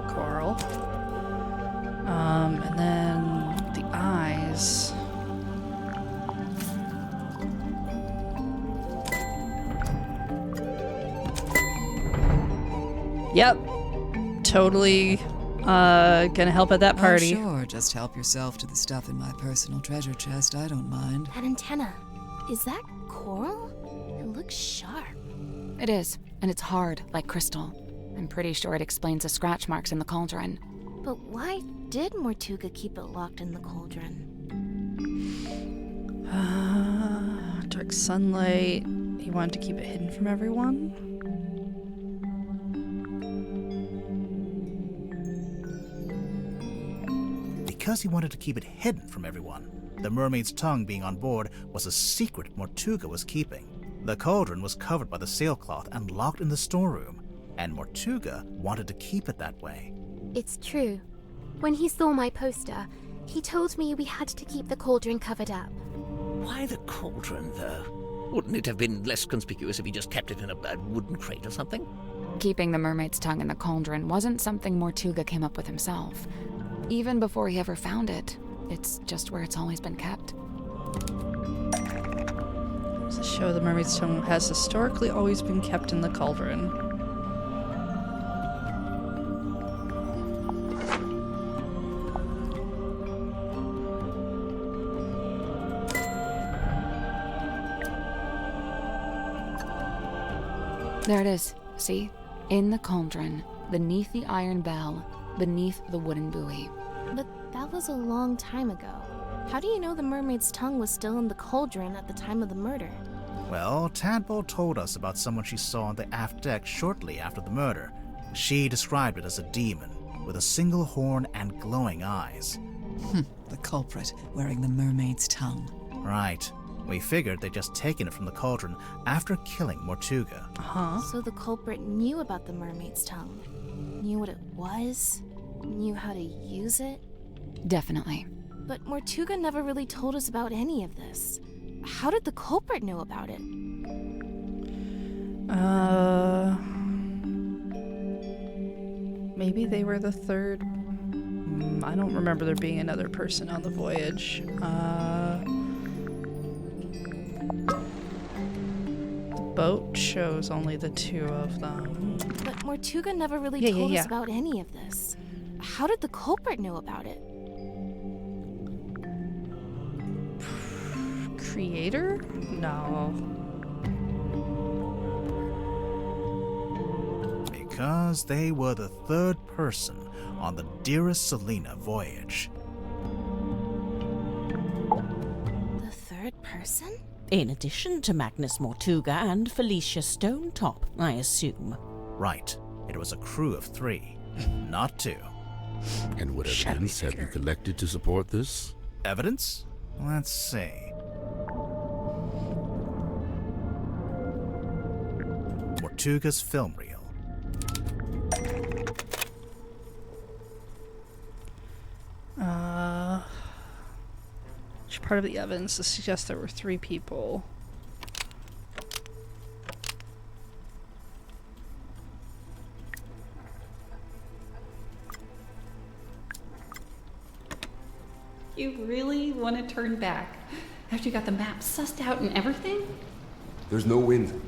Coral. And then the eyes. Yep. Totally gonna help at that party. Oh, sure, just help yourself to the stuff in my personal treasure chest. I don't mind. That antenna, is that coral? It looks sharp. It is, and it's hard, like crystal. I'm pretty sure it explains the scratch marks in the cauldron. But why did Mortuga keep it locked in the cauldron? Dark sunlight. He wanted to keep it hidden from everyone. Because he wanted to keep it hidden from everyone, the mermaid's tongue being on board was a secret Mortuga was keeping. The cauldron was covered by the sailcloth and locked in the storeroom, and Mortuga wanted to keep it that way. It's true. When he saw my poster, he told me we had to keep the cauldron covered up. Why the cauldron, though? Wouldn't it have been less conspicuous if he just kept it in a wooden crate or something? Keeping the mermaid's tongue in the cauldron wasn't something Mortuga came up with himself. Even before he ever found it, it's just where it's always been kept. The show the mermaid's tongue has historically always been kept in the cauldron. There it is. See? In the cauldron, beneath the iron bell, beneath the wooden buoy. But that was a long time ago. How do you know the mermaid's tongue was still in the cauldron at the time of the murder? Well, Tadpole told us about someone she saw on the aft deck shortly after the murder. She described it as a demon, with a single horn and glowing eyes. The culprit wearing the mermaid's tongue. Right. We figured they'd just taken it from the cauldron after killing Mortuga. So the culprit knew about the mermaid's tongue. Knew what it was? Knew how to use it? Definitely. But Mortuga never really told us about any of this. How did the culprit know about it? Maybe they were the third. I don't remember there being another person on the voyage. The boat shows only the two of them. But Mortuga never really told us about any of this. How did the culprit know about it? Creator? No. Because they were the third person on the Dearest Selena voyage. The third person? In addition to Magnus Mortuga and Felicia Stonetop, I assume. Right. It was a crew of 3, not 2. And what evidence have you collected to support this? Evidence? Let's see. Mortuga's film reel. Which part of the evidence to suggest there were 3 people? You really want to turn back after you got the map sussed out and everything? There's no wind.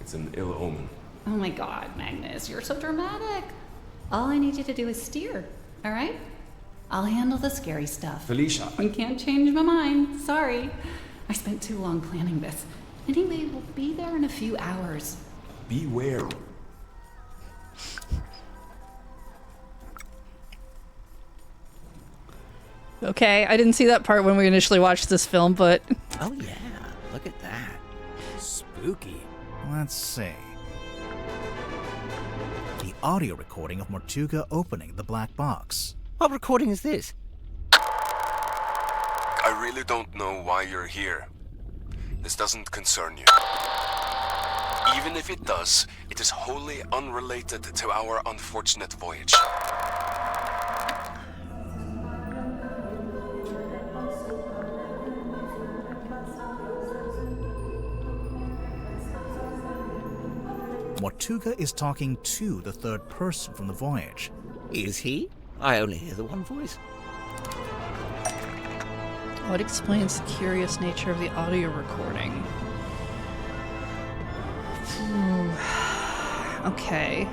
It's an ill omen. Oh my god, Magnus, you're so dramatic. All I need you to do is steer, all right? I'll handle the scary stuff. Felicia. I can't change my mind. Sorry. I spent too long planning this. Anyway, we'll be there in a few hours. Beware. Okay, I didn't see that part when we initially watched this film, but... Oh yeah, look at that. Spooky. Let's see. The audio recording of Mortuga opening the black box. What recording is this? I really don't know why you're here. This doesn't concern you. Even if it does, it is wholly unrelated to our unfortunate voyage. Mortuga is talking to the third person from the voyage. Is he? I only hear the one voice. What explains the curious nature of the audio recording? Okay.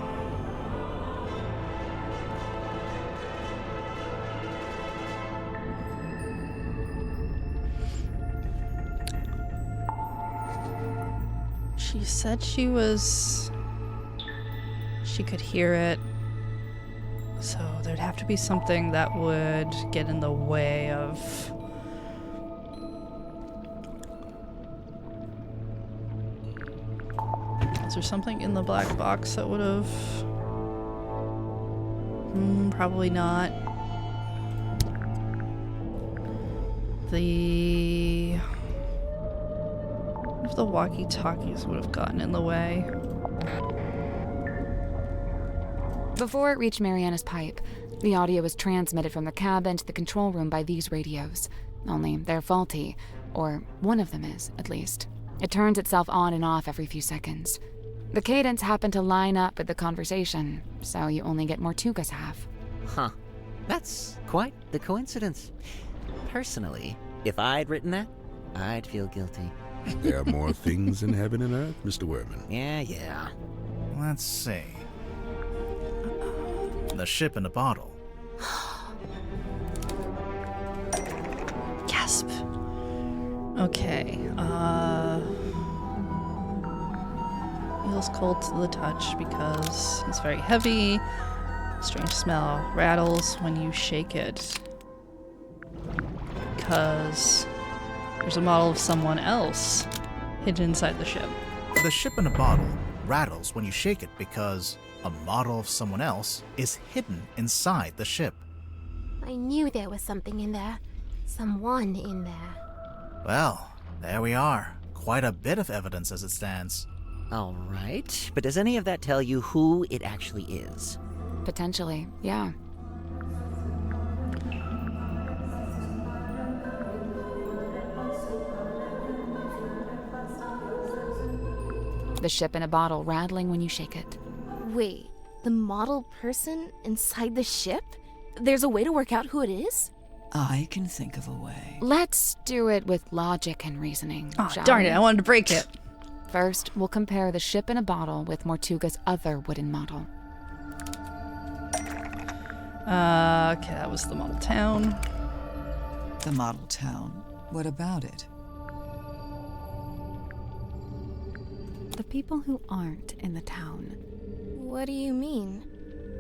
She said she could hear it. So there'd have to be something that would get in the way of... Is there something in the black box that would have... probably not. If the walkie-talkies would have gotten in the way. Before it reached Mariana's pipe, the audio was transmitted from the cabin to the control room by these radios. Only they're faulty, or one of them is, at least. It turns itself on and off every few seconds. The cadence happened to line up with the conversation, so you only get Mortuga's half. Huh. That's quite the coincidence. Personally, if I'd written that, I'd feel guilty. There are more things in heaven and earth, Mr. Werman. Yeah. Let's see. The ship in a bottle. Gasp. Okay, feels cold to the touch because it's very heavy. Strange smell rattles when you shake it. Because there's a model of someone else hidden inside the ship. The ship in a bottle rattles when you shake it because a model of someone else is hidden inside the ship. I knew there was something in there. Someone in there. Well, there we are. Quite a bit of evidence as it stands. All right, but does any of that tell you who it actually is? Potentially, yeah. The ship in a bottle rattling when you shake it. Wait, the model person inside the ship? There's a way to work out who it is? I can think of a way. Let's do it with logic and reasoning. Oh, shall darn we? it, I wanted to break it. First, we'll compare the ship in a bottle with Mortuga's other wooden model. Okay, that was the model town. The model town. What about it? The people who aren't in the town. What do you mean?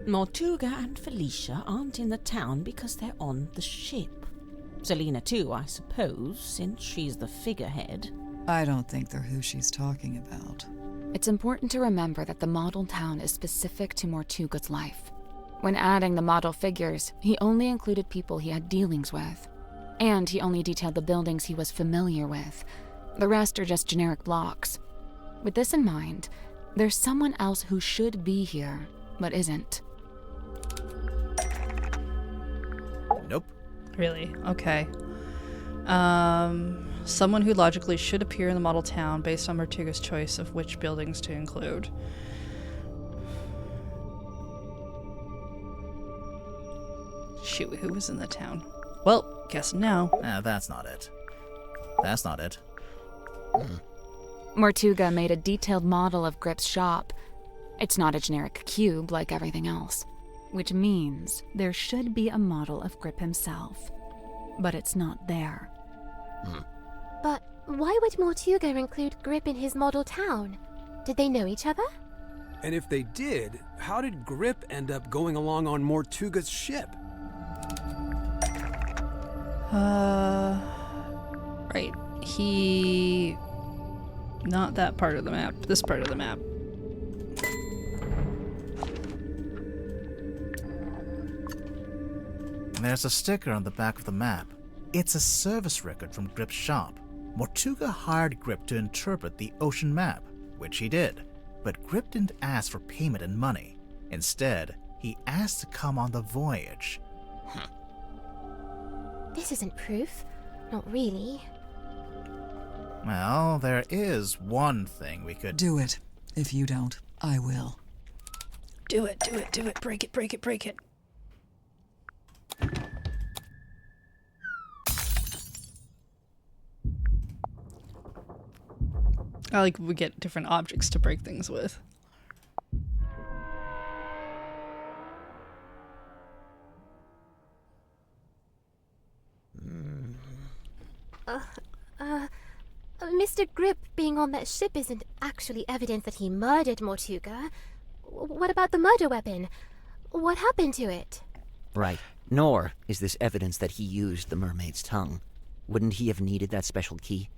Mortuga and Felicia aren't in the town because they're on the ship. Selena too, I suppose, since she's the figurehead. I don't think they're who she's talking about. It's important to remember that the model town is specific to Mortuga's life. When adding the model figures, he only included people he had dealings with. And he only detailed the buildings he was familiar with. The rest are just generic blocks. With this in mind, there's someone else who should be here, but isn't. Nope. Really? Okay. Someone who logically should appear in the model town based on Mortuga's choice of which buildings to include. Shoot, who was in the town? Well, guess now. That's not it. That's not it. Mortuga made a detailed model of Grip's shop. It's not a generic cube like everything else, which means there should be a model of Grip himself. But it's not there. But why would Mortuga include Grip in his model town? Did they know each other? And if they did, how did Grip end up going along on Mortuga's ship? Right. Not that part of the map, this part of the map. There's a sticker on the back of the map. It's a service record from Grip's shop. Mortuga hired Grip to interpret the ocean map, which he did. But Grip didn't ask for payment in money. Instead, he asked to come on the voyage. This isn't proof. Not really. Well, there is one thing we could... Do it. If you don't, I will. Do it, do it, do it. Break it, break it, break it. I like we get different objects to break things with. Mr. Grip being on that ship isn't actually evidence that he murdered Mortuga. What about the murder weapon? What happened to it? Right. Nor is this evidence that he used the mermaid's tongue. Wouldn't he have needed that special key?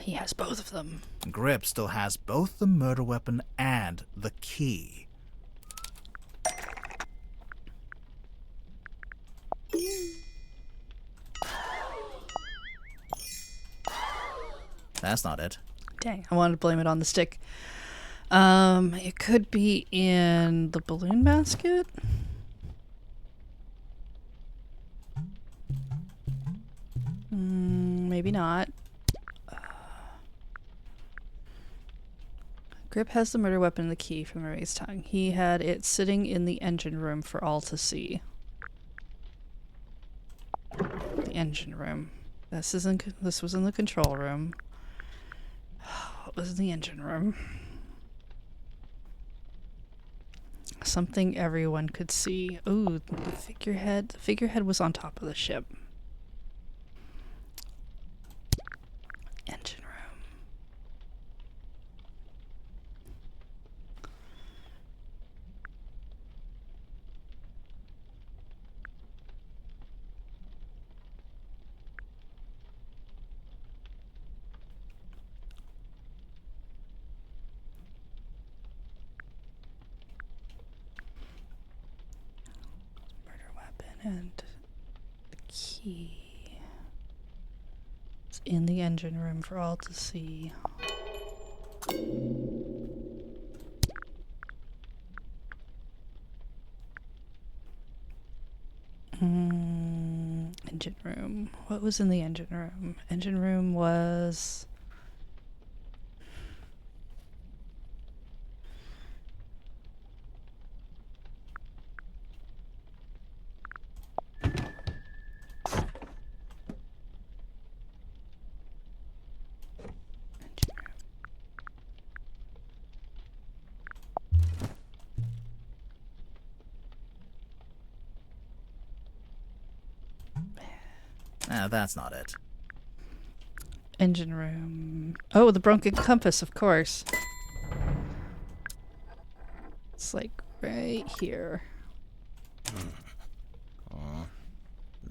He has both of them. Grip still has both the murder weapon and the key. That's not it. Dang, I wanted to blame it on the stick. It could be in the balloon basket? Maybe not. Grip has the murder weapon and the key from Mermaid's tongue. He had it sitting in the engine room for all to see. The engine room. This was in the control room. What was in the engine room? Something everyone could see. Ooh, the figurehead. The figurehead was on top of the ship. Engine room. And the key. It's in the engine room for all to see. Engine room. What was in the engine room? Engine room was... That's not it. Engine room. Oh, the broken compass, of course. It's like right here. The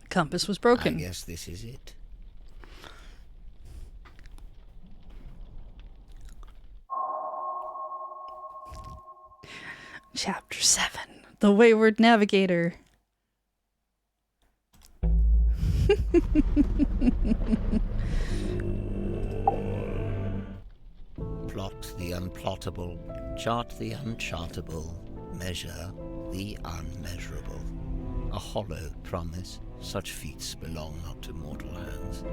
compass was broken. I guess this is it. Chapter 7. The Wayward Navigator. Plot the unplottable, chart the unchartable, measure the unmeasurable. A hollow promise, such feats belong not to mortal hands.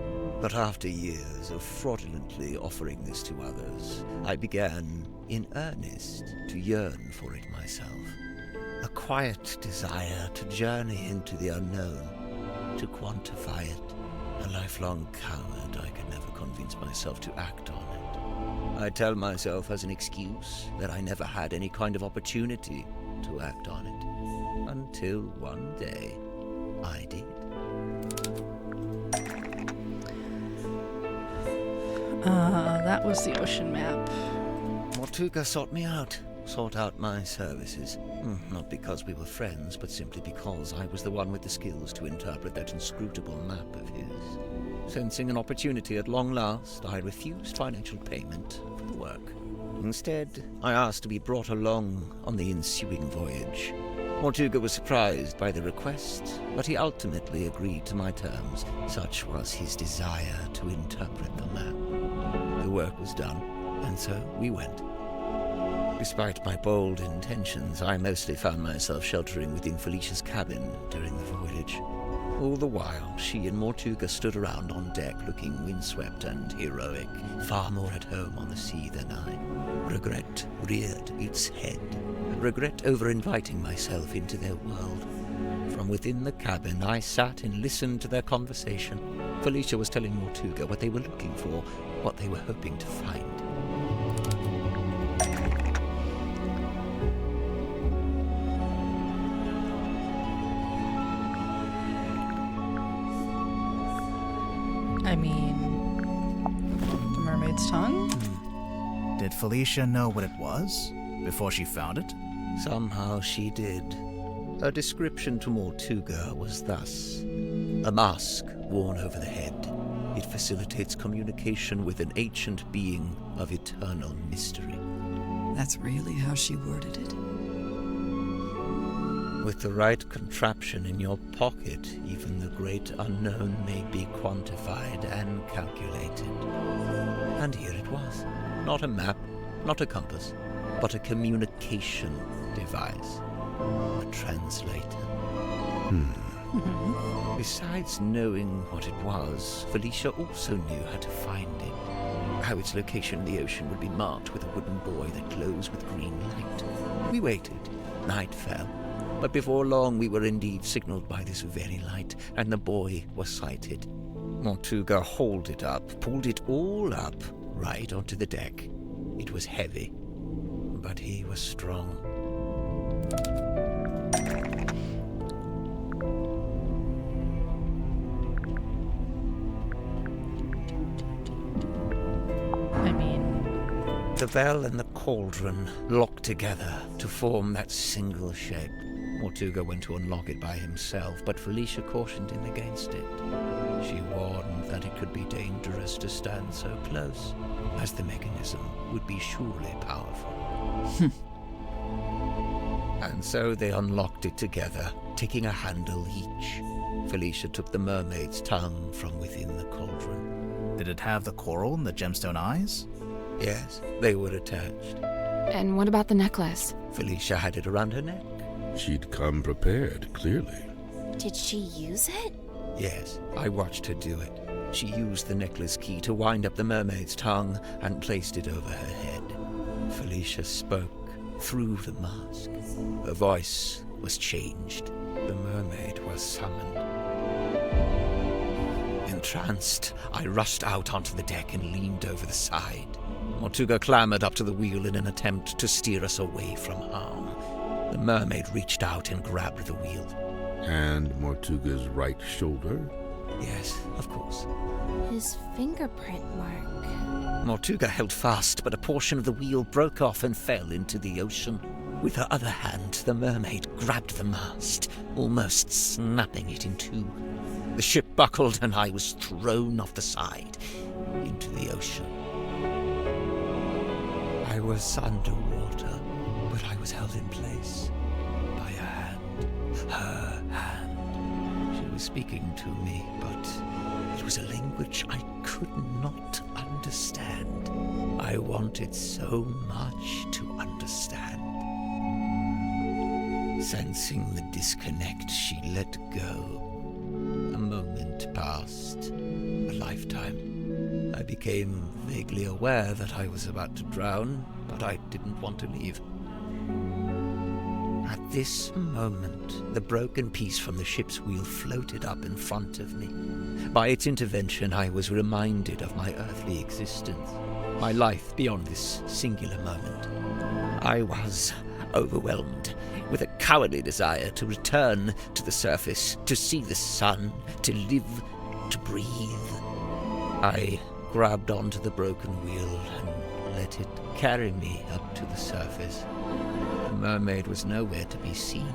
But after years of fraudulently offering this to others, I began, in earnest, to yearn for it myself. A quiet desire to journey into the unknown, to quantify it. A lifelong coward, I could never convince myself to act on it. I tell myself as an excuse that I never had any kind of opportunity to act on it. Until one day, I did. That was the ocean map. Mortuga sought me out, sought out my services. Not because we were friends, but simply because I was the one with the skills to interpret that inscrutable map of his. Sensing an opportunity at long last, I refused financial payment for the work. Instead, I asked to be brought along on the ensuing voyage. Mortuga was surprised by the request, but he ultimately agreed to my terms. Such was his desire to interpret the map. The work was done, and so we went. Despite my bold intentions, I mostly found myself sheltering within Felicia's cabin during the voyage. All the while, she and Mortuga stood around on deck looking windswept and heroic, far more at home on the sea than I. Regret reared its head. Regret over inviting myself into their world. From within the cabin, I sat and listened to their conversation. Felicia was telling Mortuga what they were looking for, what they were hoping to find. I mean, the mermaid's tongue? Did Felicia know what it was before she found it? Somehow she did. Her description to Mortuga was thus: a mask worn over the head. It facilitates communication with an ancient being of eternal mystery. That's really how she worded it? With the right contraption in your pocket, even the great unknown may be quantified and calculated. And here it was. Not a map, not a compass, but a communication device. A translator. Besides knowing what it was, Felicia also knew how to find it. How its location in the ocean would be marked with a wooden buoy that glows with green light. We waited. Night fell. But before long we were indeed signaled by this very light, and the buoy was sighted. Mortuga hauled it up, pulled it all up, right onto the deck. It was heavy, but he was strong. I mean... The bell and the cauldron locked together to form that single shape. Mortuga went to unlock it by himself, but Felicia cautioned him against it. She warned that it could be dangerous to stand so close, as the mechanism would be surely powerful. And so they unlocked it together, taking a handle each. Felicia took the mermaid's tongue from within the cauldron. Did it have the coral and the gemstone eyes? Yes, they were attached. And what about the necklace? Felicia had it around her neck. She'd come prepared, clearly. Did she use it? Yes, I watched her do it. She used the necklace key to wind up the mermaid's tongue and placed it over her head. Felicia spoke through the mask. Her voice was changed. The mermaid was summoned. Entranced, I rushed out onto the deck and leaned over the side. Mortuga clambered up to the wheel in an attempt to steer us away from harm. The mermaid reached out and grabbed the wheel. And Mortuga's right shoulder? Yes, of course. His fingerprint mark. Mortuga held fast, but a portion of the wheel broke off and fell into the ocean. With her other hand, the mermaid grabbed the mast, almost snapping it in two. The ship buckled and I was thrown off the side into the ocean. I was underwater, but I was held in place by a hand, her hand. She was speaking to me, but it was a language I could not understand. I wanted so much to understand. Sensing the disconnect, she let go. A moment passed, a lifetime. I became vaguely aware that I was about to drown, but I didn't want to leave. At this moment, the broken piece from the ship's wheel floated up in front of me. By its intervention, I was reminded of my earthly existence, my life beyond this singular moment. I was overwhelmed with a cowardly desire to return to the surface, to see the sun, to live, to breathe. I grabbed onto the broken wheel and let it carry me up to the surface. The mermaid was nowhere to be seen.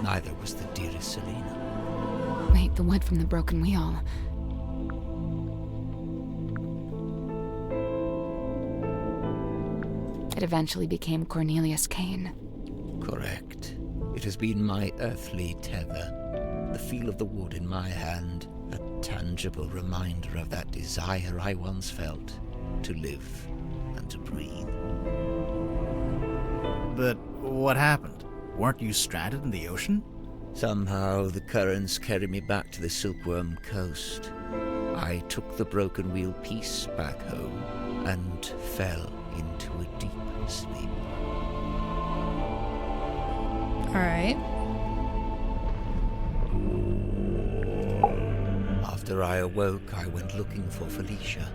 Neither was the dearest Selena. Wait, the wood from the broken wheel. It eventually became Cornelius Kane. Correct. It has been my earthly tether. The feel of the wood in my hand, a tangible reminder of that desire I once felt to live and to breathe. But what happened? Weren't you stranded in the ocean? Somehow the currents carried me back to the Silkworm Coast. I took the broken wheel piece back home and fell into a deep sleep. Alright. After I awoke, I went looking for Felicia.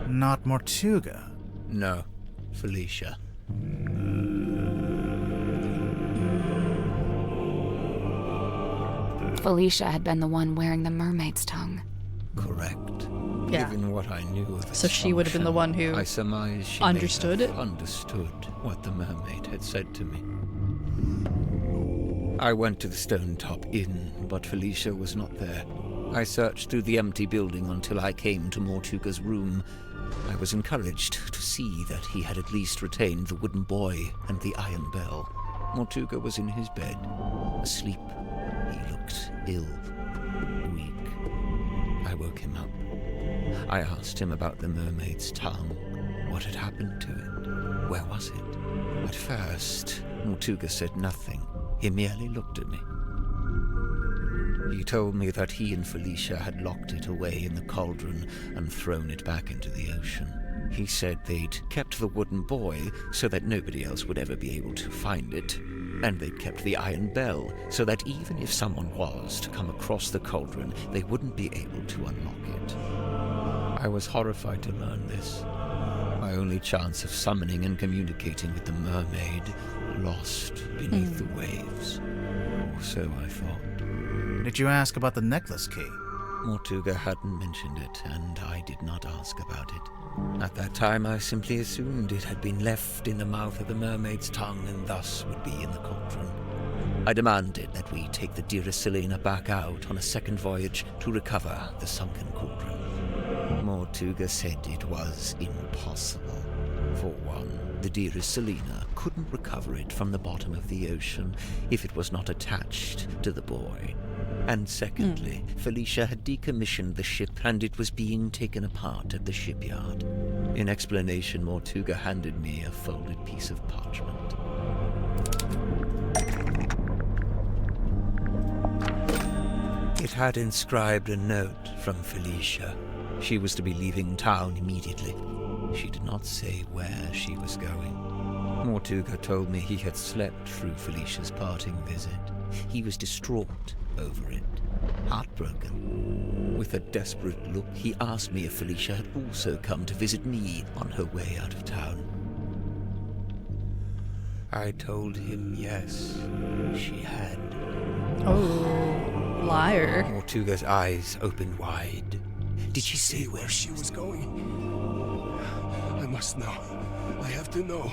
Not Mortuga. No, Felicia. Felicia had been the one wearing the mermaid's tongue. correct. Yeah. Given what I knew of its So she would have been the one who I surmise she understood may it? have understood what the mermaid had said to me. I went to the Stone Top Inn, but Felicia was not there. I searched through the empty building until I came to Mortuga's room. I was encouraged to see that he had at least retained the wooden boy and the iron bell. Mortuga was in his bed, asleep. He looked ill, weak. I woke him up. I asked him about the mermaid's tongue. What had happened to it? Where was it? At first, Mortuga said nothing. He merely looked at me. He told me that he and Felicia had locked it away in the cauldron and thrown it back into the ocean. He said they'd kept the wooden boy so that nobody else would ever be able to find it, and they'd kept the iron bell so that even if someone was to come across the cauldron, they wouldn't be able to unlock it. I was horrified to learn this. My only chance of summoning and communicating with the mermaid lost beneath the waves. Or so I thought. Did you ask about the necklace key? Mortuga hadn't mentioned it, and I did not ask about it. At that time, I simply assumed it had been left in the mouth of the mermaid's tongue and thus would be in the cauldron. I demanded that we take the dearest Selena back out on a second voyage to recover the sunken cauldron. Mortuga said it was impossible. For one, the dearest Selena couldn't recover it from the bottom of the ocean if it was not attached to the boy. And secondly, Felicia had decommissioned the ship and it was being taken apart at the shipyard. In explanation, Mortuga handed me a folded piece of parchment. It had inscribed a note from Felicia. She was to be leaving town immediately. She did not say where she was going. Mortuga told me he had slept through Felicia's parting visit. He was distraught over it, heartbroken. With a desperate look, he asked me if Felicia had also come to visit me on her way out of town. I told him yes, she had. Oh, liar. Mortuga's eyes opened wide. Did she say where she was going? I must know. I have to know.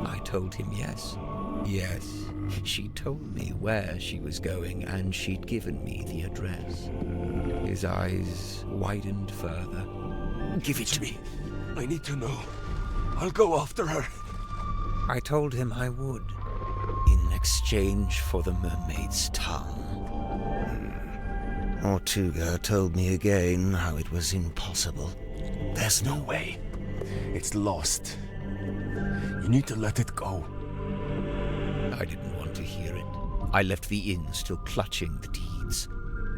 I told him yes. Yes, she told me where she was going, and she'd given me the address. His eyes widened further. Give it to me. I need to know. I'll go after her. I told him I would, in exchange for the mermaid's tongue. Mortuga told me again how it was impossible. There's no way. It's lost. You need to let it go. I didn't want to hear it. I left the inn still clutching the deeds.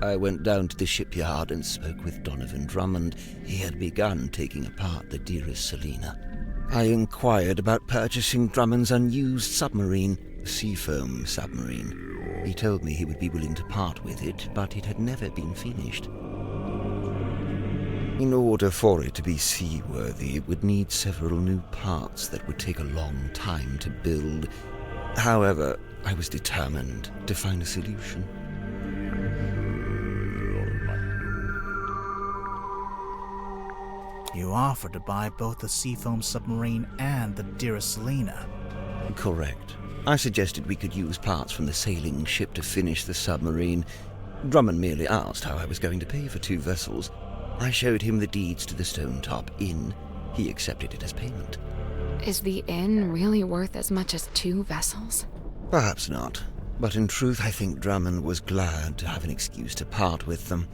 I went down to the shipyard and spoke with Donovan Drummond. He had begun taking apart the dearest Selena. I inquired about purchasing Drummond's unused submarine, the Seafoam submarine. He told me he would be willing to part with it, but it had never been finished. In order for it to be seaworthy, it would need several new parts that would take a long time to build. However, I was determined to find a solution. You offered to buy both the Seafoam submarine and the dearest Selena. Correct. I suggested we could use parts from the sailing ship to finish the submarine. Drummond merely asked how I was going to pay for 2 vessels. I showed him the deeds to the Stone Top Inn. He accepted it as payment. Is the inn really worth as much as 2 vessels? Perhaps not. But in truth, I think Drummond was glad to have an excuse to part with them.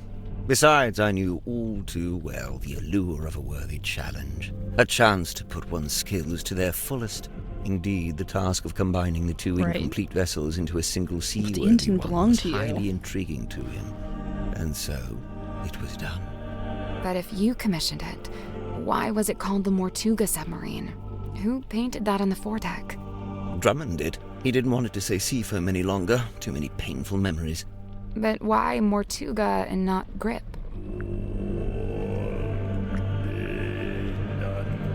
Besides, I knew all too well the allure of a worthy challenge. A chance to put one's skills to their fullest. Indeed, the task of combining the 2 incomplete vessels into a single seaworthy one was highly intriguing to him. And so, it was done. But if you commissioned it, why was it called the Mortuga submarine? Who painted that on the foredeck? Drummond did. He didn't want it to say Seafoam any longer. Too many painful memories. But why Mortuga and not Grip?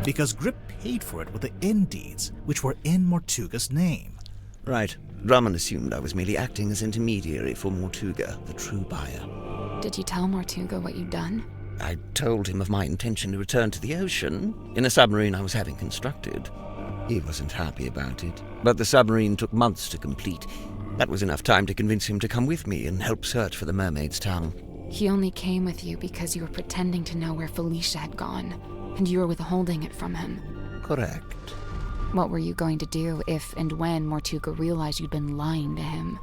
Because Grip paid for it with the inn deeds, which were in Mortuga's name. Right. Drummond assumed I was merely acting as intermediary for Mortuga, the true buyer. Did you tell Mortuga what you'd done? I told him of my intention to return to the ocean in a submarine I was having constructed. He wasn't happy about it, but the submarine took months to complete. That was enough time to convince him to come with me and help search for the Mermaid's tongue. He only came with you because you were pretending to know where Felicia had gone, and you were withholding it from him. Correct. What were you going to do if and when Mortuga realized you'd been lying to him?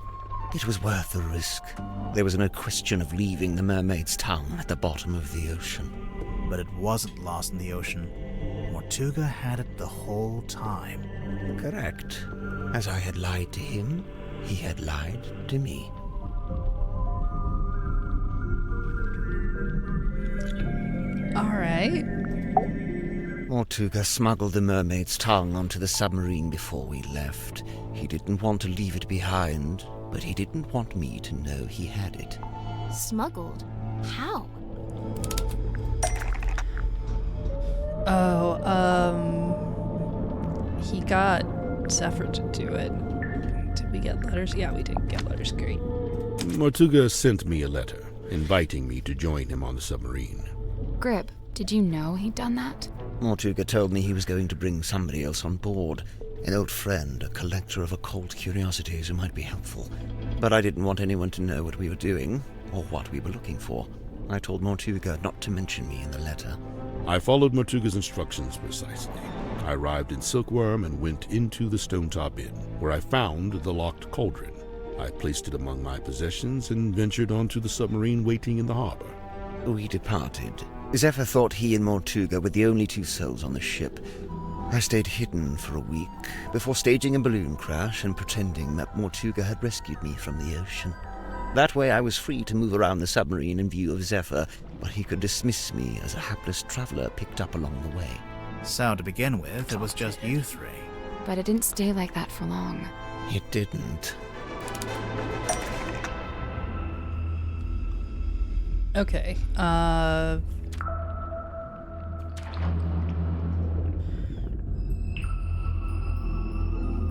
It was worth the risk. There was no question of leaving the Mermaid's tongue at the bottom of the ocean. But it wasn't lost in the ocean. Mortuga had it the whole time. Correct. As I had lied to him, he had lied to me. Alright. Mortuga smuggled the Mermaid's tongue onto the submarine before we left. He didn't want to leave it behind, but he didn't want me to know he had it. Smuggled? How? He got Zephyr to do it. Did we get letters? Yeah, we did get letters. Great. Mortuga sent me a letter, inviting me to join him on the submarine. Grib, did you know he'd done that? Mortuga told me he was going to bring somebody else on board. An old friend, a collector of occult curiosities who might be helpful. But I didn't want anyone to know what we were doing, or what we were looking for. I told Mortuga not to mention me in the letter. I followed Mortuga's instructions precisely. I arrived in Silkworm and went into the Stonetop Inn, where I found the locked cauldron. I placed it among my possessions and ventured onto the submarine waiting in the harbor. We departed. Zephyr thought he and Mortuga were the only two souls on the ship. I stayed hidden for a week, before staging a balloon crash and pretending that Mortuga had rescued me from the ocean. That way I was free to move around the submarine in view of Zephyr, but he could dismiss me as a hapless traveler picked up along the way. So, to begin with, it was just you three. But it didn't stay like that for long. It didn't. Okay,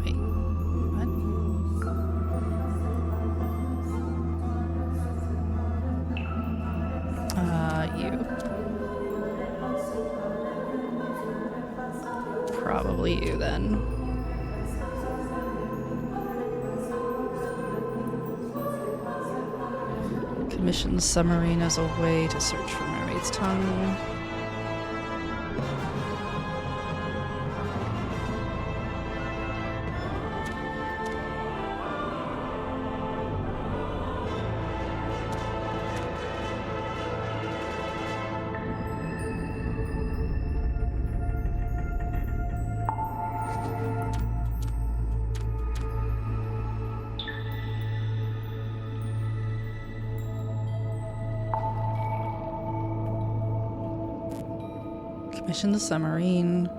wait, what? You. Probably you, then. Commission the submarine as a way to search for Mermaid's tongue. Commissioned the submarine.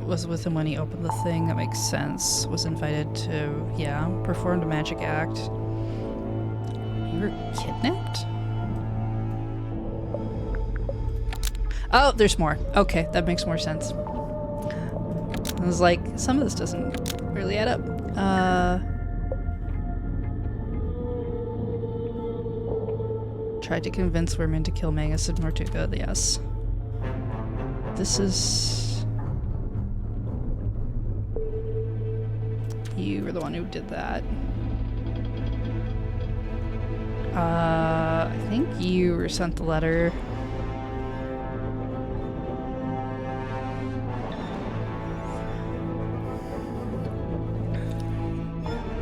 Was with him when he opened the thing. That makes sense. Was invited to, yeah, performed a magic act. You were kidnapped? Oh, there's more. Okay, that makes more sense. I was like, some of this doesn't really add up. Tried to convince women to kill Magus and Mortuga, yes. This is... You were the one who did that. I think you were sent the letter.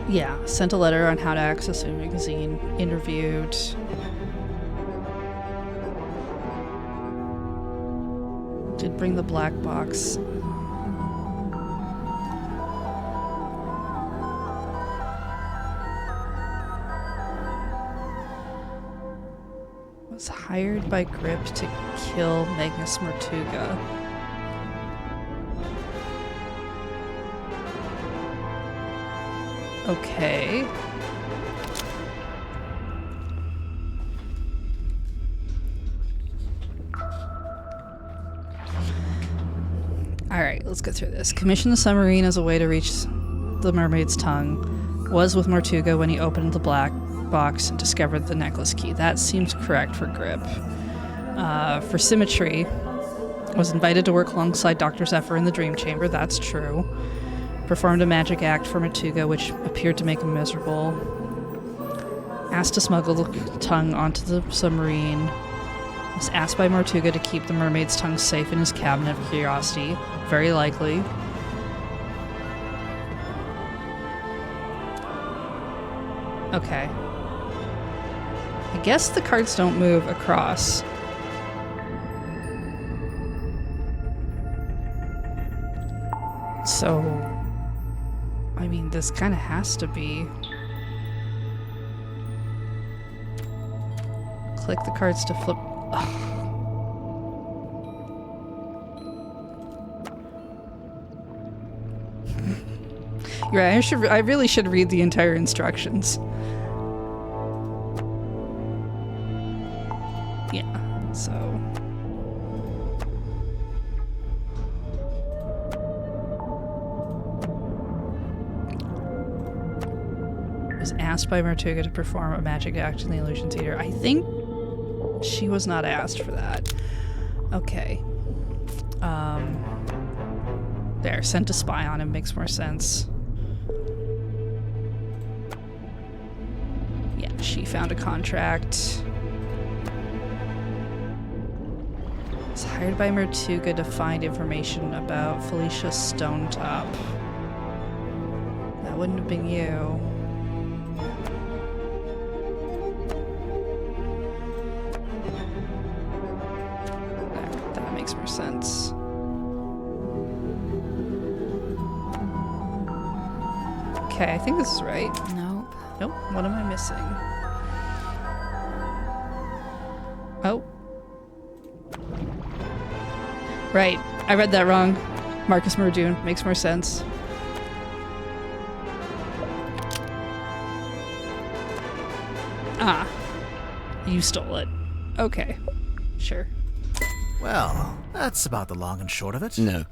Yeah, sent a letter on how to access a magazine, interviewed. Did bring the black box. Was hired by Grip to kill Magnus Mortuga. Okay. Alright, let's go through this. Commissioned the submarine as a way to reach the Mermaid's tongue. Was with Mortuga when he opened the black box and discovered the necklace key. That seems correct for Grip. For Symmetry, was invited to work alongside Dr. Zephyr in the Dream Chamber. That's true. Performed a magic act for Martuga, which appeared to make him miserable. Asked to smuggle the tongue onto the submarine. Was asked by Martuga to keep the mermaid's tongue safe in his cabinet of curiosity. Very likely. Okay. I guess the cards don't move across. So, I mean, this kind of has to be. Click the cards to flip. Ugh. You're right, I really should read the entire instructions. Yeah, so. Was asked by Martuga to perform a magic act in the Illusion Theater. I think she was not asked for that. Okay. There, sent to spy on him makes more sense. Yeah, she found a contract. Was hired by Martuga to find information about Felicia Stonetop. That wouldn't have been you. That makes more sense. Okay, I think this is right. Nope. Nope. What am I missing? Oh. Right. I read that wrong. Marcus Murdoon. Makes more sense. Ah. You stole it. Okay. Sure. Well, that's about the long and short of it. No.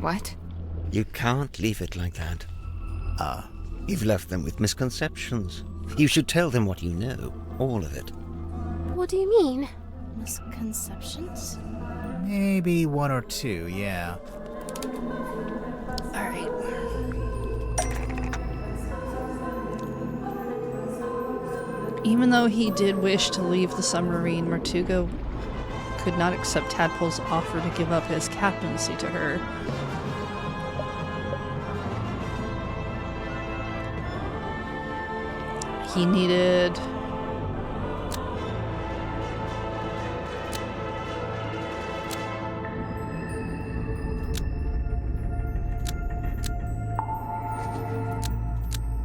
What? You can't leave it like that. You've left them with misconceptions. You should tell them what you know. All of it. What do you mean? Misconceptions? Maybe one or two, yeah. Alright. Even though he did wish to leave the submarine, Martuga could not accept Tadpole's offer to give up his captaincy to her. He needed...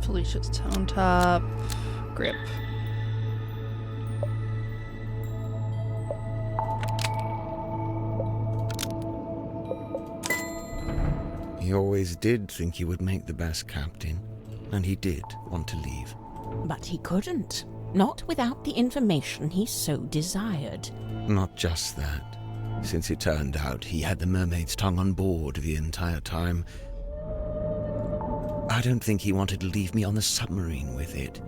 Felicia's tone top, grip. He always did think he would make the best captain, and he did want to leave. But he couldn't. Not without the information he so desired. Not just that. Since it turned out he had the mermaid's tongue on board the entire time, I don't think he wanted to leave me on the submarine with it.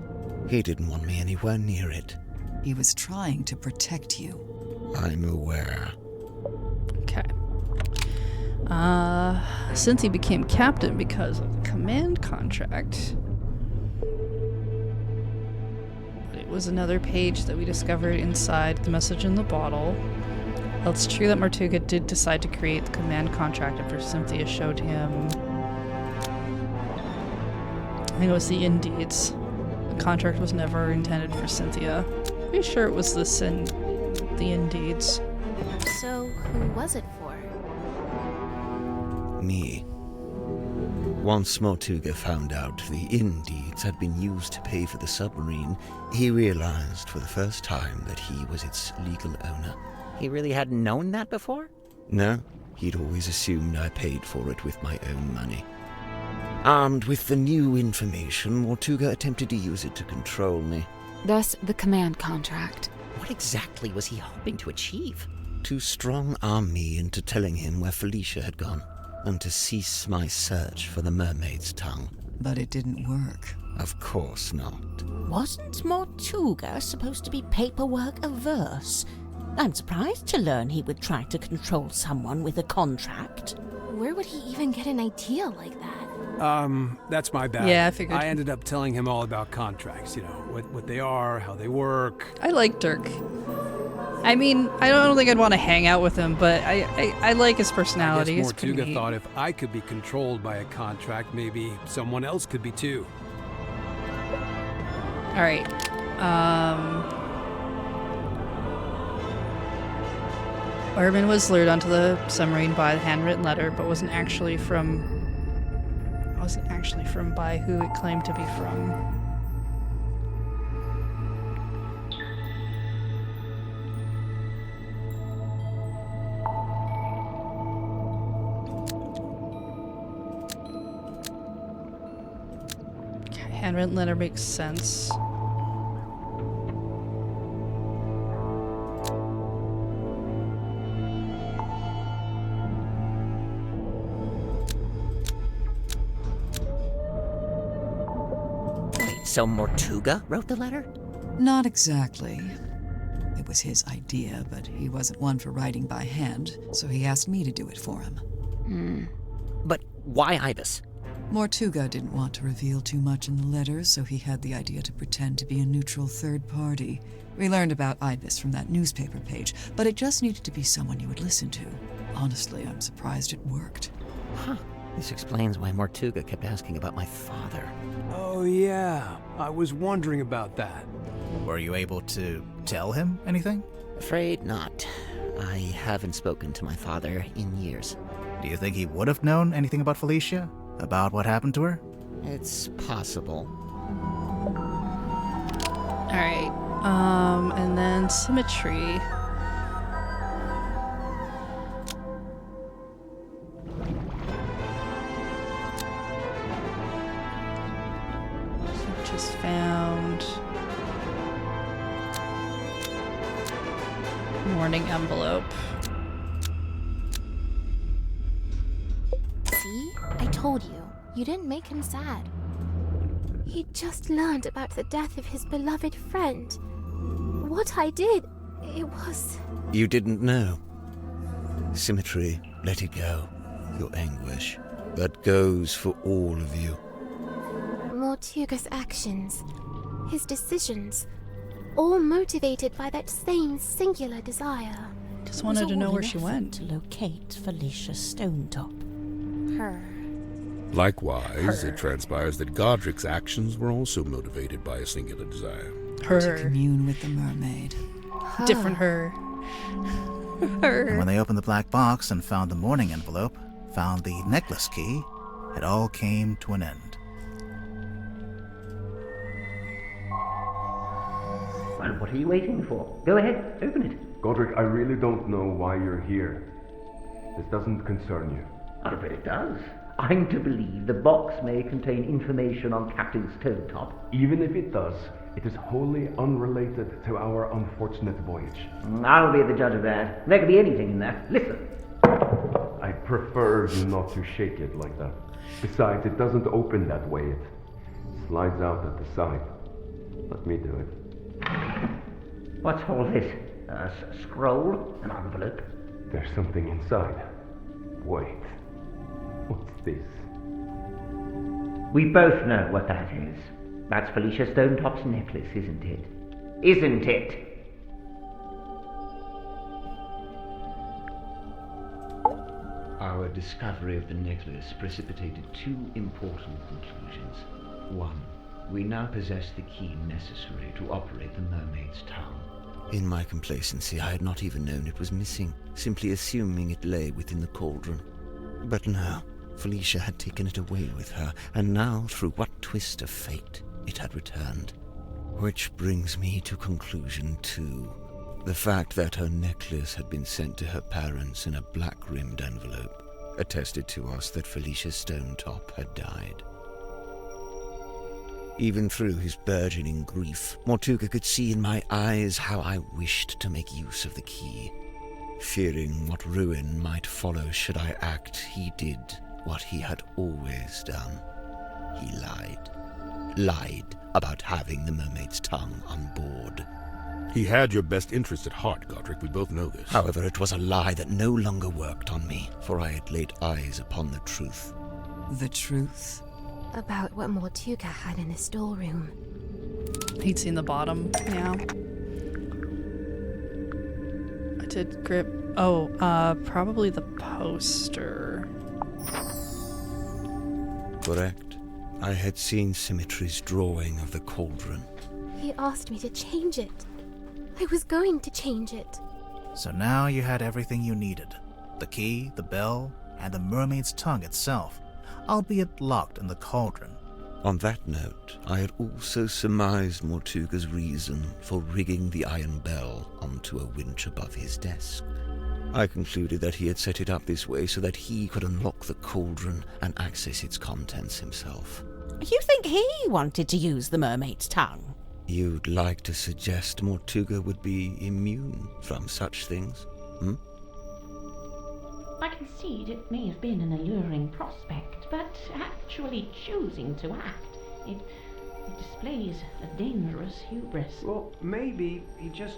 He didn't want me anywhere near it. He was trying to protect you. I'm aware. Okay. Cynthia became captain because of the command contract. It was another page that we discovered inside the message in the bottle. Well, it's true that Martuga did decide to create the command contract after Cynthia showed him... I think it was the Indeeds. The contract was never intended for Cynthia. Pretty sure it was the Indeeds. So, who was it for? Me. Once Martuga found out the Indeeds had been used to pay for the submarine, he realized for the first time that he was its legal owner. He really hadn't known that before? No, he'd always assumed I paid for it with my own money. Armed with the new information, Martuga attempted to use it to control me. Thus, the command contract. What exactly was he hoping to achieve? To strong-arm me into telling him where Felicia had gone, and to cease my search for the mermaid's tongue. But it didn't work. Of course not. Wasn't Mortuga supposed to be paperwork averse? I'm surprised to learn he would try to control someone with a contract. Where would he even get an idea like that? That's my bad. Yeah, I figured. I ended up telling him all about contracts, what they are, how they work. I like Dirk. I mean, I don't think I'd want to hang out with him, but I like his personality. I guess It's pretty Mortuga neat. thought if I could be controlled by a contract, maybe someone else could be too. All right. Orman was lured onto the submarine by the handwritten letter, but wasn't actually from by who it claimed to be from. Okay, handwritten letter makes sense. So Mortuga wrote the letter? Not exactly. It was his idea, but he wasn't one for writing by hand, so he asked me to do it for him. But why Ibis? Mortuga didn't want to reveal too much in the letter, so he had the idea to pretend to be a neutral third party. We learned about Ibis from that newspaper page, but it just needed to be someone you would listen to. Honestly, I'm surprised it worked. Huh. This explains why Mortuga kept asking about my father. Oh yeah, I was wondering about that. Were you able to tell him anything? Afraid not. I haven't spoken to my father in years. Do you think he would have known anything about Felicia? About what happened to her? It's possible. Alright, and then symmetry. So just found warning envelope. See? I told you. You didn't make him sad. He just learned about the death of his beloved friend. What I did, it was... You didn't know. Symmetry, let it go. Your anguish. That goes for all of you. Mortuga's actions, his decisions, all motivated by that same singular desire. Just wanted to know where she went. To locate Felicia Stonetop. Her. Likewise, it transpires that Godric's actions were also motivated by a singular desire. To commune with the mermaid. Different her. Her. And when they opened the black box and found the mourning envelope, found the necklace key, it all came to an end. Well, what are you waiting for? Go ahead, open it. Godric, I really don't know why you're here. This doesn't concern you. I bet it does. I'm to believe the box may contain information on Captain Stonetop. Even if it does, it is wholly unrelated to our unfortunate voyage. I'll be the judge of that. There could be anything in there. Listen. I prefer you not to shake it like that. Besides, it doesn't open that way. It slides out at the side. Let me do it. What's all this? A scroll? An envelope? There's something inside. Wait. What's this? We both know what that is. That's Felicia Stonetop's necklace, isn't it? Isn't it? Our discovery of the necklace precipitated two important conclusions. One, we now possess the key necessary to operate the Mermaid's town. In my complacency, I had not even known it was missing, simply assuming it lay within the cauldron. But no, Felicia had taken it away with her, and now, through what twist of fate, it had returned. Which brings me to conclusion 2. The fact that her necklace had been sent to her parents in a black-rimmed envelope attested to us that Felicia Stonetop had died. Even through his burgeoning grief, Mortuga could see in my eyes how I wished to make use of the key. Fearing what ruin might follow should I act, he did what he had always done. He lied. lied about having the Mermaid's tongue on board. He had your best interest at heart, Godric. We both know this. However, it was a lie that no longer worked on me, for I had laid eyes upon the truth. The truth? About what Mortuga had in the storeroom. He'd seen the bottom, yeah. I did grip. Oh, probably the poster. Correct. I had seen Symmetry's drawing of the cauldron. He asked me to change it. I was going to change it. So now you had everything you needed. The key, the bell, and the mermaid's tongue itself, albeit locked in the cauldron. On that note, I had also surmised Mortuga's reason for rigging the iron bell onto a winch above his desk. I concluded that he had set it up this way so that he could unlock the cauldron and access its contents himself. You think he wanted to use the mermaid's tongue? You'd like to suggest Mortuga would be immune from such things, hmm? I concede it may have been an alluring prospect, but actually choosing to act, it displays a dangerous hubris. Well, maybe he just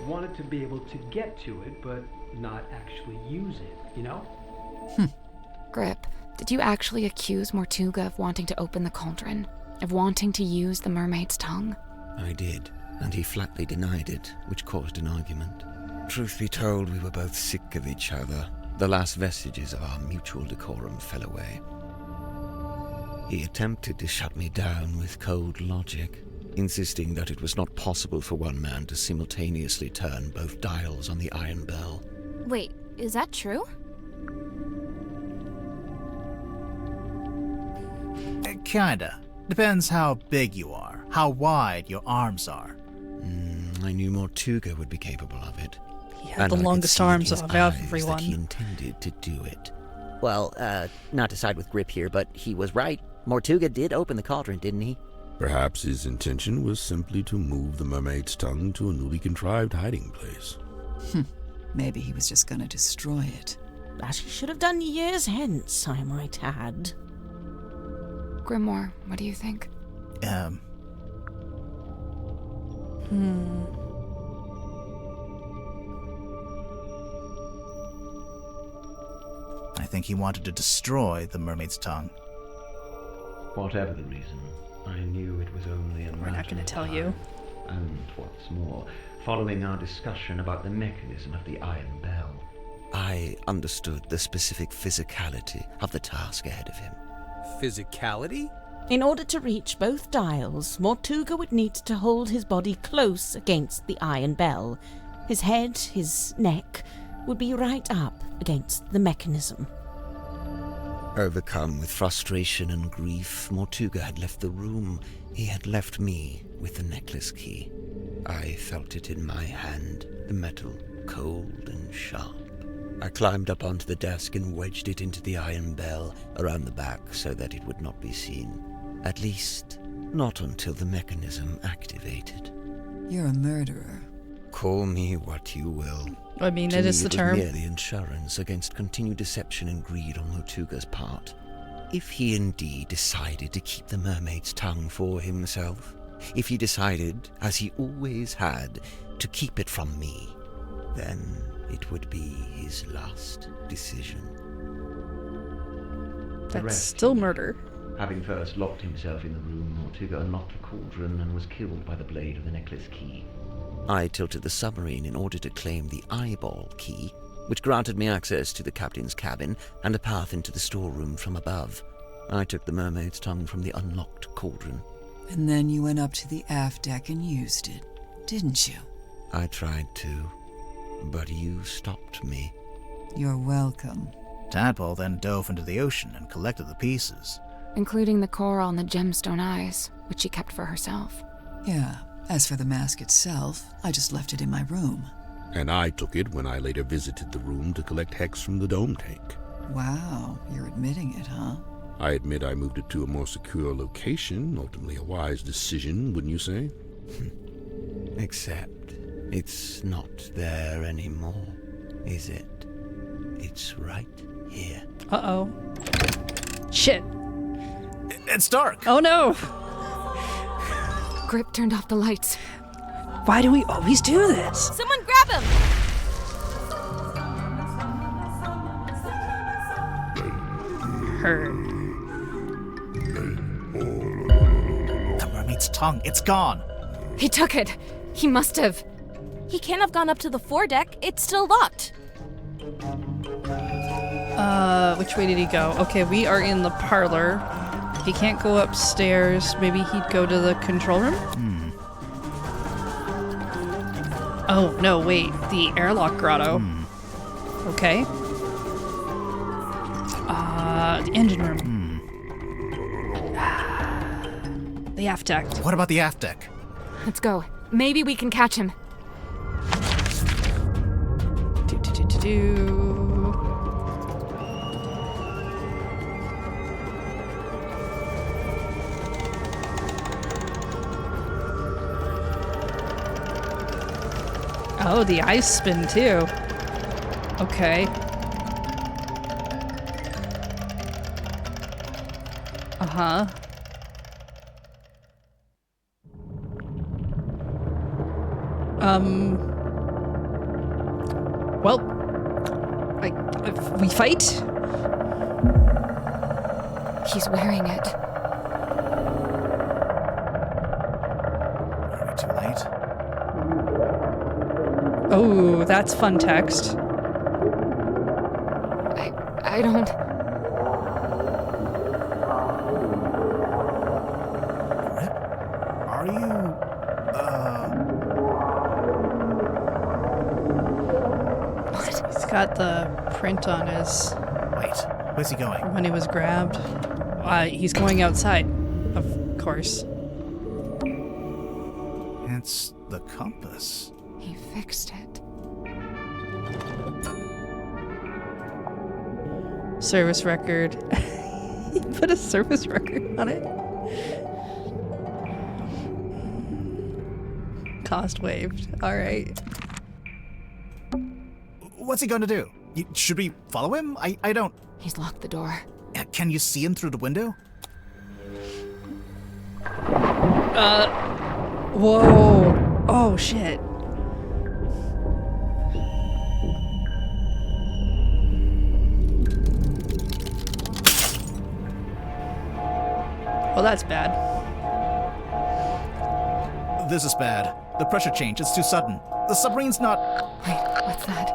wanted to be able to get to it, but not actually use it, you know? Grip, did you actually accuse Mortuga of wanting to open the cauldron? Of wanting to use the mermaid's tongue? I did, and he flatly denied it, which caused an argument. Truth be told, we were both sick of each other. The last vestiges of our mutual decorum fell away. He attempted to shut me down with cold logic, insisting that it was not possible for one man to simultaneously turn both dials on the iron bell. Wait, is that true? Kinda. Depends how big you are, how wide your arms are. I knew Mortuga would be capable of it. He had the longest arms of everyone. That he intended to do it. Well, not to side with Grip here, but he was right. Mortuga did open the cauldron, didn't he? Perhaps his intention was simply to move the mermaid's tongue to a newly contrived hiding place. Maybe he was just gonna destroy it. As he should have done years hence, I might add. Grimoire, what do you think? I think he wanted to destroy the mermaid's tongue. Whatever the reason, I knew it was only a matter We're not going to tell you. And what's more, following our discussion about the mechanism of the iron bell, I understood the specific physicality of the task ahead of him. Physicality? In order to reach both dials, Mortuga would need to hold his body close against the iron bell. His head, his neck, would be right up against the mechanism. Overcome with frustration and grief, Mortuga had left the room. He had left me with the necklace key. I felt it in my hand, the metal cold and sharp. I climbed up onto the desk and wedged it into the iron bell around the back so that it would not be seen. At least, not until the mechanism activated. You're a murderer. Call me what you will. I mean, To it is me, the term. was merely insurance against continued deception and greed on Mortuga's part. If he indeed decided to keep the mermaid's tongue for himself, if he decided, as he always had, to keep it from me, then it would be his last decision. That's still murder. having first locked himself in the room, Mortuga unlocked the cauldron and was killed by the blade of the necklace key. I tilted the submarine in order to claim the eyeball key, which granted me access to the captain's cabin and a path into the storeroom from above. I took the mermaid's tongue from the unlocked cauldron. And then you went up to the aft deck and used it, didn't you? I tried to, but you stopped me. You're welcome. Tadpole then dove into the ocean and collected the pieces. Including the coral and the gemstone eyes, which she kept for herself. Yeah. As for the mask itself, I just left it in my room. And I took it when I later visited the room to collect hex from the dome tank. Wow, you're admitting it, huh? I admit I moved it to a more secure location, ultimately a wise decision, wouldn't you say? Except it's not there anymore, is it? It's right here. Uh-oh. Shit. It's dark. Oh no! Grip turned off the lights. Why do we always do this? Someone grab him! Her. The mermaid's tongue, it's gone. He took it. He must have. He can't have gone up to the foredeck. It's still locked. Which way did he go? Okay, we are in the parlor. He can't go upstairs. Maybe he'd go to the control room? Oh, no, wait. The airlock grotto. Okay. The engine room. The aft deck. What about the aft deck? Let's go. Maybe we can catch him. Oh, the eyes spin too. Okay. Uh-huh. Well, we fight? He's wearing it. Are we too late? Oh, that's fun text. I don't... Are you, What? He's got the print on his... Wait, where's he going? When he was grabbed. He's going outside, of course. It's the compass. He fixed it. Service record. He put a service record on it. Cost waived. Alright. What's he going to do? Should we follow him? I don't... He's locked the door. Can you see him through the window? Whoa. Oh, shit. Well, that's bad. This is bad. The pressure change, it's too sudden. The submarine's not... Wait, what's that?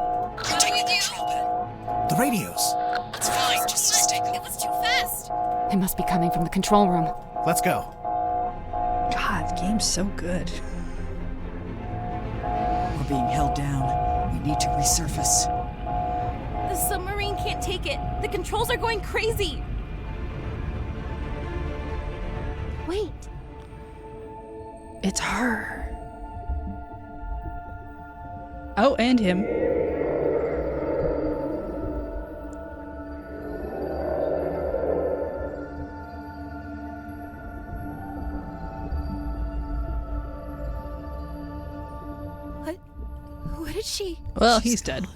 You're taking control, Ben. The radios. It's fine, just stay calm. It was too fast. They must be coming from the control room. Let's go. God, the game's so good. We're being held down. We need to resurface. The submarine can't take it. The controls are going crazy. Wait. It's her. Oh, and him. What did she... Well, he's dead.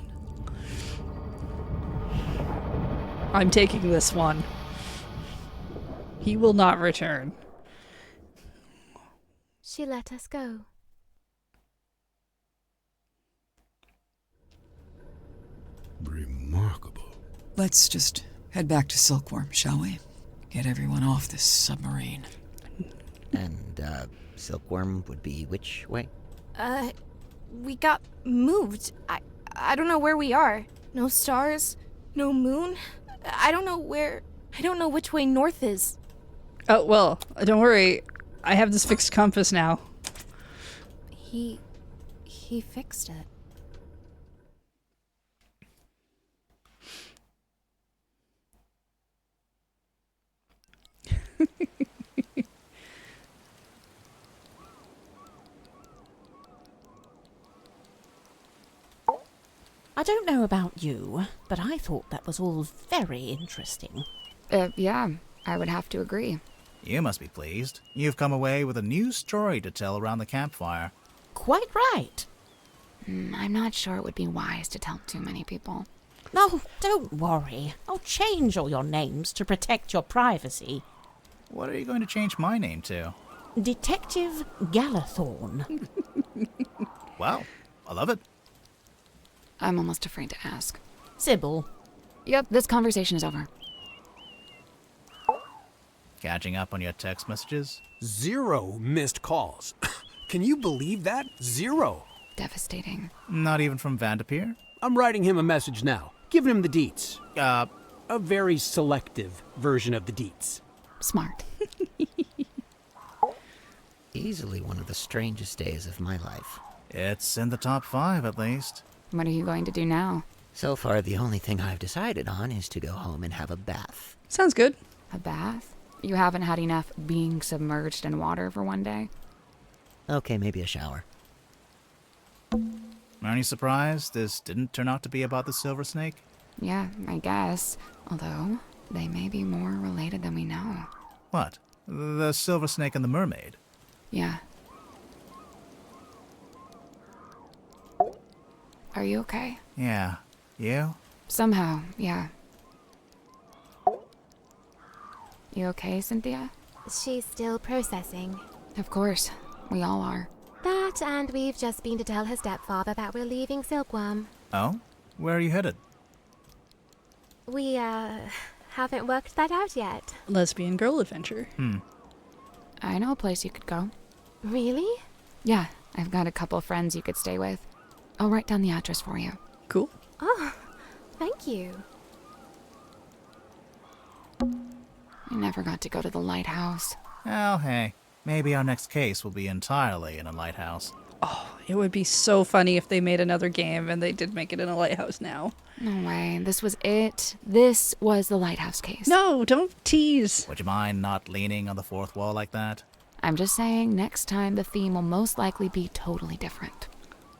I'm taking this one. He will not return. She let us go. Remarkable. Let's just head back to Silkworm, shall we? Get everyone off this submarine. And, Silkworm would be which way? We got moved. I don't know where we are. No stars, no moon. I don't know which way north is. Oh, well, don't worry. I have this fixed compass now. He fixed it. I don't know about you, but I thought that was all very interesting. Yeah, I would have to agree. You must be pleased. You've come away with a new story to tell around the campfire. Quite right. I'm not sure it would be wise to tell too many people. No, don't worry. I'll change all your names to protect your privacy. What are you going to change my name to? Detective Galathorn. Wow, I love it. I'm almost afraid to ask. Sybil. Yep, this conversation is over. Catching up on your text messages? 0 missed calls. Can you believe that? 0. Devastating. Not even from Vanderpeer? I'm writing him a message now, giving him the deets. A very selective version of the deets. Smart. Easily one of the strangest days of my life. It's in the top 5, at least. What are you going to do now? So far, the only thing I've decided on is to go home and have a bath. Sounds good. A bath? You haven't had enough being submerged in water for one day? Okay, maybe a shower. Are you surprised this didn't turn out to be about the silver snake? Yeah, I guess. Although, they may be more related than we know. What? The silver snake and the mermaid? Yeah. Are you okay? Yeah. You? Somehow, yeah. You okay, Cynthia? She's still processing. Of course. We all are. That, and we've just been to tell her stepfather that we're leaving Silkworm. Oh? Where are you headed? We, haven't worked that out yet. Lesbian girl adventure. I know a place you could go. Really? Yeah, I've got a couple friends you could stay with. I'll write down the address for you. Cool. Oh, thank you. I never got to go to the lighthouse. Oh, hey. Maybe our next case will be entirely in a lighthouse. Oh, it would be so funny if they made another game and they did make it in a lighthouse now. No way. This was it. This was the lighthouse case. No, don't tease. Would you mind not leaning on the fourth wall like that? I'm just saying, next time the theme will most likely be totally different.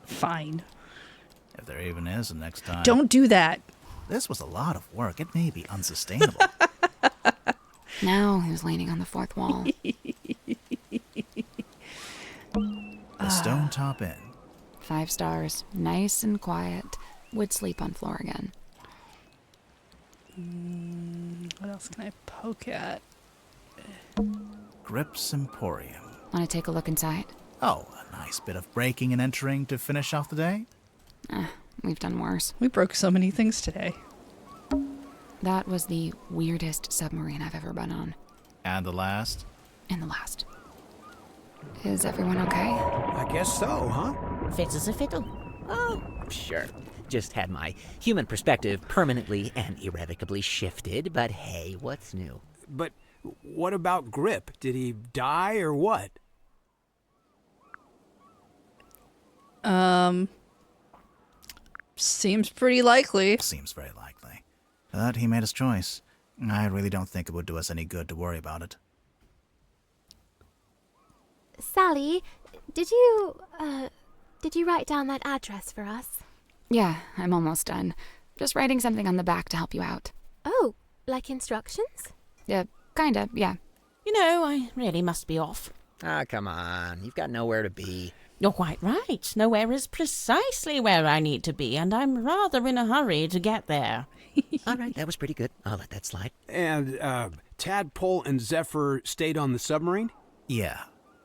Fine. If there even is a next time. Don't do that. This was a lot of work. It may be unsustainable. Now he was leaning on the fourth wall. The Stone Top Inn. 5 stars. Nice and quiet. Would sleep on floor again. What else can I poke at? Grip's Emporium. Want to take a look inside? Oh, a nice bit of breaking and entering to finish off the day? We've done worse. We broke so many things today. That was the weirdest submarine I've ever been on. And the last? And the last. Is everyone okay? I guess so, huh? Fit as a fiddle. Oh, sure. Just had my human perspective permanently and irrevocably shifted, but hey, what's new? But what about Grip? Did he die or what? Seems pretty likely. Seems very likely. But he made his choice. I really don't think it would do us any good to worry about it. Sally, did you write down that address for us? Yeah, I'm almost done. Just writing something on the back to help you out. Oh, like instructions? Yeah, kinda, yeah. You know, I really must be off. Ah, come on. You've got nowhere to be. You're quite right. Nowhere is precisely where I need to be, and I'm rather in a hurry to get there. All right, that was pretty good. I'll let that slide. And, Tadpole and Zephyr stayed on the submarine? Yeah.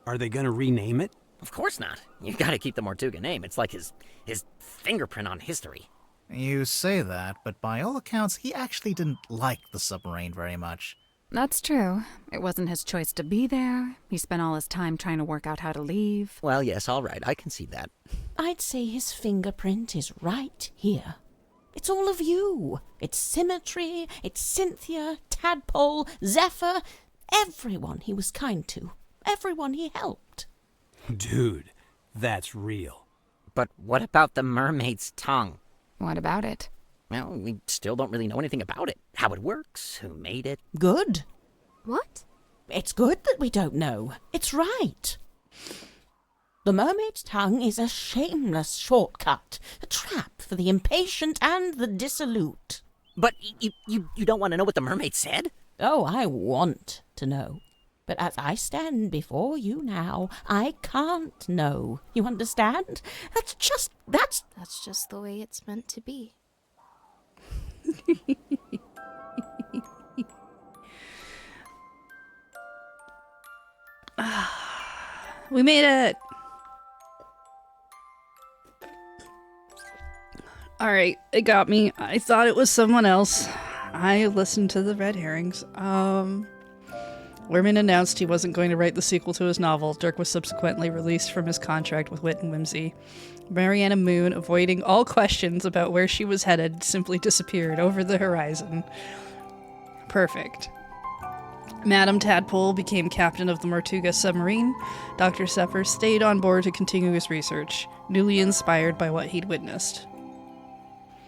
Are they gonna rename it? Of course not. You've got to keep the Mortuga name. It's like his fingerprint on history. You say that, but by all accounts, he actually didn't like the submarine very much. That's true. It wasn't his choice to be there. He spent all his time trying to work out how to leave. Well, yes, all right. I can see that. I'd say his fingerprint is right here. It's all of you. It's Symmetry, it's Cynthia, Tadpole, Zephyr, everyone he was kind to, everyone he helped. Dude, that's real. But what about the mermaid's tongue? What about it? Well, we still don't really know anything about it. How it works, who made it. Good. What? It's good that we don't know. It's right. The mermaid's tongue is a shameless shortcut, a trap for the impatient and the dissolute. But you don't want to know what the mermaid said? Oh, I want to know. But as I stand before you now, I can't know. You understand? That's just the way it's meant to be. We made it! Alright, it got me. I thought it was someone else. I listened to the red herrings. Lerman announced he wasn't going to write the sequel to his novel. Dirk was subsequently released from his contract with Wit and Whimsy. Mariana Moon, avoiding all questions about where she was headed, simply disappeared over the horizon. Perfect. Madame Tadpole became captain of the Mortuga submarine. Dr. Sepper stayed on board to continue his research, newly inspired by what he'd witnessed.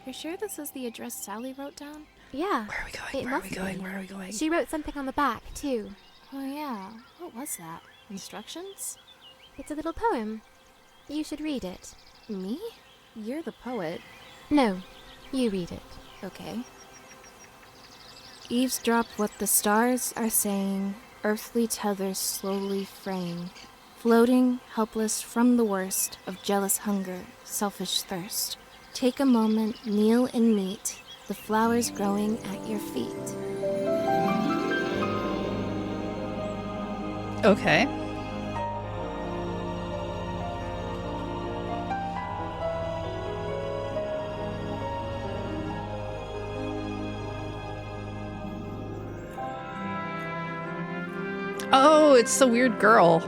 You're sure this is the address Sally wrote down? Yeah. Where are we going? Where are we going? Where are we going? She wrote something on the back, too. Oh yeah. What was that? Instructions? It's a little poem. You should read it. Me? You're the poet. No, you read it. Okay. Eavesdrop what the stars are saying, earthly tethers slowly fraying, floating, helpless from the worst of jealous hunger, selfish thirst. Take a moment, kneel and meet the flowers growing at your feet. Okay. Oh, it's the weird girl.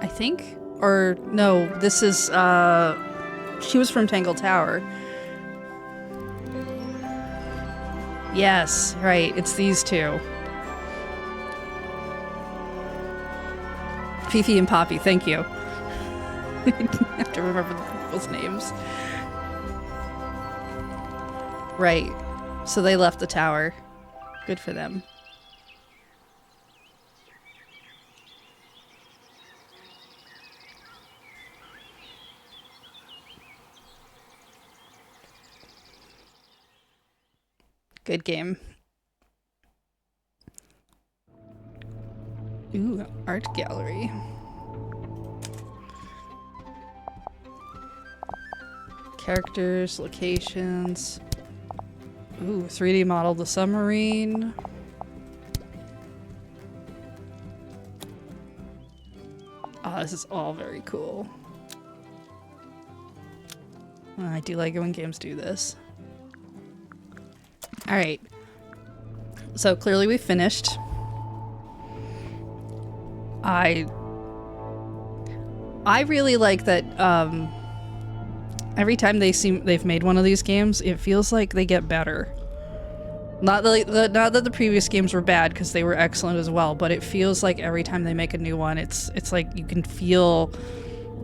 I think? Or no, this is she was from Tangle Tower. Yes, right, it's these two. Fifi and Poppy, thank you. I have to remember the people's names. Right. So they left the tower. Good for them. Good game. Ooh, art gallery. Characters, locations. Ooh, 3D model the submarine. Oh, this is all very cool. I do like it when games do this. Alright. So clearly we finished. I really like that every time they've made one of these games, it feels like they get better. Not that the previous games were bad, because they were excellent as well, but it feels like every time they make a new one, it's like you can feel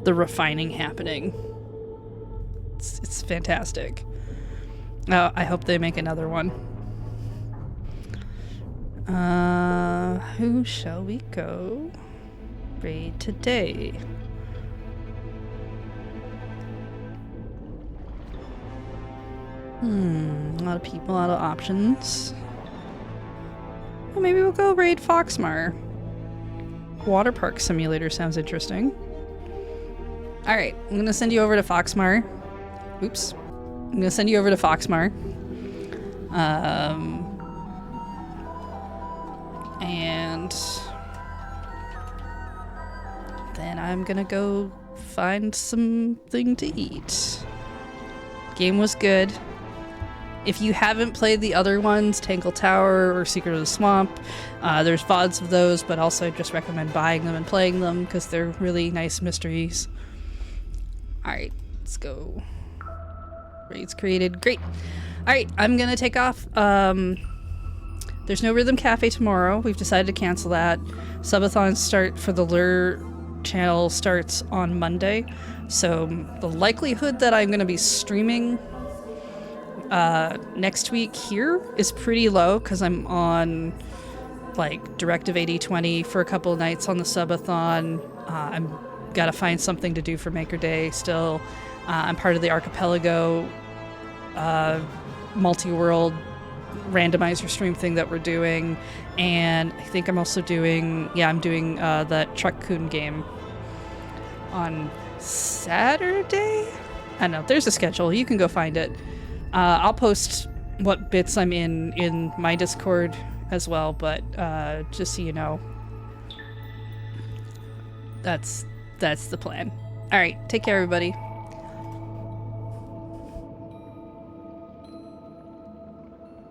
the refining happening. It's fantastic. I hope they make another one. Who shall we go raid today? A lot of people, a lot of options. Well, maybe we'll go raid Foxmar. Water Park Simulator sounds interesting. Alright, I'm gonna send you over to Foxmar. Oops. I'm gonna send you over to Foxmar. And then I'm gonna go find something to eat. Game was good. If you haven't played the other ones, Tangle Tower or Secret of the Swamp, there's VODs of those, but also I just recommend buying them and playing them because they're really nice mysteries. Alright, let's go. Raids created. Great. Alright, I'm gonna take off. There's no Rhythm Cafe tomorrow. We've decided to cancel that. Subathon start for the Lure channel starts on Monday. So the likelihood that I'm gonna be streaming next week here is pretty low because I'm on like Directive 8020 for a couple of nights on the subathon. I'm gotta find something to do for Maker Day still. I'm part of the Archipelago multi-world randomizer stream thing that we're doing, and I think I'm also doing that Truck Coon game on Saturday. I don't know, there's a schedule, you can go find it. I'll post what bits I'm in my Discord as well, but just so you know. That's the plan. All right, take care, everybody.